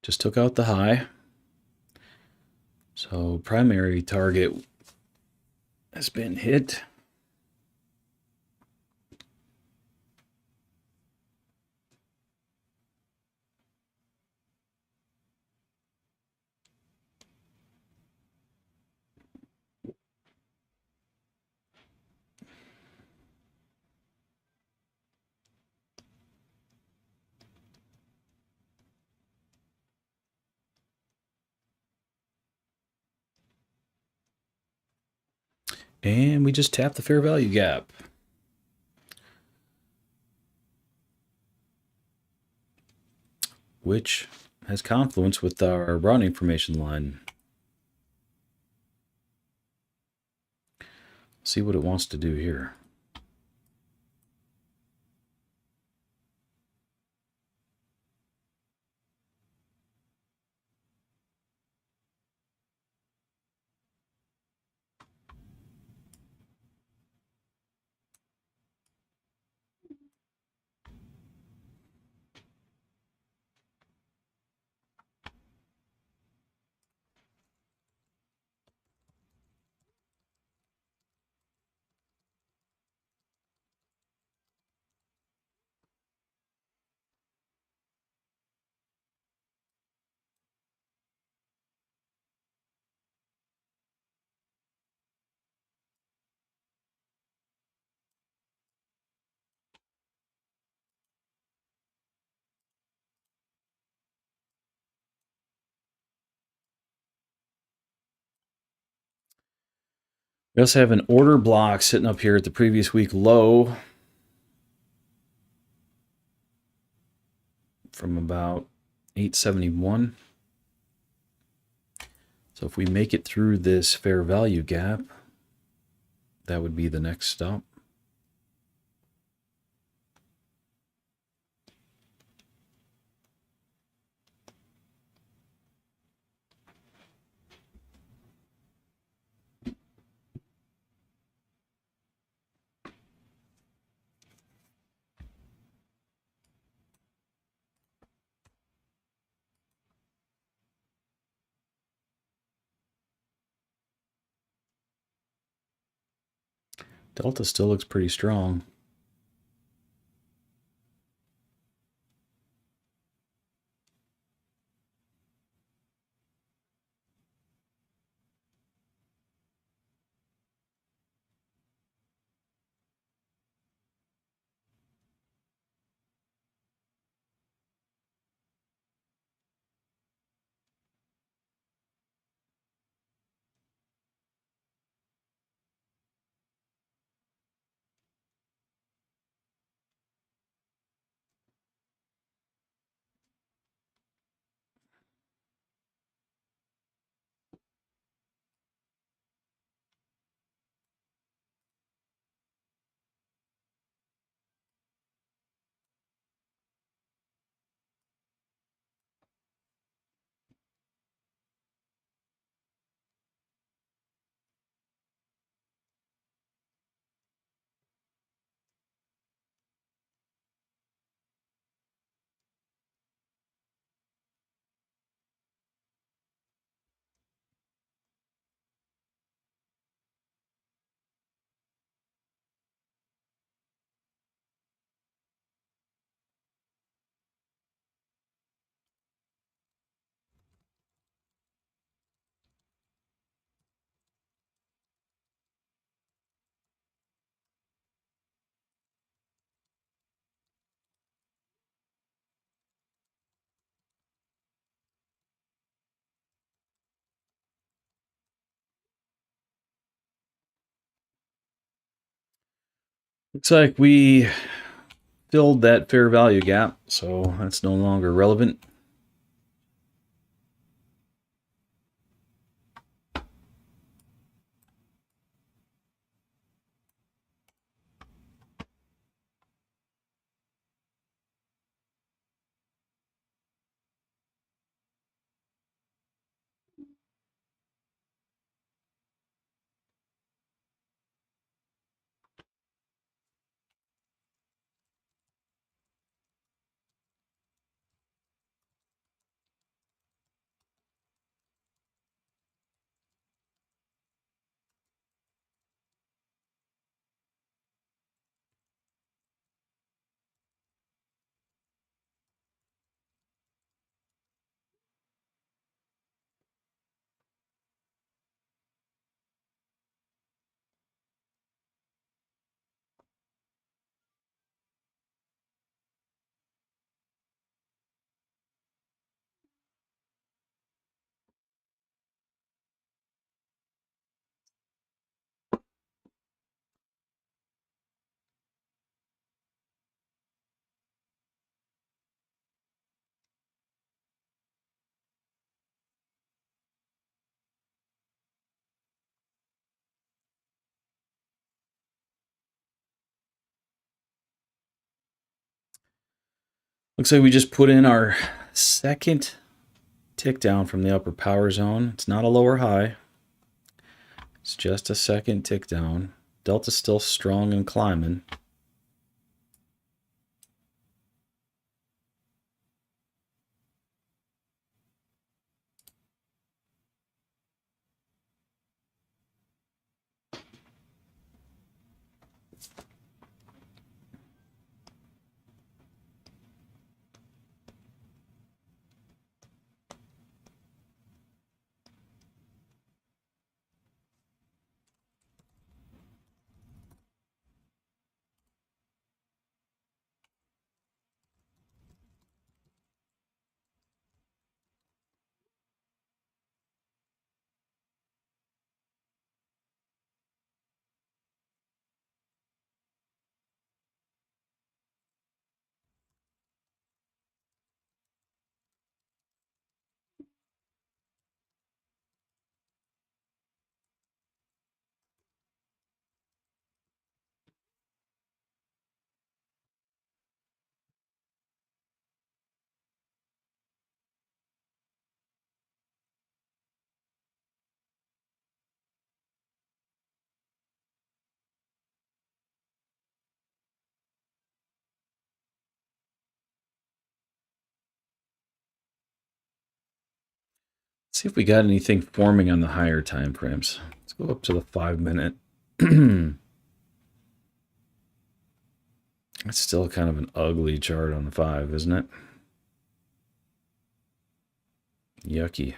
Just took out the high. So primary target has been hit. And we just tapped the fair value gap, which has confluence with our broad information line. See what it wants to do here. We also have an order block sitting up here at the previous week low from about 871. So if we make it through this fair value gap, that would be the next stop. Delta still looks pretty strong. Looks like we filled that fair value gap, so that's no longer relevant. Looks like we just put in our second tick down from the upper power zone. It's not a lower high. It's just a second tick down. Delta's still strong and climbing. Let's see if we got anything forming on the higher time frames. Let's go up to the 5-minute. It's still kind of an ugly chart on the 5, isn't it? Yucky.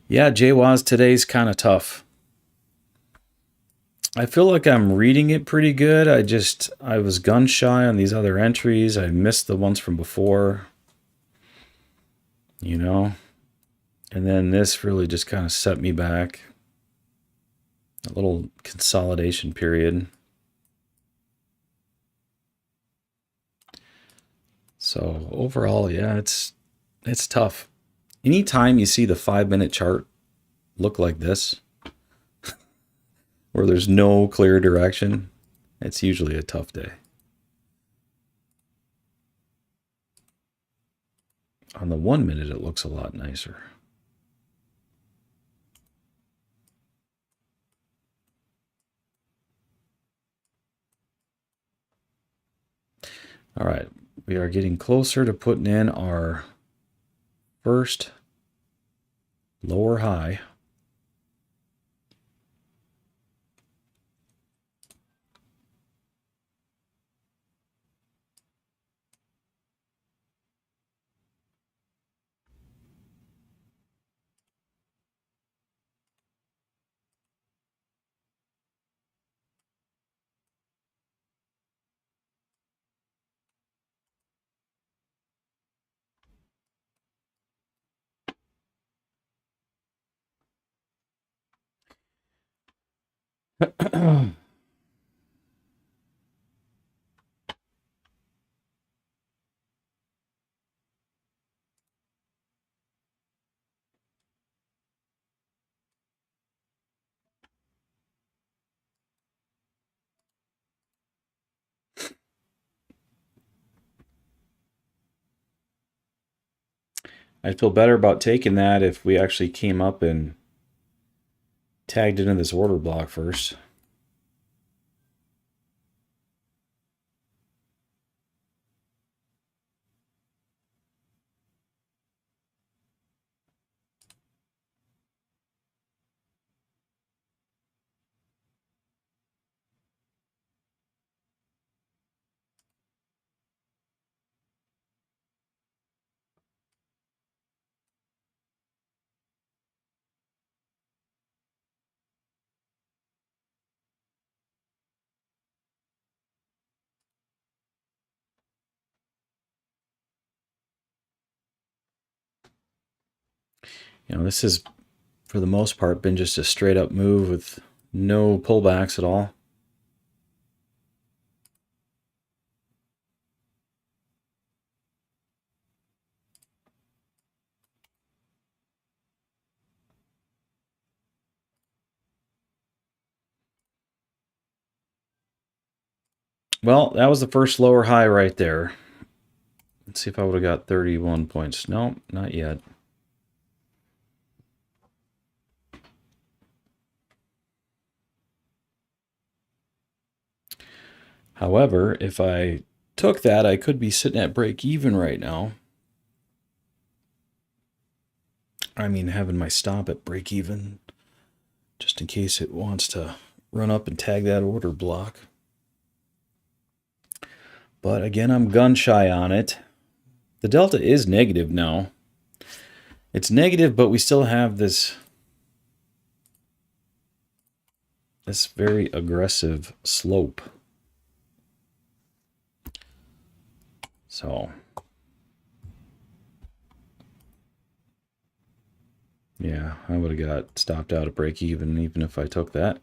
Yeah, JWAS today's kind of tough. I feel like I'm reading it pretty good. I was gun shy on these other entries. I missed the ones from before, you know, and then this really just kind of set me back. A little consolidation period. So overall, yeah, it's tough. Anytime you see the 5-minute chart look like this, where there's no clear direction, it's usually a tough day. On the 1-minute, it looks a lot nicer. All right, we are getting closer to putting in our first lower high. I'd feel better about taking that if we actually came up and tagged into this order block first. You know, this has, for the most part, been just a straight up move with no pullbacks at all. Well, that was the first lower high right there. Let's see if I would have got 31 points. No, not yet. However, if I took that, I could be sitting at break even right now. I mean, having my stop at break even, just in case it wants to run up and tag that order block. But again, I'm gun shy on it. The delta is negative now. It's negative, but we still have this very aggressive slope. So, yeah, I would have got stopped out at break even if I took that.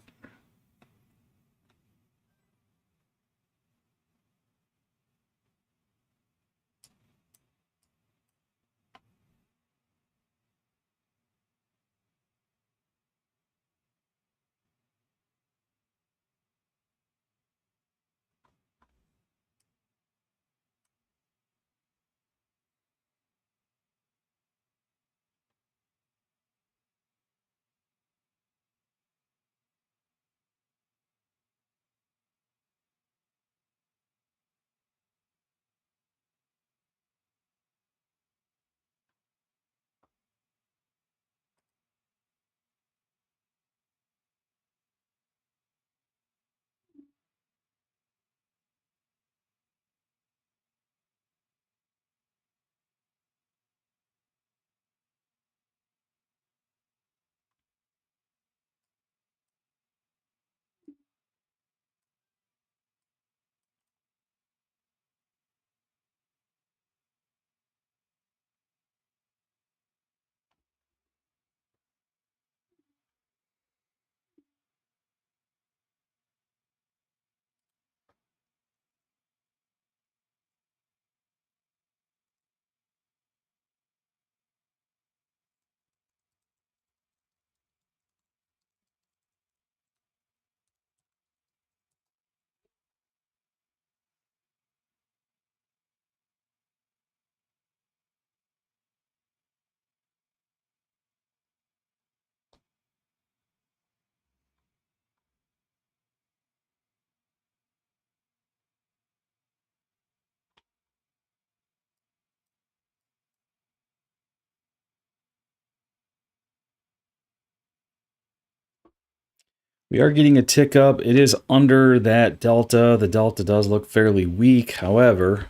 We are getting a tick up. It is under that delta. The delta does look fairly weak. However,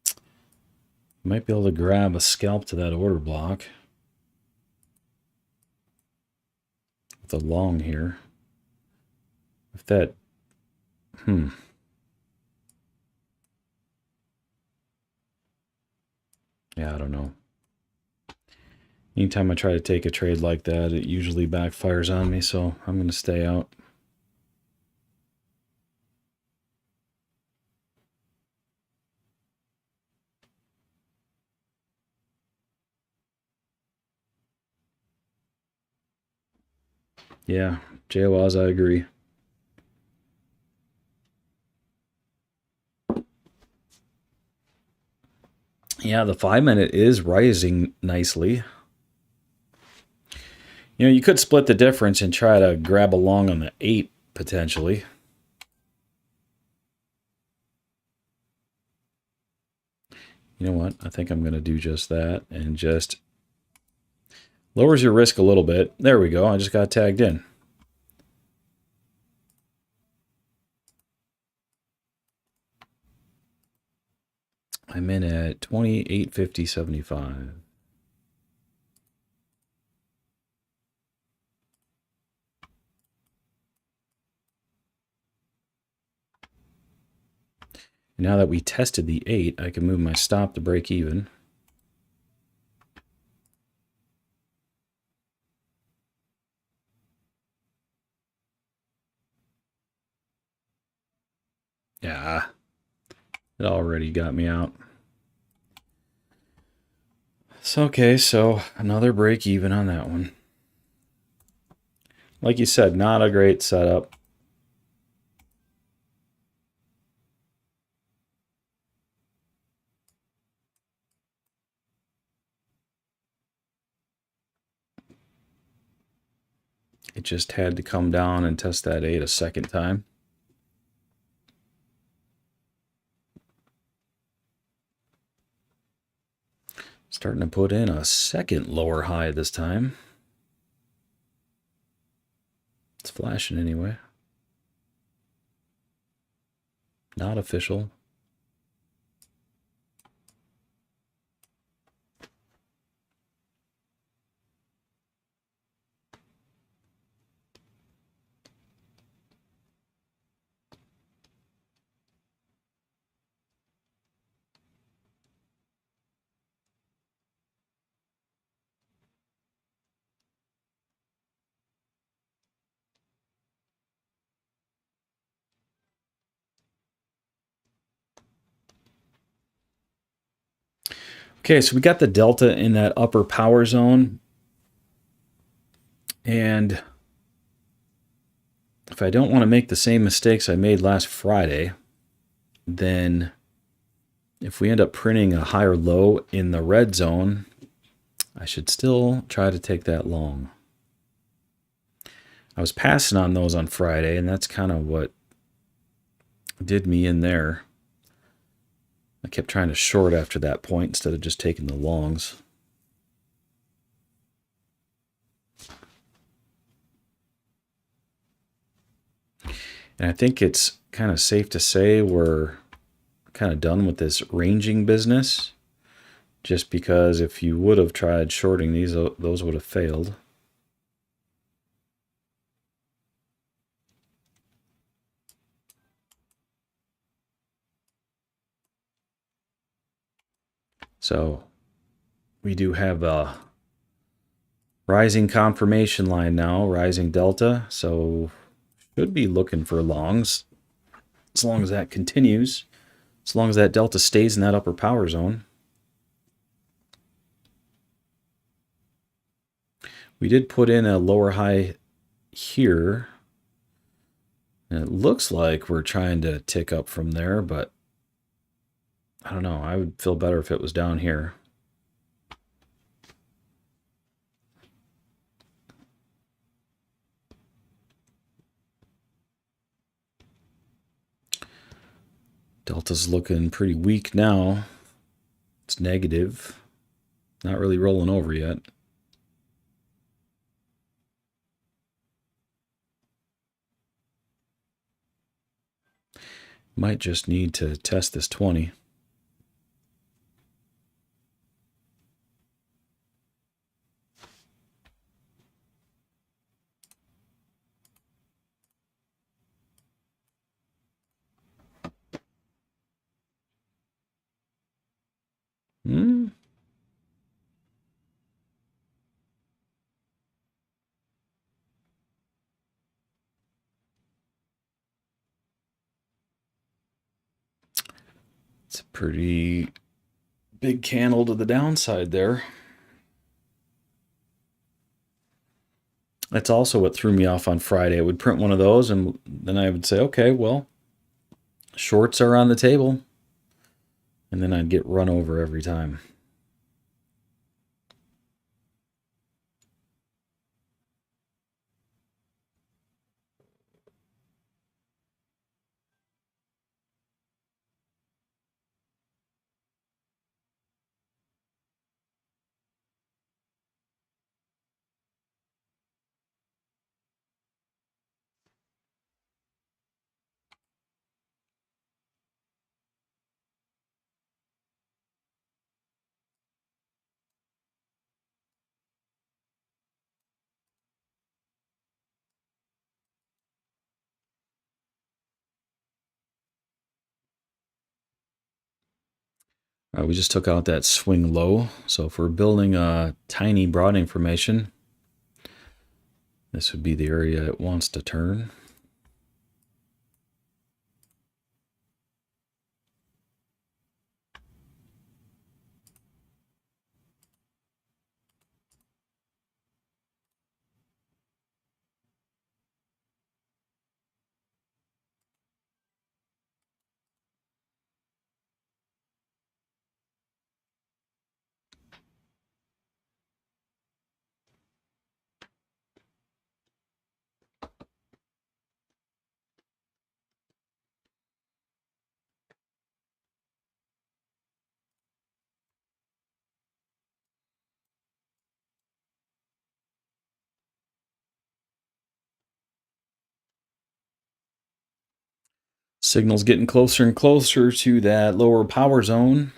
you might be able to grab a scalp to that order block with a long here. If that, yeah, I don't know. Anytime I try to take a trade like that, it usually backfires on me, so I'm going to stay out. Yeah, JWAS, I agree. Yeah, the 5-minute is rising nicely. You know, you could split the difference and try to grab along on the 8 potentially. You know what? I think I'm going to do just that and just lowers your risk a little bit. There we go. I just got tagged in. I'm in at 28.50.75. Now that we tested the 8, I can move my stop to break even. Yeah, it already got me out. So, okay, so another break even on that one. Like you said, not a great setup. It just had to come down and test that 8 a second time. Starting to put in a second lower high this time. It's flashing anyway. Not official. Okay, so we got the delta in that upper power zone. And if I don't want to make the same mistakes I made last Friday, then if we end up printing a higher low in the red zone, I should still try to take that long. I was passing on those on Friday, and that's kind of what did me in there. I kept trying to short after that point instead of just taking the longs. And I think it's kind of safe to say we're kind of done with this ranging business, just because if you would have tried shorting these, those would have failed. So we do have a rising confirmation line now, rising delta. So should be looking for longs as long as that continues, as long as that delta stays in that upper power zone. We did put in a lower high here, and it looks like we're trying to tick up from there, but I don't know. I would feel better if it was down here. Delta's looking pretty weak now. It's negative. Not really rolling over yet. Might just need to test this 20. It's a pretty big candle to the downside there. That's also what threw me off on Friday. I would print one of those, and then I would say, okay, well, shorts are on the table. And then I'd get run over every time. All right, we just took out that swing low. So if we're building a tiny broadening formation, this would be the area it wants to turn. Signal's getting closer and closer to that lower power zone.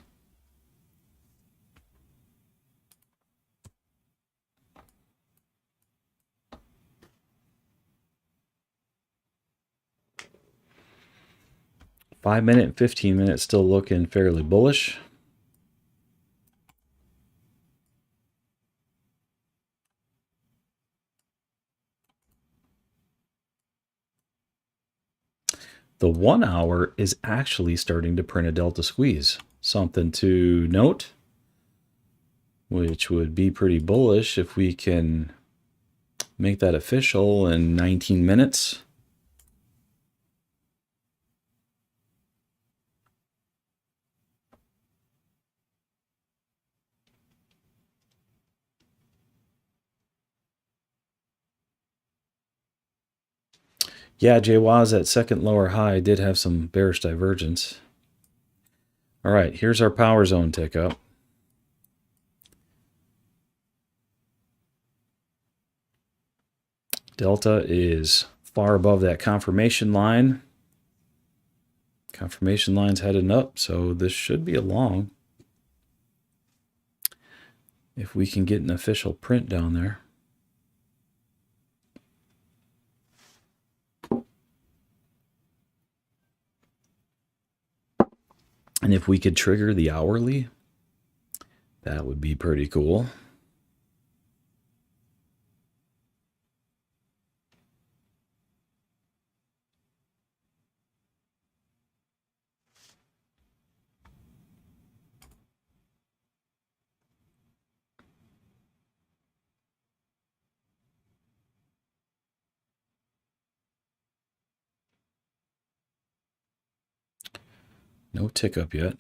Five minute and 15 minutes still looking fairly bullish. The 1 hour is actually starting to print a delta squeeze. Something to note, which would be pretty bullish if we can make that official in 19 minutes. Yeah, JWAZ at second lower high did have some bearish divergence. All right, here's our power zone tick up. Delta is far above that confirmation line. Confirmation line's heading up, so this should be a long. If we can get an official print down there. And if we could trigger the hourly, that would be pretty cool. No tick up yet.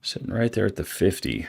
Sitting right there at the 50.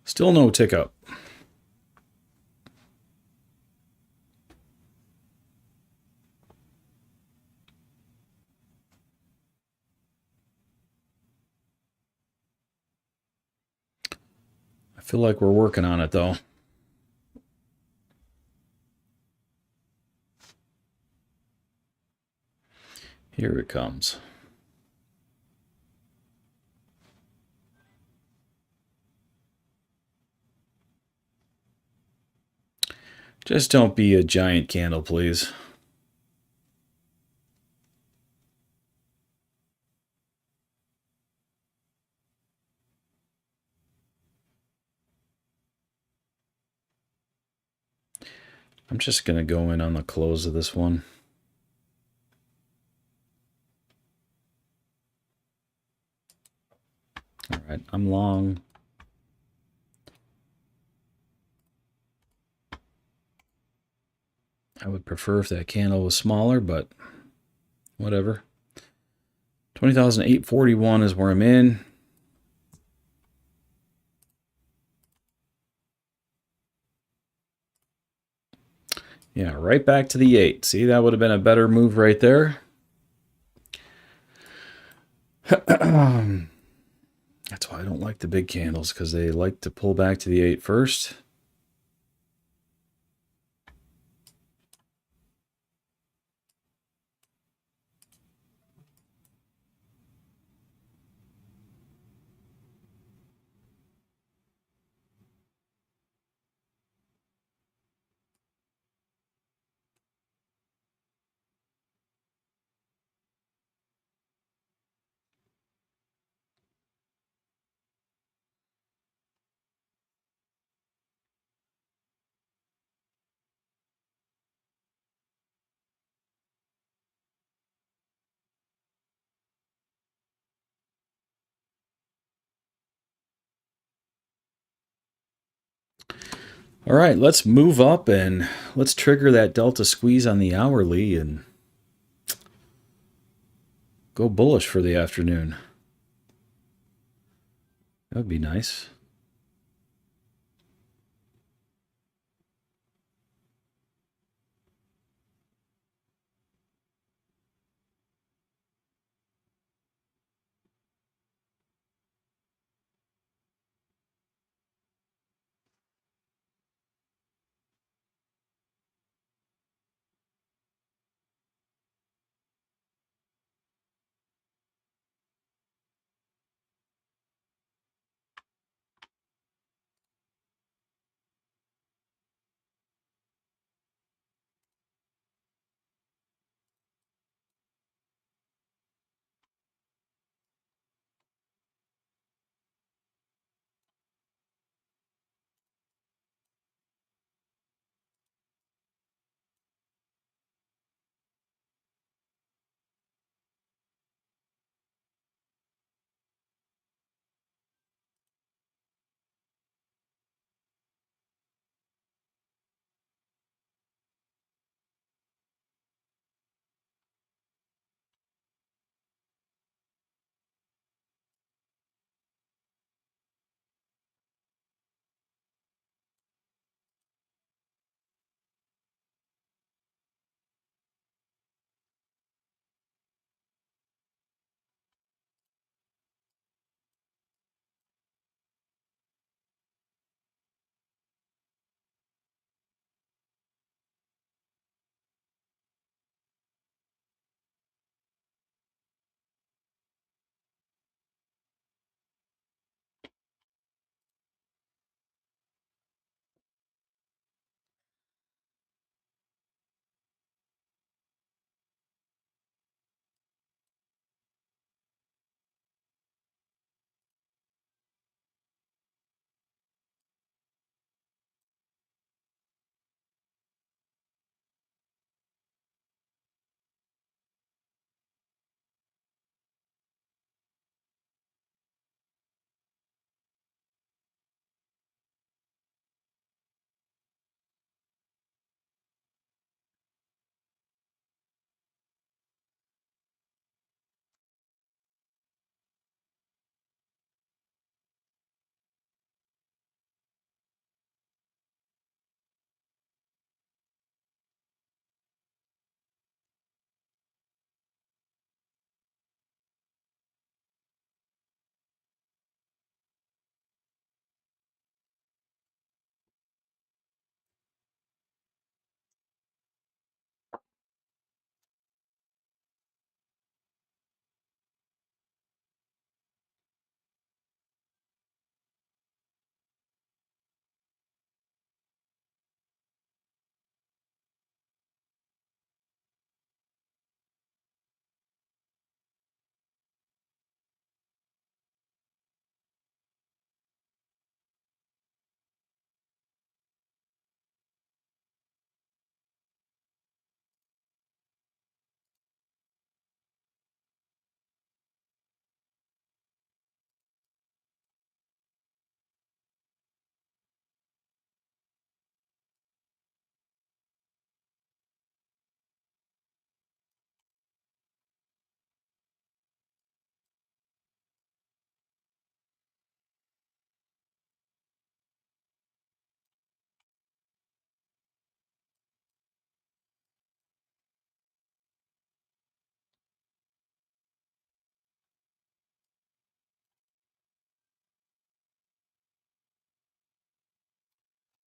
Still no tick up. I feel like we're working on it though. Here it comes. Just don't be a giant candle, please. I'm just going to go in on the close of this one. All right, I'm long. I would prefer if that candle was smaller, but whatever. 20,841 is where I'm in. Yeah, right back to the 8. See, that would have been a better move right there. That's why I don't like the big candles, because they like to pull back to the 8 first. All right, let's move up and let's trigger that delta squeeze on the hourly and go bullish for the afternoon. That would be nice.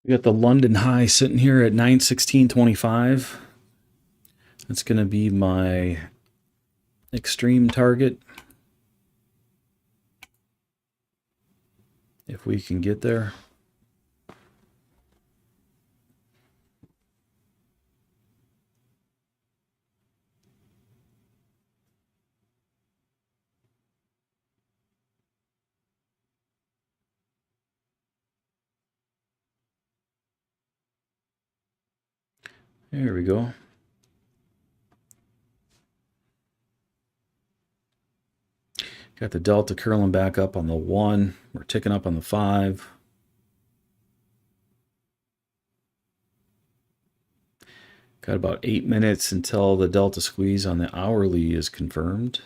We got the London high sitting here at 916.25. That's going to be my extreme target. If we can get there. There we go. Got the delta curling back up on the 1. We're ticking up on the 5. Got about 8 minutes until the delta squeeze on the hourly is confirmed.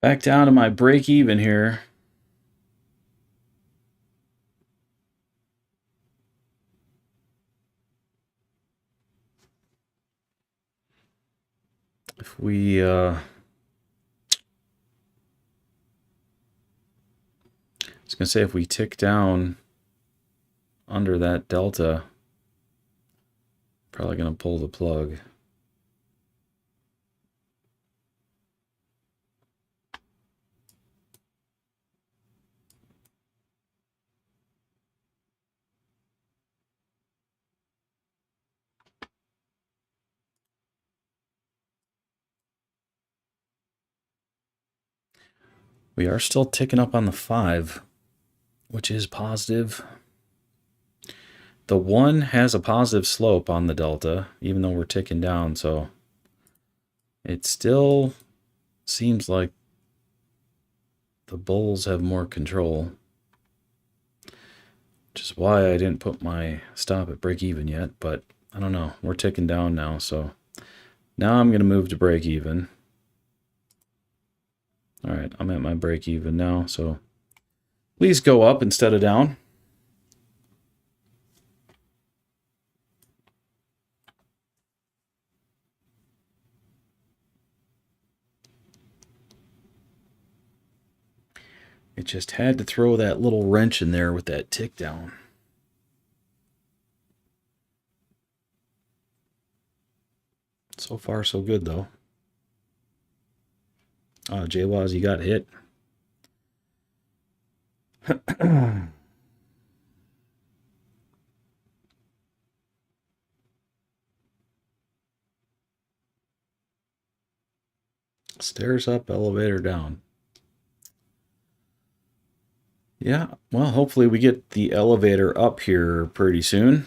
Back down to my break even here. If we I was gonna say if we tick down under that delta, probably gonna pull the plug. We are still ticking up on the 5, which is positive. The 1 has a positive slope on the delta, even though we're ticking down, so it still seems like the bulls have more control, which is why I didn't put my stop at break even yet, but I don't know. We're ticking down now, so now I'm going to move to break even. All right, I'm at my break even now, so please go up instead of down. It just had to throw that little wrench in there with that tick down. So far, so good, though. JWAZ, you got hit. Stairs up, elevator down. Yeah, well, hopefully we get the elevator up here pretty soon.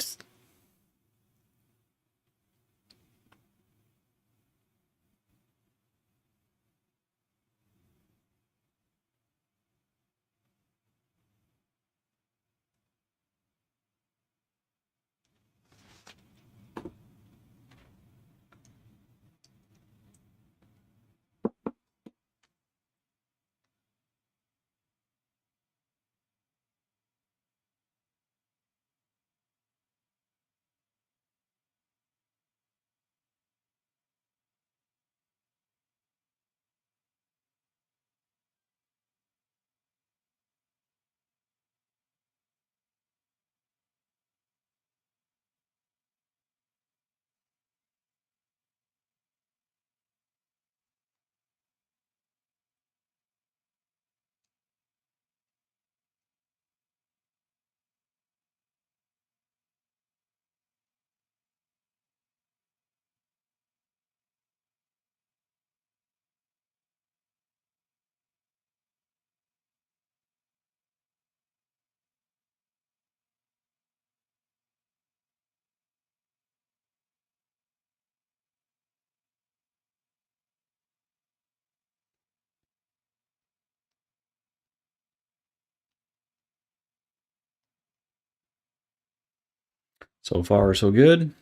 So far, so good.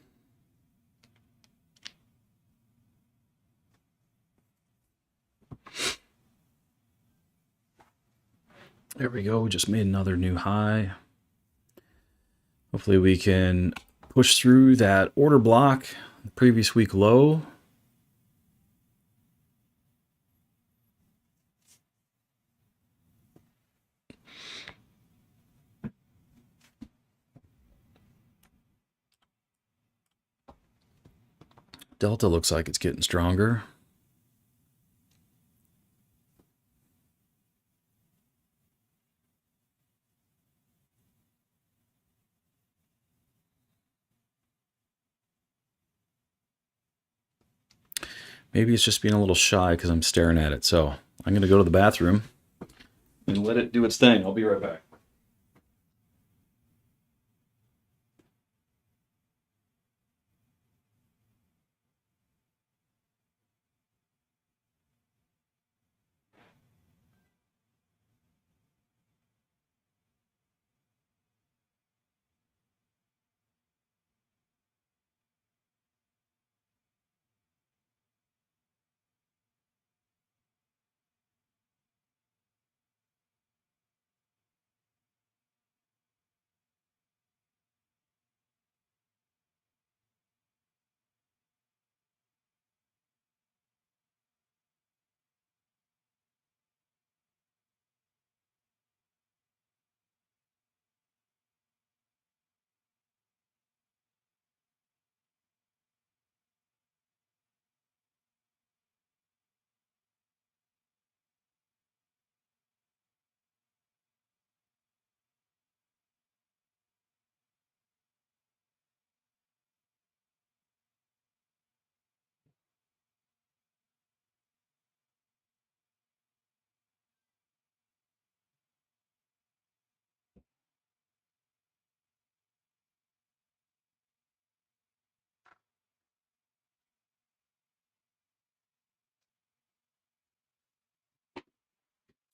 There we go. We just made another new high. Hopefully we can push through that order block, the previous week low. Delta looks like it's getting stronger. Maybe it's just being a little shy because I'm staring at it. So I'm going to go to the bathroom and let it do its thing. I'll be right back.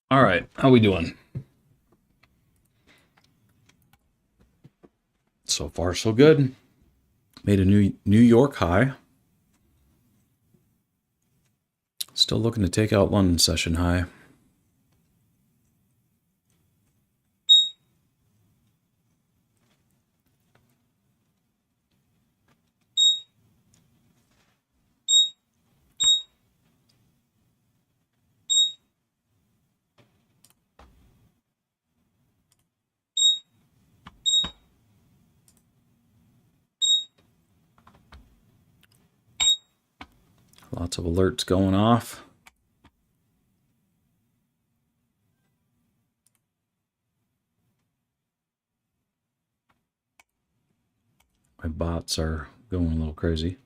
All right, how we doing? So far, so good. Made a New York high. Still looking to take out London session high. Lots of alerts going off. My bots are going a little crazy.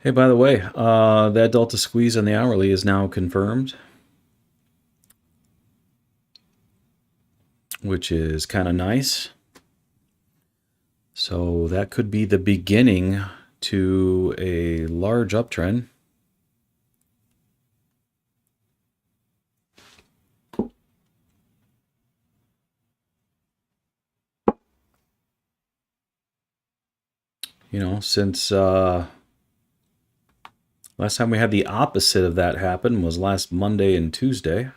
Hey, by the way, that Delta squeeze on the hourly is now confirmed, which is kind of nice. So that could be the beginning to a large uptrend. You know, since last time we had the opposite of that happen was last Monday and Tuesday.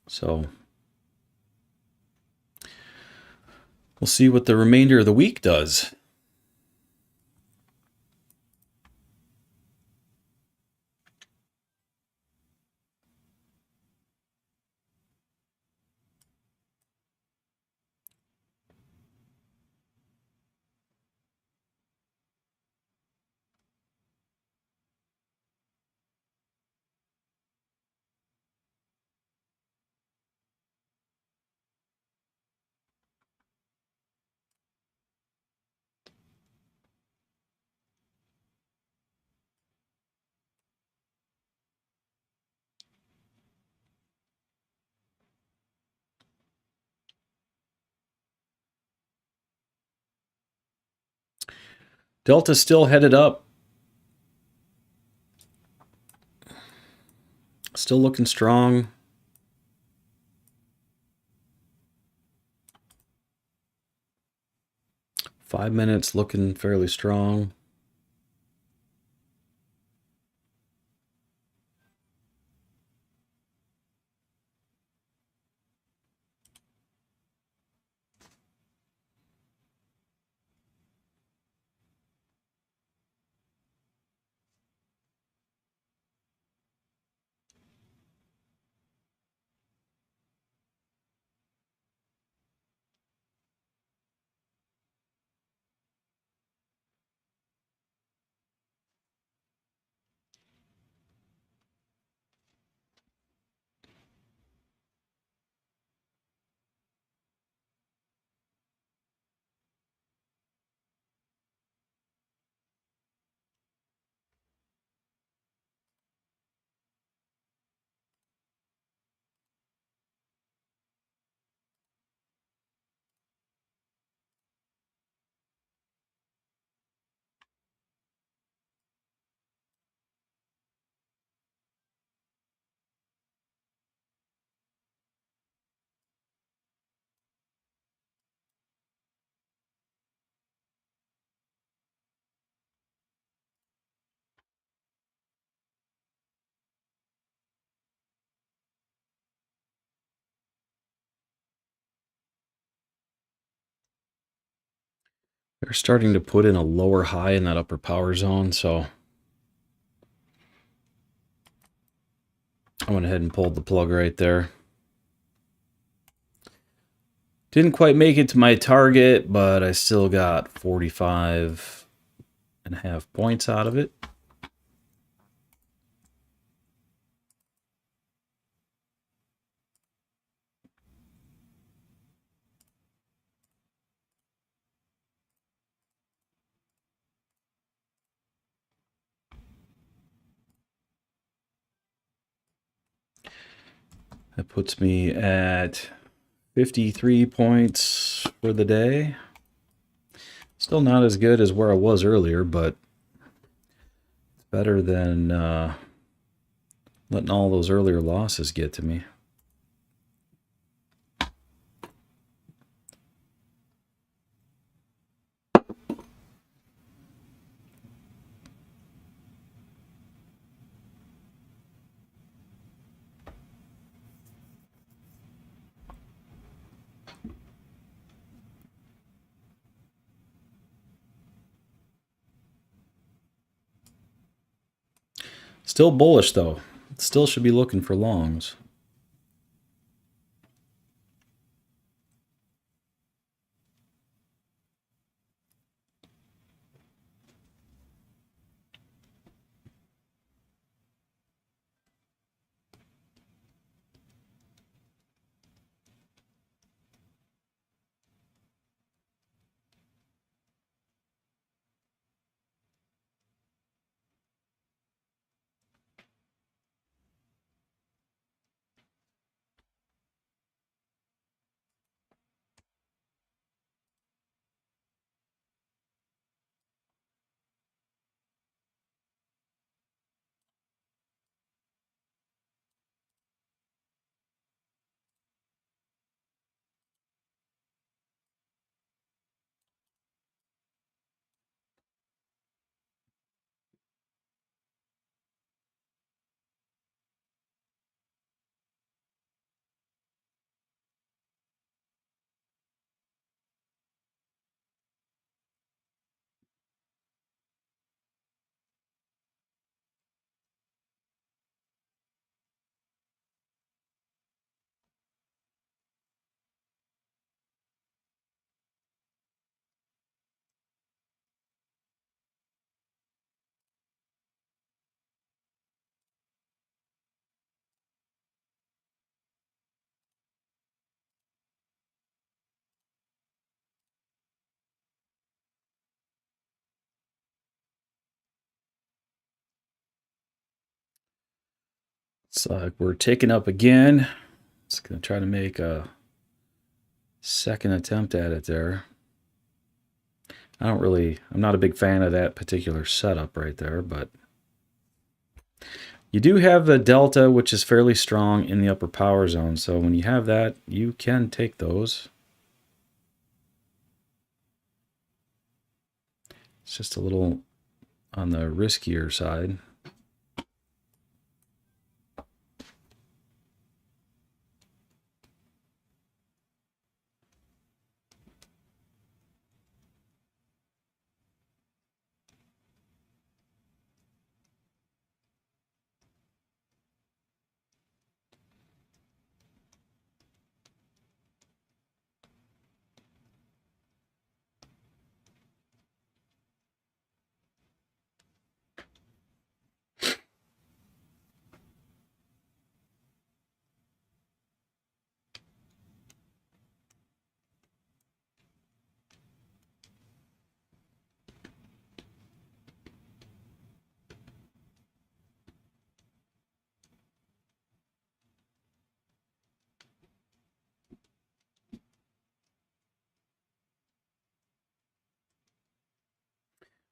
So We'll see what the remainder of the week does. Delta still headed up. Still looking strong. Five minutes looking fairly strong. They're starting to put in a lower high in that upper power zone, so I went ahead and pulled the plug right there. Didn't quite make it to my target, but I still got 45.5 points out of it. That puts me at 53 points for the day. Still not as good as where I was earlier, but it's better than letting all those earlier losses get to me. Still bullish, though. Still should be looking for longs. It's like we're taking up again. Just going to try to make a second attempt at it there. I'm not a big fan of that particular setup right there, but you do have the delta, which is fairly strong in the upper power zone. So when you have that, you can take those. It's just a little on the riskier side.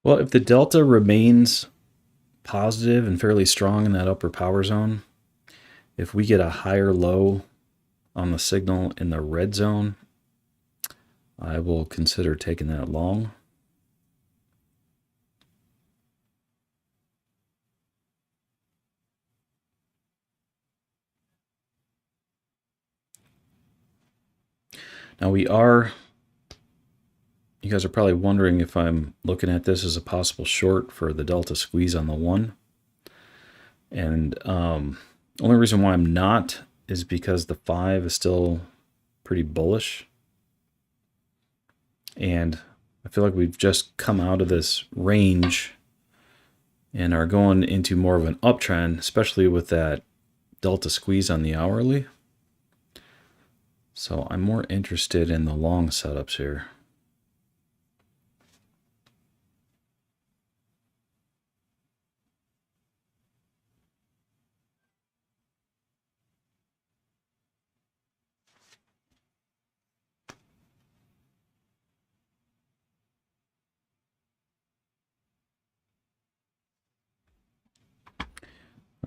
Well, if the delta remains positive and fairly strong in that upper power zone, if we get a higher low on the signal in the red zone, I will consider taking that long. Now you guys are probably wondering if I'm looking at this as a possible short for the delta squeeze on the 1. And only reason why I'm not is because the 5 is still pretty bullish. And I feel like we've just come out of this range and are going into more of an uptrend, especially with that delta squeeze on the hourly. So I'm more interested in the long setups here.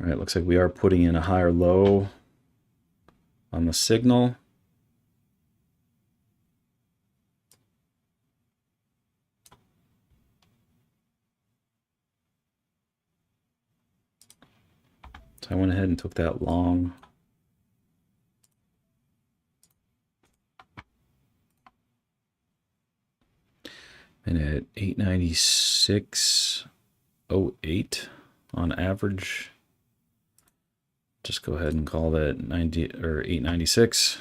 All right, looks like we are putting in a higher low on the signal. So I went ahead and took that long. And at 896.08 on average, just go ahead and call that 90 or 896.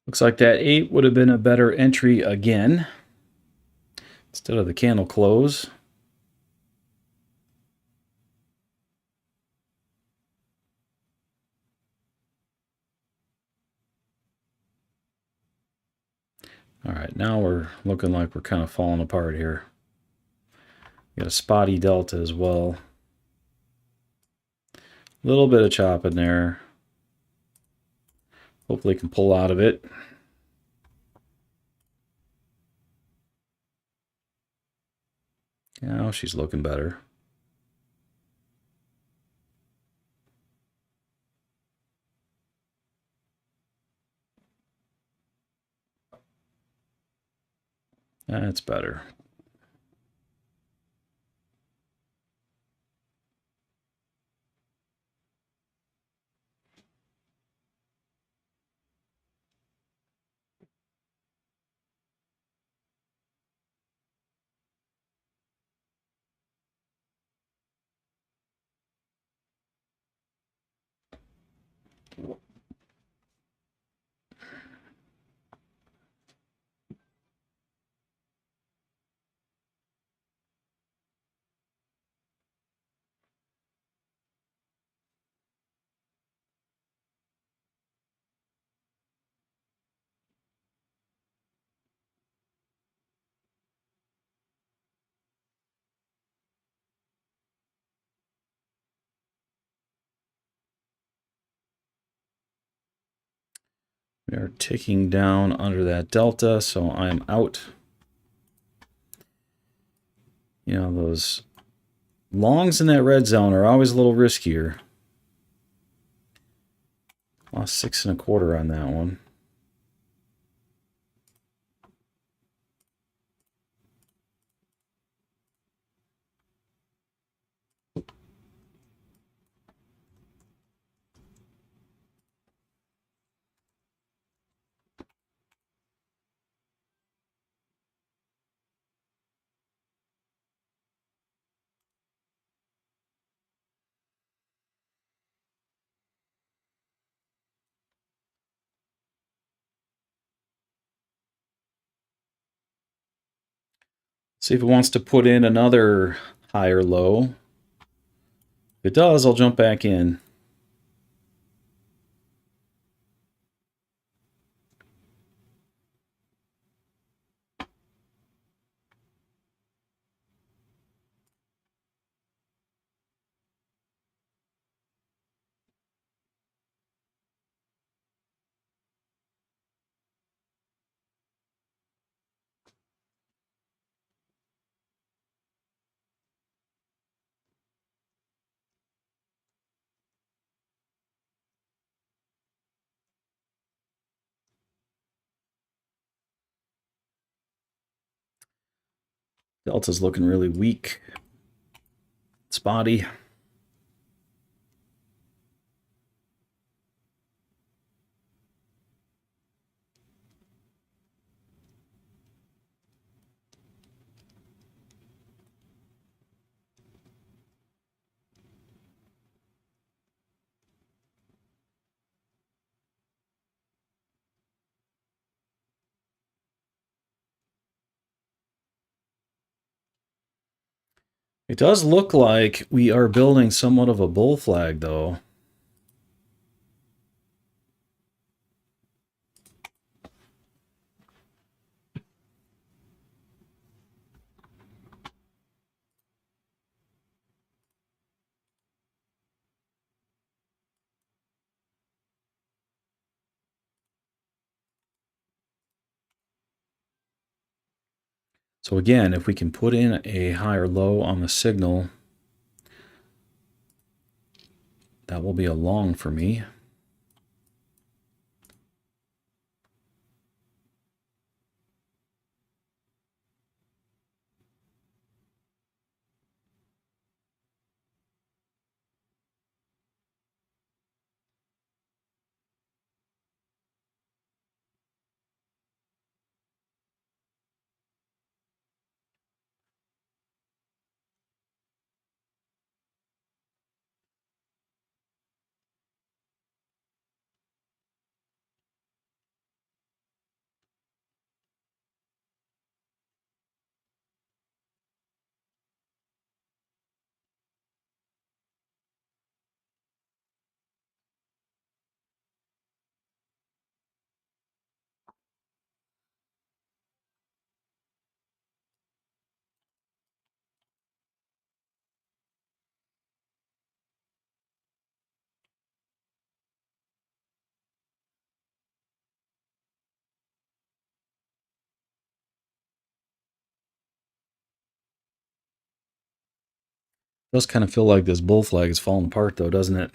Looks like that 8 would have been a better entry again instead of the candle close. All right, now we're looking like we're kind of falling apart here. Got a spotty delta as well. A little bit of chop in there. Hopefully can pull out of it. Now she's looking better. That's better. We are ticking down under that delta, so I'm out. You know, those longs in that red zone are always a little riskier. Lost 6 1/4 on that one. See if it wants to put in another higher low. If it does, I'll jump back in. Delta's looking really weak. Spotty. It does look like we are building somewhat of a bull flag, though. So again, if we can put in a higher low on the signal, that will be a long for me. It does kind of feel like this bull flag is falling apart, though, doesn't it?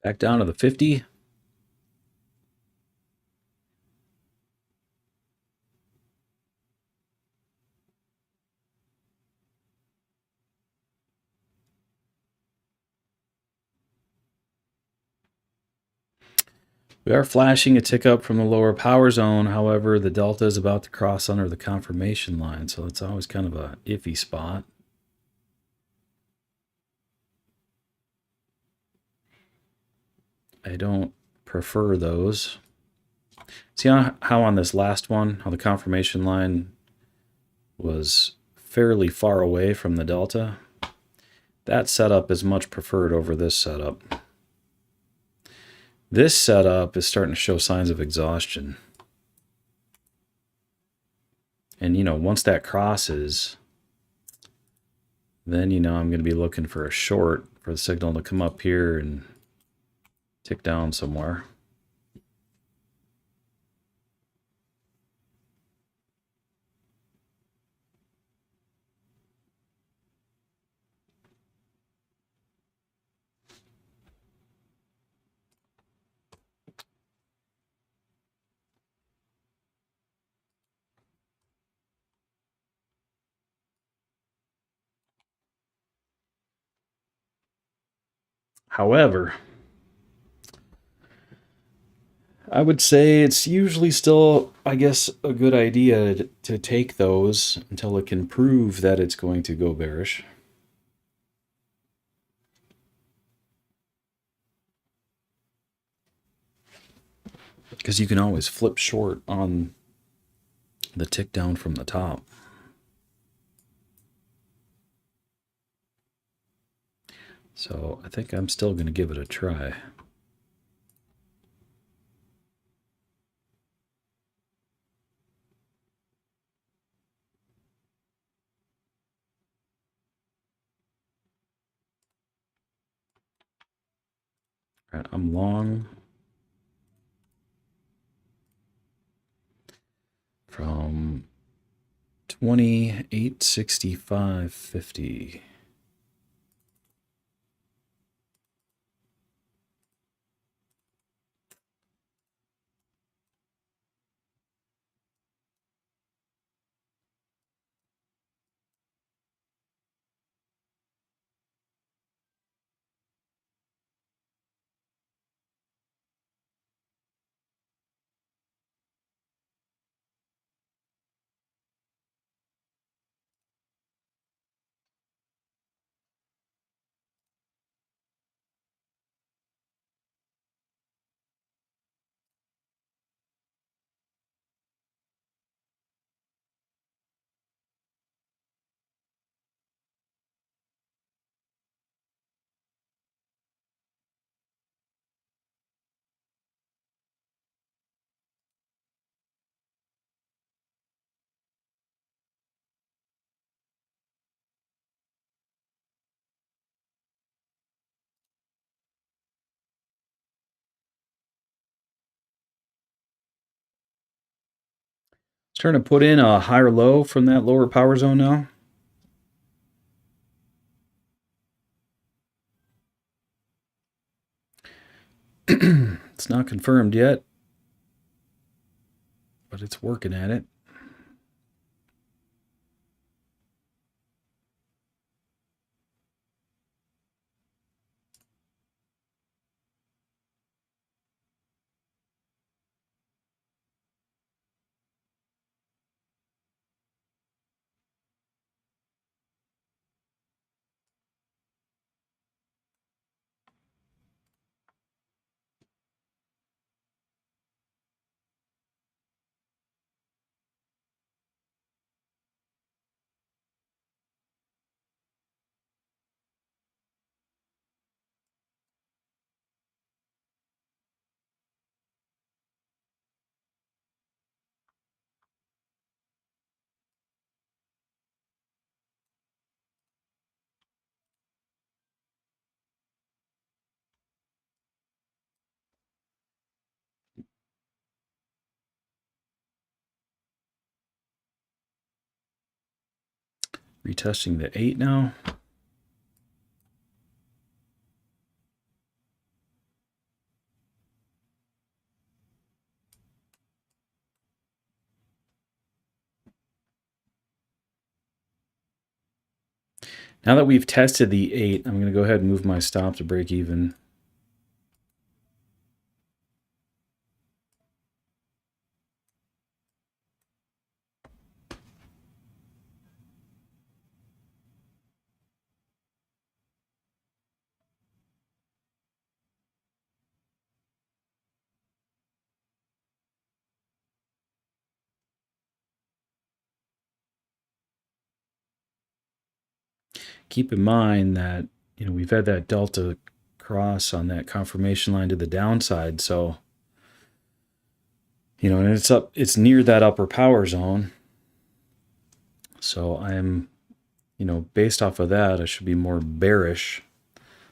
Back down to the 50. We are flashing a tick up from the lower power zone. However, the delta is about to cross under the confirmation line, so it's always kind of a iffy spot. I don't prefer those. See how on this last one, how the confirmation line was fairly far away from the delta? That setup is much preferred over this setup. This setup is starting to show signs of exhaustion. And, you know, once that crosses, then, you know, I'm going to be looking for a short for the signal to come up here and tick down somewhere. However, I would say it's usually still, I guess, a good idea to take those until it can prove that it's going to go bearish. Because you can always flip short on the tick down from the top. So I think I'm still going to give it a try. All right, I'm long from 2865.50. Starting to put in a higher low from that lower power zone now. It's not confirmed yet, but it's working at it. Retesting the 8 now. Now that we've tested the 8, I'm going to go ahead and move my stop to break even. Keep in mind that, you know, we've had that delta cross on that confirmation line to the downside, so, you know, and it's near that upper power zone. So I'm, you know, based off of that, I should be more bearish.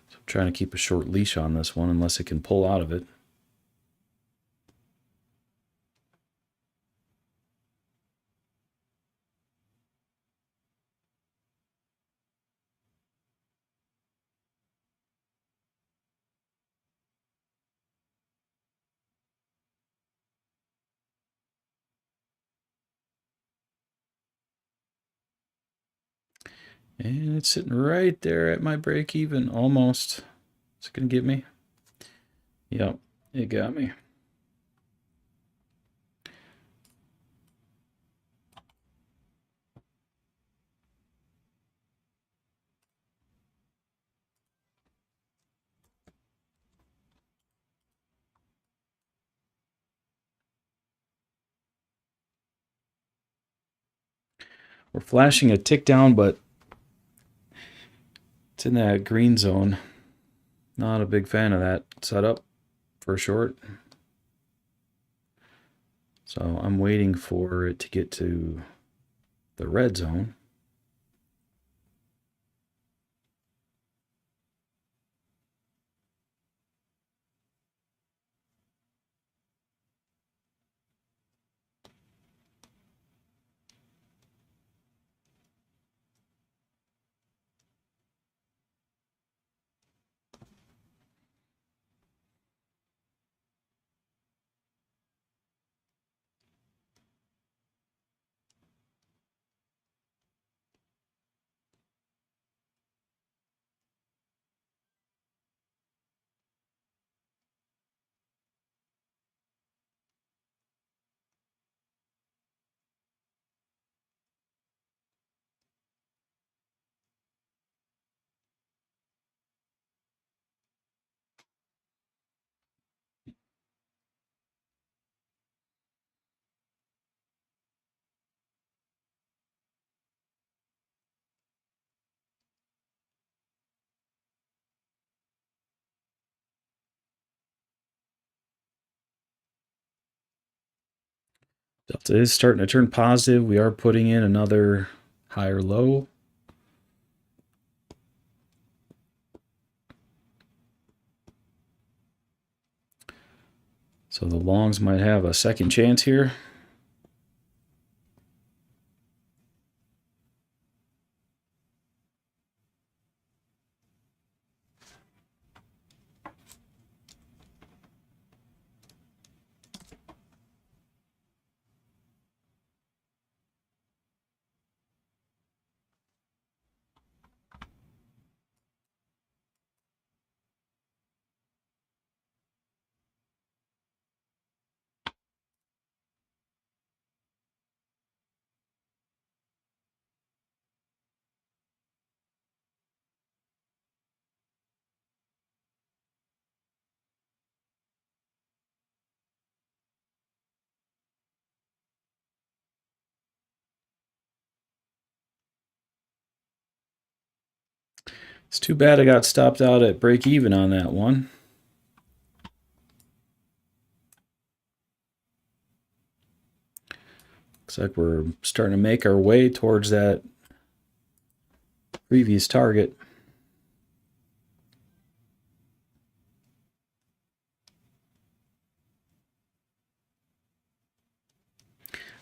So I'm trying to keep a short leash on this one unless it can pull out of it. And it's sitting right there at my break even, almost. Is it going to get me? Yep, it got me. We're flashing a tick down, but it's in that green zone. Not a big fan of that setup for a short. So I'm waiting for it to get to the red zone. Delta is starting to turn positive. We are putting in another higher low. So the longs might have a second chance here. It's too bad I got stopped out at break even on that one. Looks like we're starting to make our way towards that previous target.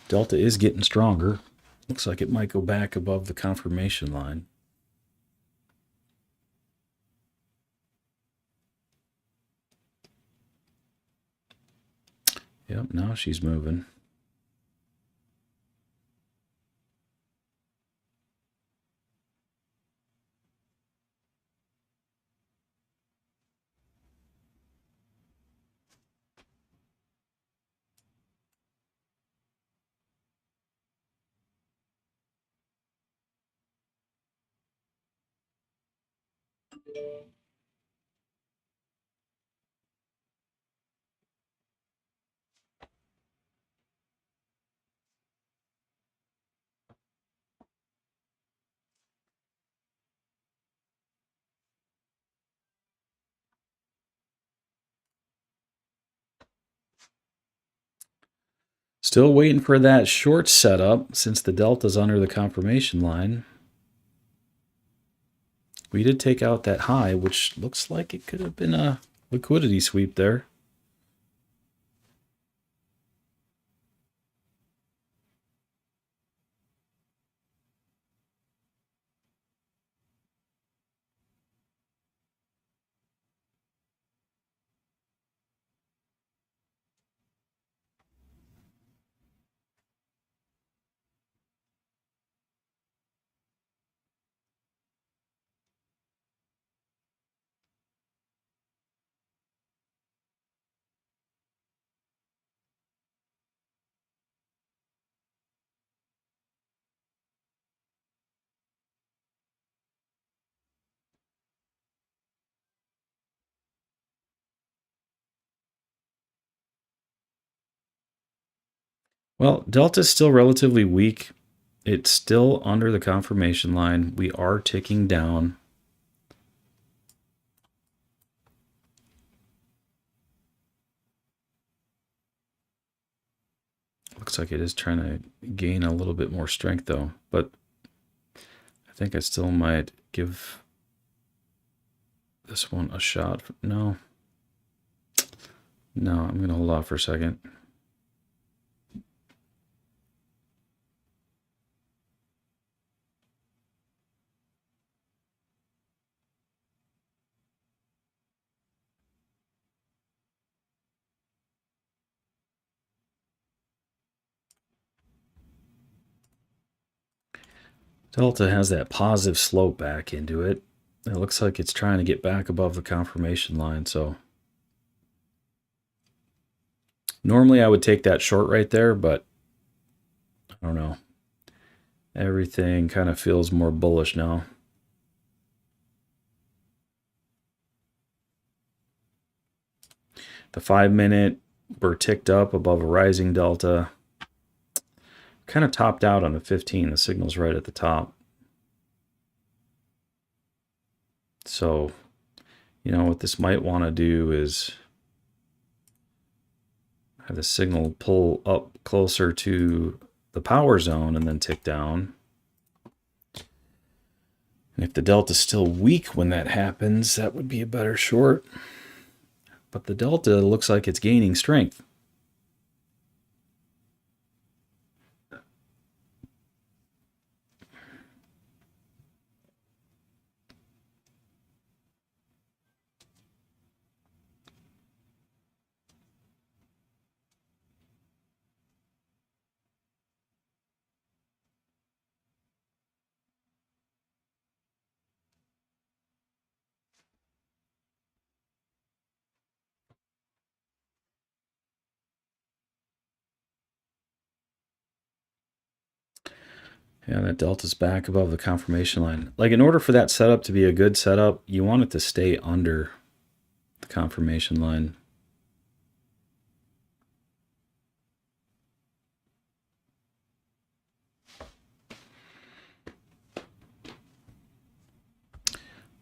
Delta is getting stronger. Looks like it might go back above the confirmation line. Yep, now she's moving. Still waiting for that short setup since the delta's under the confirmation line. We did take out that high, which looks like it could have been a liquidity sweep there. Well, delta's still relatively weak. It's still under the confirmation line. We are ticking down. Looks like it is trying to gain a little bit more strength though, but I think I still might give this one a shot. No, I'm going to hold off for a second. Delta has that positive slope back into it. It looks like it's trying to get back above the confirmation line. So normally I would take that short right there, but I don't know. Everything kind of feels more bullish now. The 5-minute, we're ticked up above a rising delta. Kind of topped out on the 15. The signal's right at the top. So, you know, what this might want to do is have the signal pull up closer to the power zone and then tick down. And if the delta's still weak when that happens, that would be a better short. But the delta looks like it's gaining strength. Yeah, that delta's back above the confirmation line. Like, in order for that setup to be a good setup, you want it to stay under the confirmation line.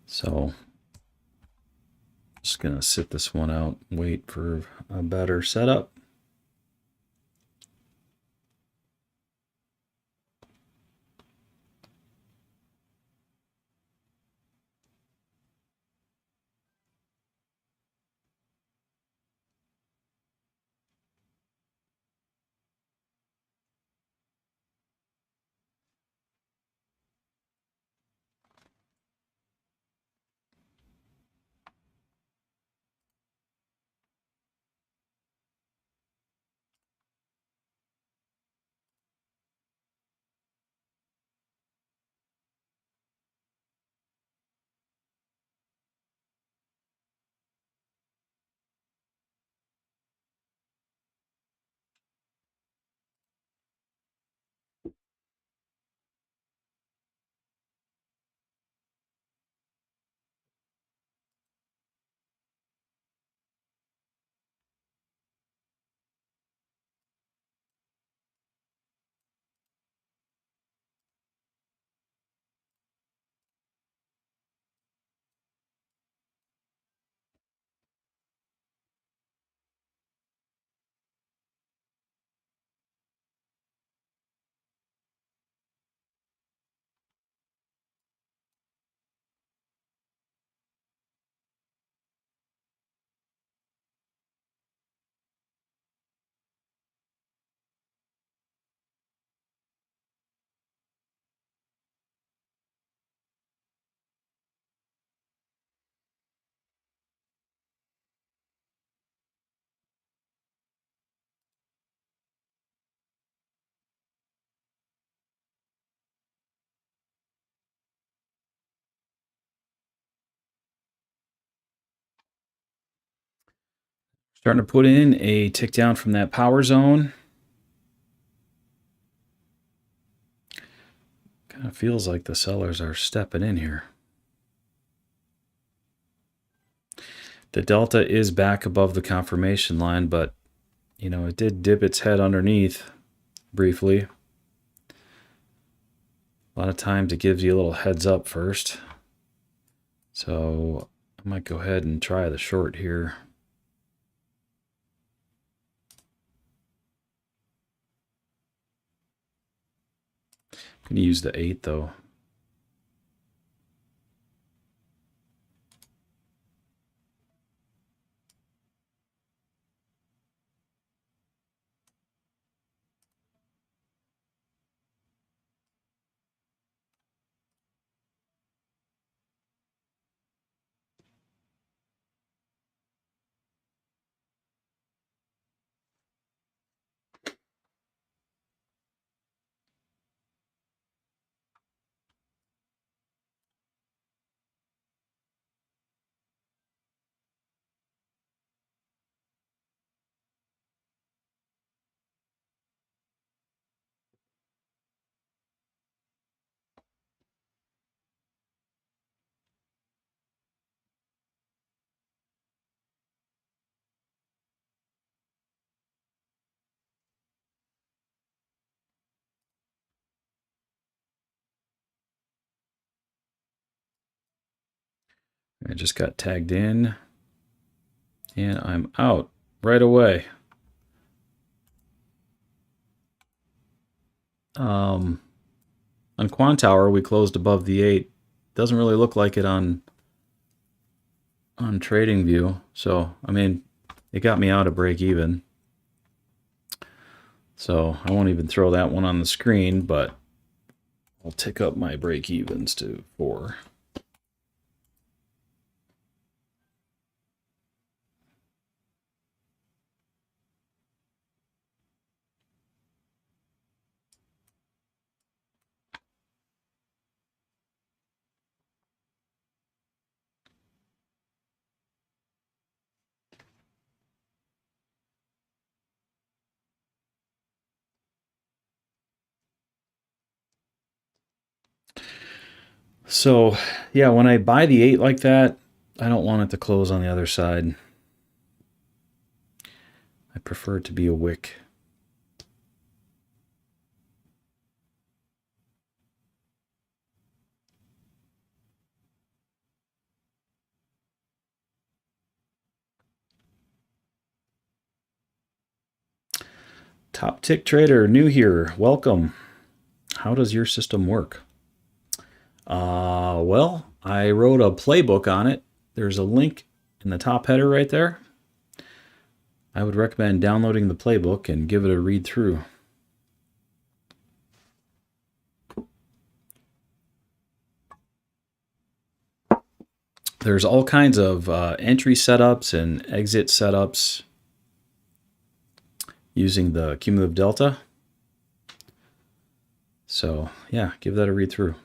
So, just gonna sit this one out, wait for a better setup. Starting to put in a tick down from that power zone. Kind of feels like the sellers are stepping in here. The delta is back above the confirmation line, but you know, it did dip its head underneath briefly. A lot of times it gives you a little heads up first. So I might go ahead and try the short here. I'm going to use the 8 though. I just got tagged in and I'm out right away. On Quantower, we closed above the 8. Doesn't really look like it on TradingView. So, I mean, it got me out of break even. So I won't even throw that one on the screen, but I'll tick up my break evens to 4. So, yeah, when I buy the 8 like that, I don't want it to close on the other side. I prefer it to be a wick. Top tick trader, new here. Welcome. How does your system work? Well, I wrote a playbook on it. There's a link in the top header right there. I would recommend downloading the playbook and give it a read through. There's all kinds of entry setups and exit setups using the Cumulative Delta. So yeah, give that a read through.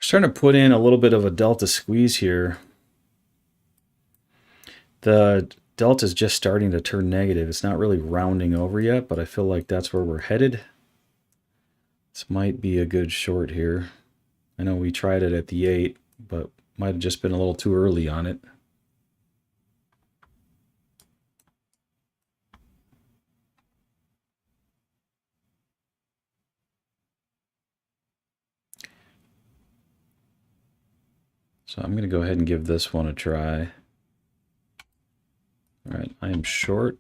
Starting to put in a little bit of a delta squeeze here. The delta is just starting to turn negative. It's not really rounding over yet, but I feel like that's where we're headed. This might be a good short here. I know we tried it at the 8, but might have just been a little too early on it. So I'm going to go ahead and give this one a try. All right, I am short.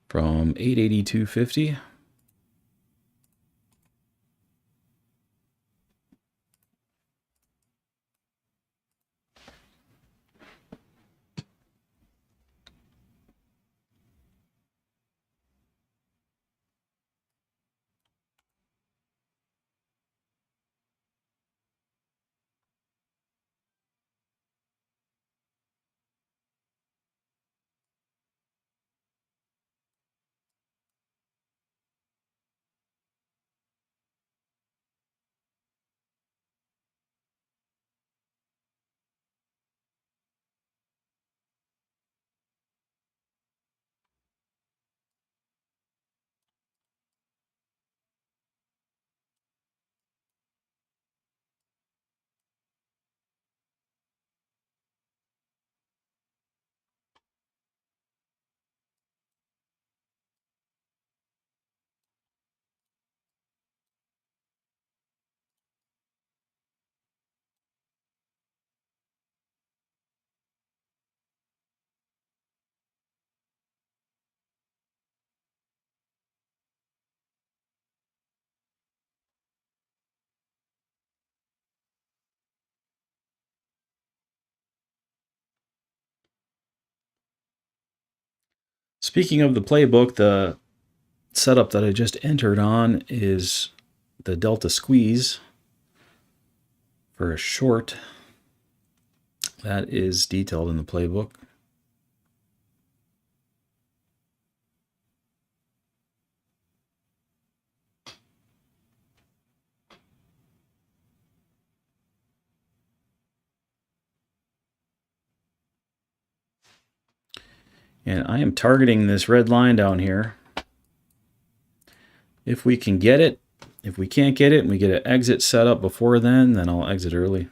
From 882.50. Speaking of the playbook, the setup that I just entered on is the Delta squeeze for a short. That is detailed in the playbook. And I am targeting this red line down here. If we can get it, if we can't get it and we get an exit set up before then I'll exit early.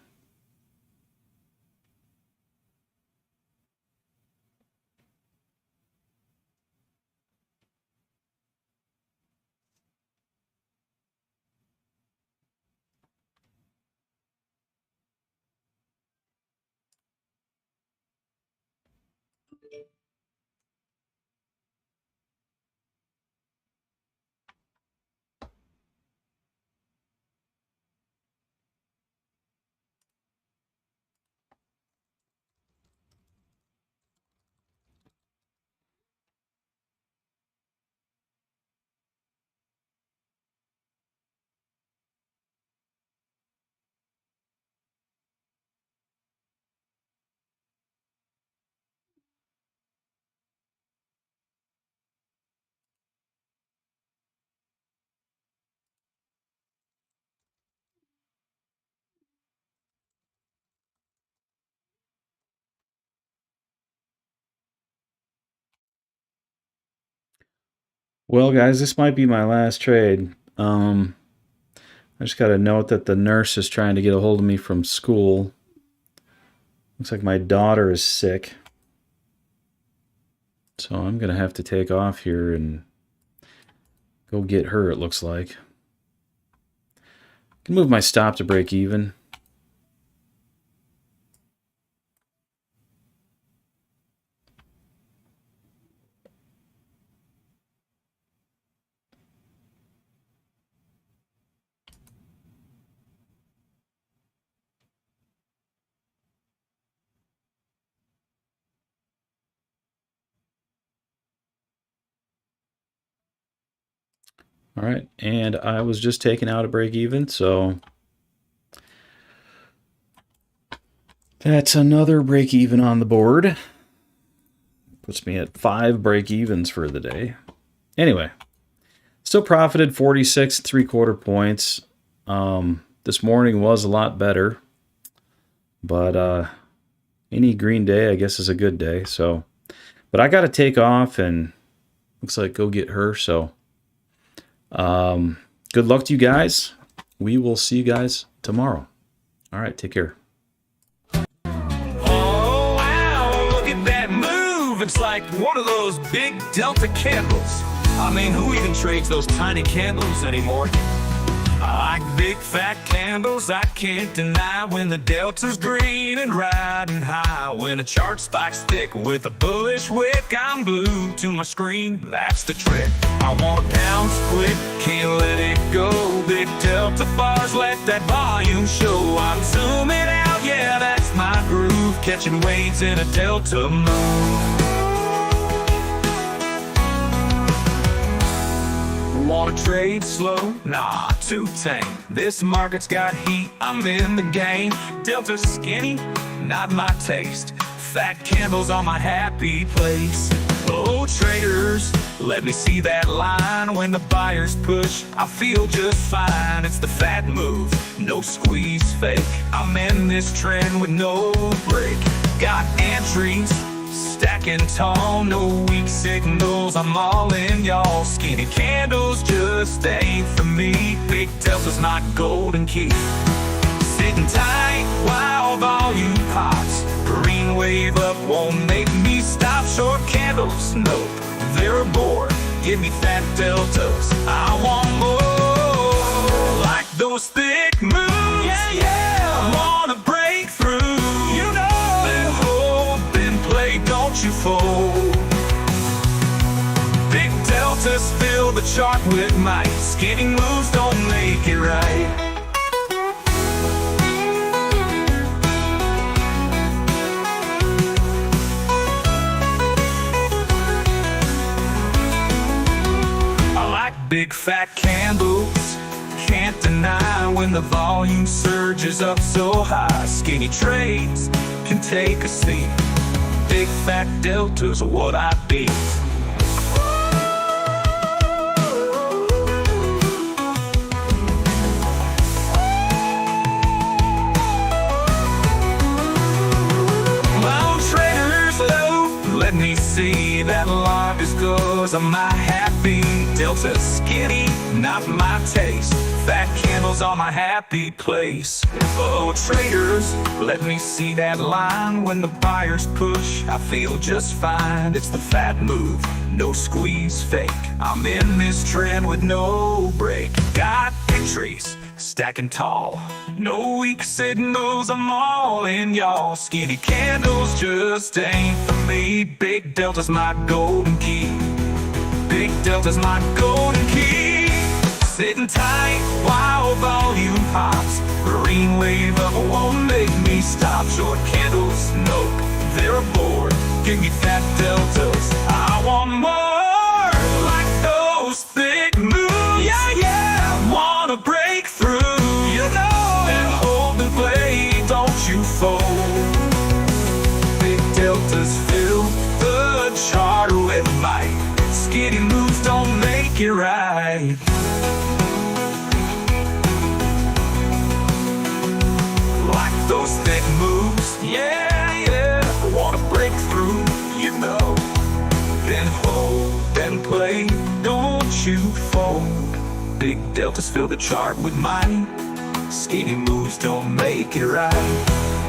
Well, guys, this might be my last trade. I just got a note that the nurse is trying to get a hold of me from school. Looks like my daughter is sick. So I'm going to have to take off here and go get her, it looks like. I can move my stop to break even. All right, and I was just taken out of break even, so that's another break even on the board. Puts me at 5 break evens for the day. Anyway, still profited 46 3/4 points. This morning was a lot better, but any green day, I guess, is a good day. So, but I got to take off and looks like go get her. So, good luck to you guys. We will see you guys tomorrow. All right, take care. Oh, wow, look at that move. It's like one of those big Delta candles. I mean, who even trades those tiny candles anymore? I like big fat candles, I can't deny. When the Delta's green and riding high, when a chart spikes thick with a bullish wick, I'm glued to my screen, that's the trick. I want to bounce quick, can't let it go. Big Delta bars, let that volume show. I'm zooming out, yeah, that's my groove. Catching waves in a Delta move. Wanna trade slow? Nah, too tame. This market's got heat, I'm in the game. Delta's skinny, not my taste. Fat candles on my happy place. Oh, traders, let me see that line. When the buyers push, I feel just fine. It's the fat move, no squeeze fake. I'm in this trend with no break. Got entries, stacking tall, no weak signals, I'm all in, y'all. Skinny candles just ain't for me. Big Delta's not golden key. Sitting tight while volume pops. Green wave up won't make me stop. Short candles, nope, they're a bore. Give me fat Deltas, I want more. Like those thick moves, yeah, yeah. I wanna break through. You know, then hope and play, don't you fold. Big Deltas fill the chart with might. Skinny moves don't make it right. big fat candles. Can't deny when the volume surges up so high. Skinny trades can take a seat. Big fat deltas are what I beat. Well, traders low, let me see that life is good. Am I happy? Delta skinny, not my taste. Fat candles on my happy place. Oh, traders, let me see that line. When the buyers push, I feel just fine. It's the fat move, no squeeze fake. I'm in this trend with no break. Got entries, stacking tall. No weak signals, I'm all in, y'all. Skinny candles just ain't for me. Big delta's my golden key. Big delta's my golden key. Sitting tight while volume pops. Green wave up won't make me stop. Short candles, nope, they're aboard. Give me fat deltas, I want more. Like those big moves, yeah. Wanna break through, you know. And hold and play, don't you fold. Big deltas fill the chart with might. Skinny moves don't make it right. Like those thick moves, yeah. Wanna break through, you know. Then hold, then play, don't you fold. Big deltas fill the chart with might. Skinny moves don't make it right.